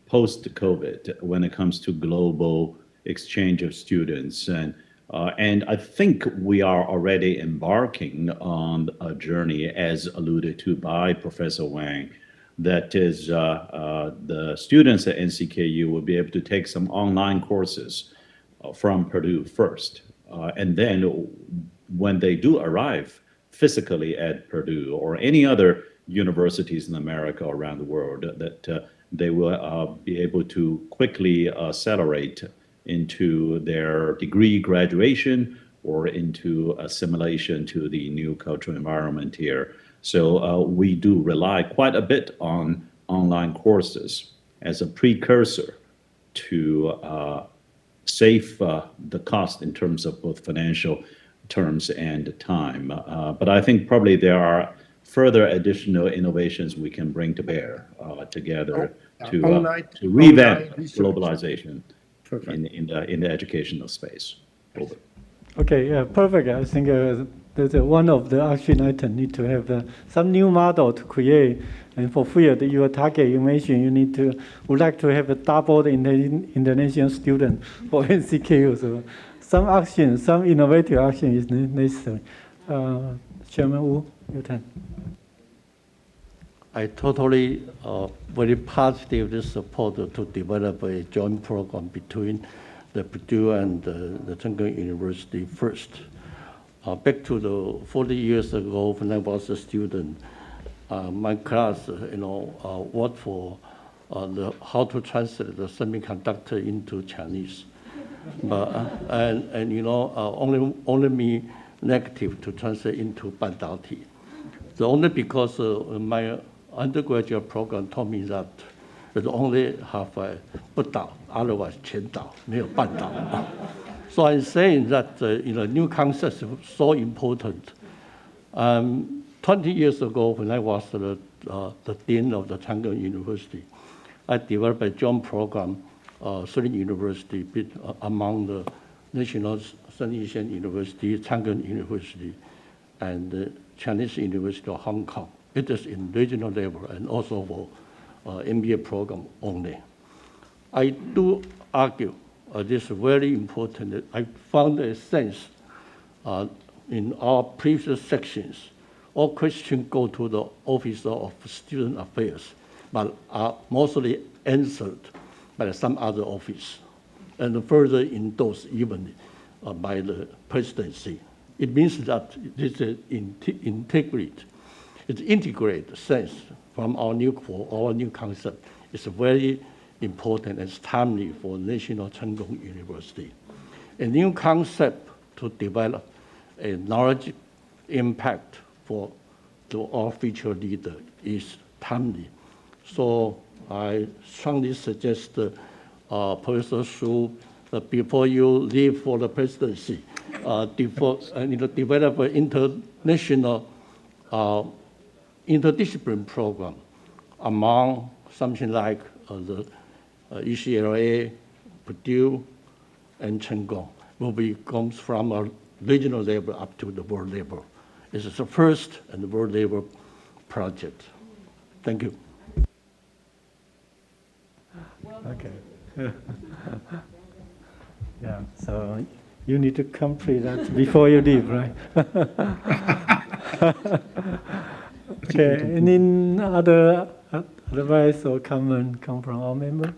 post-COVID when it comes to global exchange of students. And I think we are already embarking on a journey, as alluded to by Professor Wang, That is, the students at NCKU will be able to take some online courses from Purdue first. And then when they do arrive physically at Purdue or any other universities in America or around the world, that they will be able to quickly accelerate into their degree graduation or into assimilation to the new cultural environment here. So we do rely quite a bit on online courses as a precursor to save the cost in terms of both financial terms and time. But I think probably there are further additional innovations we can bring to bear together to revamp globalization in the educational space. Over. Okay, yeah, perfect. I think there's one of the action items need to have some new model to create and fulfill your target. You mentioned you would like to have a double the international student for NCKU. So some action, some innovative action is necessary. Chairman Wu, your turn. I totally very positively support to develop a joint program between the Purdue and the Chengkung University first. Back to the 40 years ago when I was a student, my class, worked for how to translate the semiconductor into Chinese, only me negative to translate into 半导体. So only because my undergraduate program told me that it only have a 不倒, otherwise 全倒, 没有半倒. So I'm saying that new concepts are so important. 20 years ago, when I was the dean of the Chengkung University, I developed a joint program, 3 universities among the National Sun Yat-sen University, Chengkung University, and the Chinese University of Hong Kong. It is in regional level and also for MBA program only. I do argue this is very important. I found a sense in our previous sections. All questions go to the Office of Student Affairs, but are mostly answered by some other office, and further endorsed even by the presidency. It means that this is integrate. It's integrated sense from our new concept. It's very important and timely for National Chengkung University. A new concept to develop a knowledge impact for our future leader is timely. So I strongly suggest Professor Su, before you leave for the presidency, develop an international interdisciplinary program among something like the UCLA, Purdue, and Chengkung comes from a regional level up to the world level. This is the first and the world level project. Thank you. Okay. Yeah, so you need to complete that before you leave, right? Okay, any other advice or comment come from our member?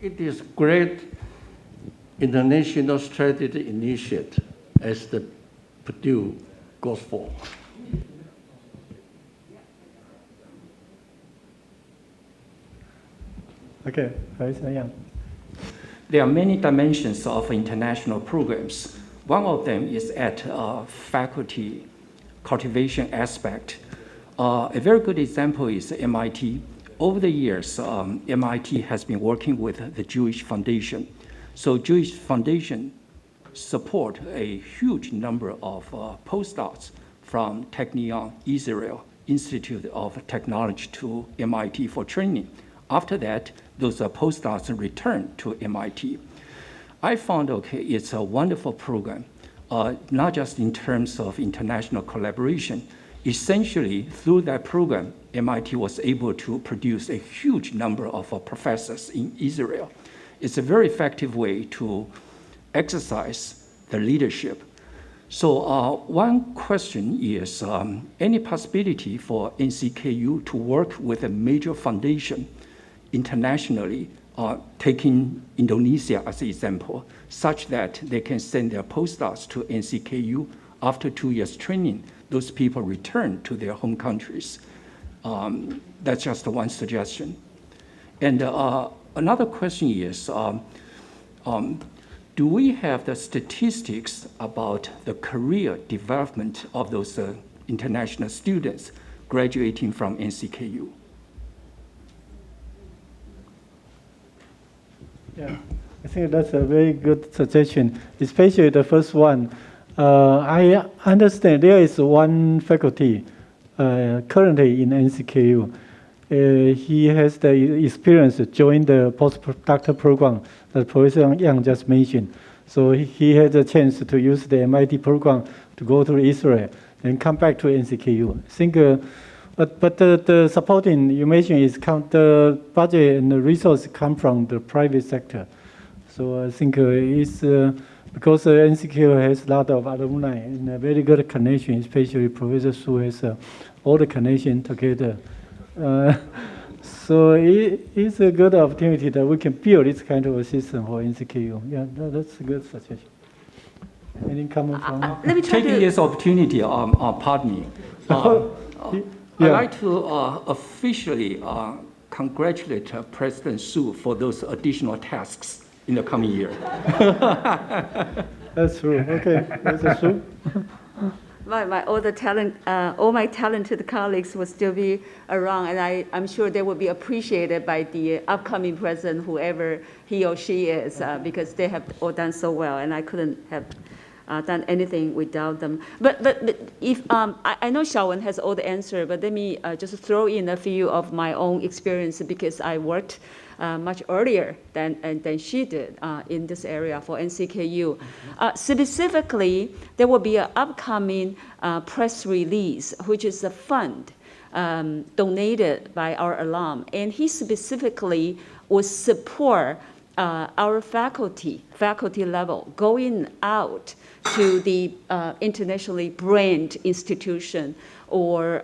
It is great international strategy initiative as the Purdue goes for. Okay, Yang. There are many dimensions of international programs. One of them is at faculty cultivation aspect. A very good example is MIT. Over the years, MIT has been working with the Jewish Foundation. So Jewish Foundation support a huge number of postdocs from Technion Israel Institute of Technology to MIT for training. After that, those postdocs return to MIT. I found, it's a wonderful program, not just in terms of international collaboration. Essentially, through that program, MIT was able to produce a huge number of professors in Israel. It's a very effective way to exercise the leadership. So one question is, any possibility for NCKU to work with a major foundation internationally, taking Indonesia as an example, such that they can send their postdocs to NCKU after 2 years training, those people return to their home countries. That's just one suggestion. And another question is, do we have the statistics about the career development of those international students graduating from NCKU? Yeah, I think that's a very good suggestion, especially the first one. I understand there is one faculty currently in NCKU. He has the experience to join the postdoctoral program that Professor Yang just mentioned. So he had a chance to use the MIT program to go to Israel and come back to NCKU. I think, but the supporting you mentioned is the budget and the resources come from the private sector. So I think it's because NCKU has a lot of alumni and a very good connection, especially Professor Su has all the connection together. So it's a good opportunity that we can build this kind of a system for NCKU. Yeah, that's a good suggestion. Any comment from Let me take this opportunity, pardon me. I'd like to officially congratulate President Su for those additional tasks in the coming year. That's true. Okay, President Su. All my talented colleagues will still be around, and I'm sure they will be appreciated by the upcoming president, whoever he or she is, because they have all done so well, and I couldn't have done anything without them. But if I know Xiaowen has all the answer, but let me just throw in a few of my own experience, because I worked much earlier than she did in this area for NCKU. Specifically, there will be an upcoming press release, which is a fund donated by our alum. And he specifically will support our faculty level going out to the internationally branded institution or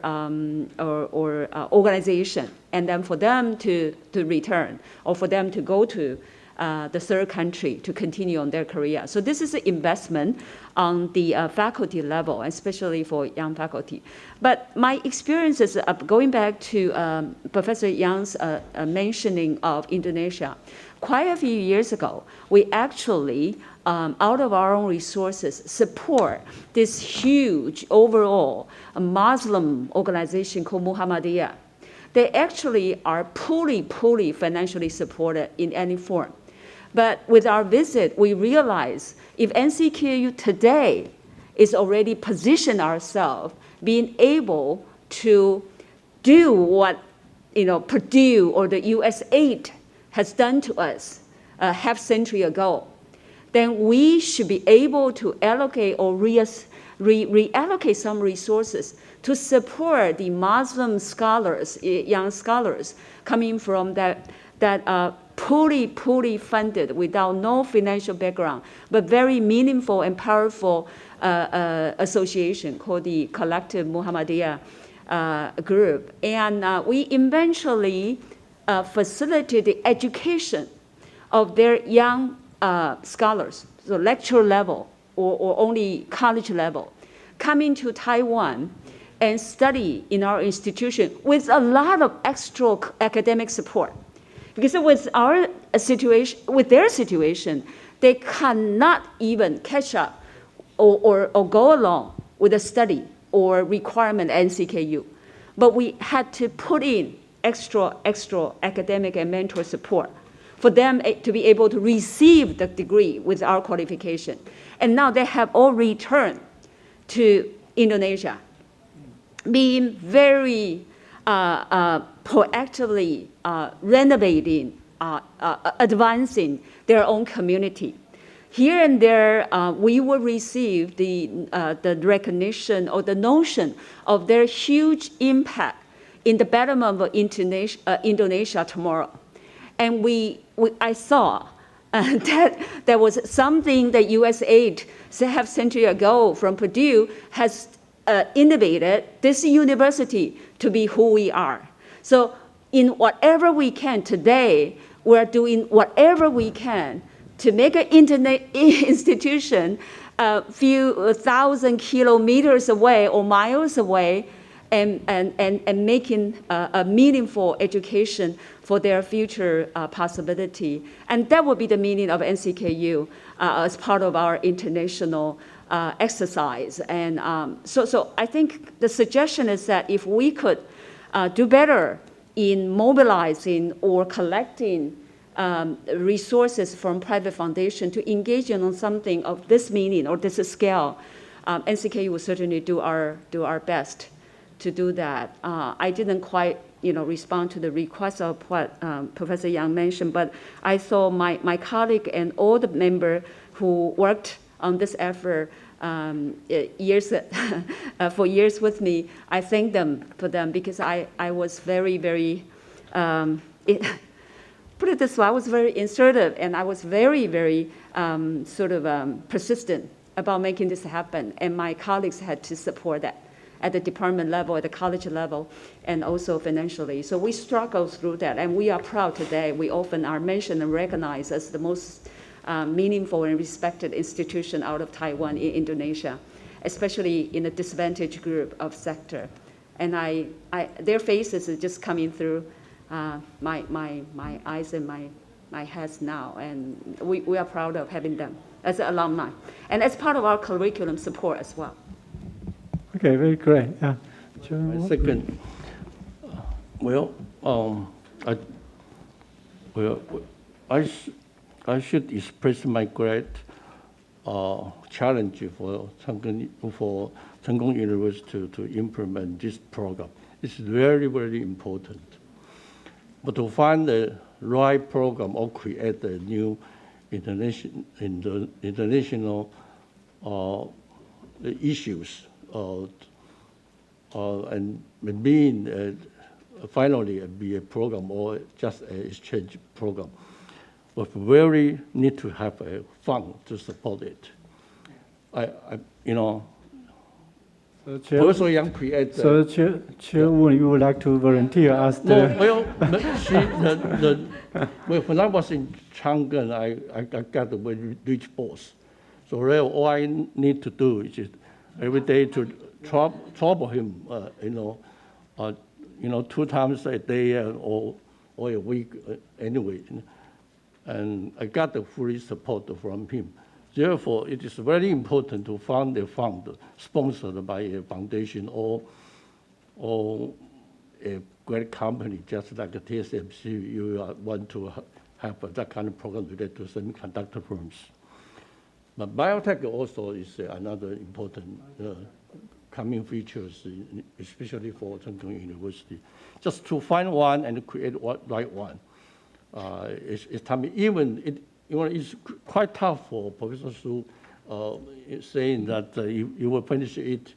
organization, and then for them to return, or for them to go to the third country to continue on their career. So this is an investment on the faculty level, especially for young faculty. But my experiences, going back to Professor Yang's mentioning of Indonesia, quite a few years ago, we actually, out of our own resources, support this huge overall Muslim organization called Muhammadiyah. They actually are fully financially supported in any form. But with our visit, we realize if NCKU today is already positioned ourselves, being able to do what Purdue or the USAID has done to us a half century ago, then we should be able to allocate or reallocate some resources to support the Muslim scholars, young scholars, coming from that fully funded without no financial background, but very meaningful and powerful association called the Collective Muhammadiyah Group. And we eventually facilitate the education of their young scholars, so lecturer level or only college level, coming to Taiwan and study in our institution with a lot of extra academic support. Because with our situation, with their situation, they cannot even catch up or go along with the study or requirement at NCKU. But we had to put in extra academic and mentor support for them to be able to receive the degree with our qualification. And now they have all returned to Indonesia, being very proactively renovating, advancing their own community. Here and there, we will receive the recognition or the notion of their huge impact in the betterment of Indonesia tomorrow. And I saw that was something that USAID half century ago from Purdue has innovated this university to be who we are. So in whatever we can today, we're doing whatever we can to make an internet institution a few thousand kilometers away or miles away and making a meaningful education for their future possibility. And that would be the meaning of NCKU as part of our international exercise. And so I think the suggestion is that if we could do better in mobilizing or collecting resources from private foundation to engage in on something of this meaning or this scale, NCKU will certainly do our best to do that. I didn't quite respond to the request of what Professor Yang mentioned, but I saw my colleague and all the members who worked on this effort for years with me. I thank them for them because I was very, very, put it this way, I was very assertive and I was very, very persistent about making this happen. And my colleagues had to support that at the department level, at the college level, and also financially. So we struggled through that, and we are proud today. We often are mentioned and recognized as the most meaningful and respected institution out of Taiwan in Indonesia, especially in a disadvantaged group of sector. And their faces are just coming through my eyes and my head now, and we are proud of having them as alumni, and as part of our curriculum support as well. Okay, very great. Yeah. Second, I should express my great challenge for成功University to implement this program. It's very, very important. But to find the right program or create a new international issues and being finally be a program or just an exchange program, but really need to have a fund to support it. Professor Yang created. So, Chairwoman, you would like to volunteer as the. When I was in Chang'an, I got a very rich boss. So really all I need to do is just every day to trouble him, 2 times a day or a week anyway. And I got the full support from him. Therefore, it is very important to find a fund sponsored by a foundation or a great company, just like a TSMC. You want to have that kind of program related to semiconductor firms. But biotech also is another important coming features, especially for Chengkong University. Just to find one and create the right one. It's time, it's quite tough for Professor Su saying that you will finish it,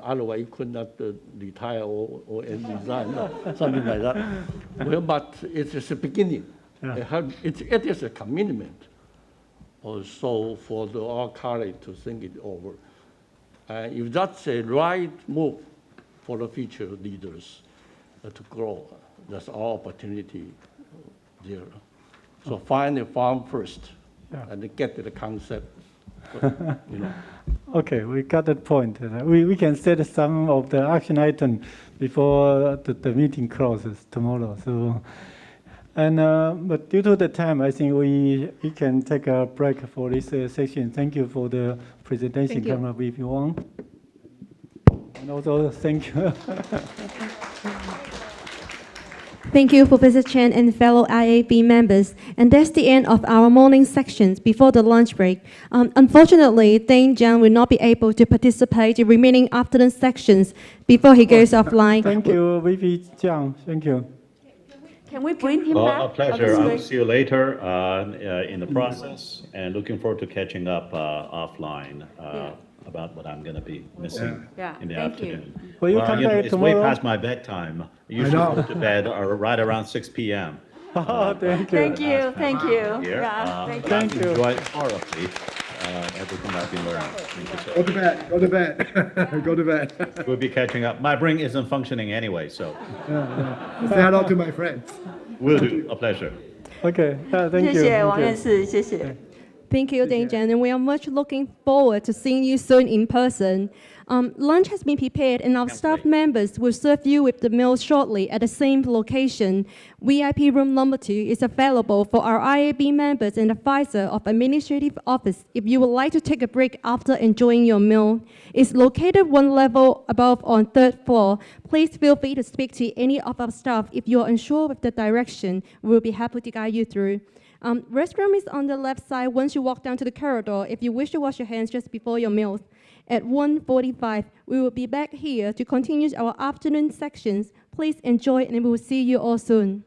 otherwise you could not retire or end design, something like that. Well, but it's just a beginning. Yeah. It is a commitment also for our colleagues to think it over. If that's a right move for the future leaders to grow, that's our opportunity there. So find a farm first, and get to the concept. Okay, we got that point. We can set some of the action items before the meeting closes tomorrow. So, but due to the time, I think we can take a break for this session. Thank you for the presentation. Come up if you want. And also, thank you. Thank you, Professor Chen and fellow IAB members. And that's the end of our morning sections before the lunch break. Unfortunately, Dane Jiang will not be able to participate in the remaining afternoon sections before he goes offline. Thank you, VP Jiang. Thank you. Can we bring him back? A pleasure. I will see you later in the process, and looking forward to catching up offline. About what I'm going to be missing in the afternoon. Will you come back it's tomorrow? Way past my bedtime. I usually go to bed right around 6 p.m. Oh, thank you. Thank you. Thank you. Here. Yeah, thank you. Thank you. Enjoy thoroughly everything I've been learning. Thank you so Go to bed. Go to bed. Go to bed. much. We'll be catching up. My brain isn't functioning anyway, so Say hello to my friends. will do. A pleasure. Okay. Thank you. 谢谢 Thank 王 you. 院士，谢谢。 Thank you, Dane, and we are much looking forward to seeing you soon in person. Lunch has been prepared, and our staff members will serve you with the meal shortly at the same location. VIP room number 2 is available for our IAB members and advisor of administrative office if you would like to take a break after enjoying your meal. It's located one level above on 3rd floor. Please feel free to speak to any of our staff if you are unsure with the direction. We'll be happy to guide you through. Restroom is on the left side once you walk down to the corridor if you wish to wash your hands just before your meals. At 1:45, we will be back here to continue our afternoon sections. Please enjoy and we will see you all soon.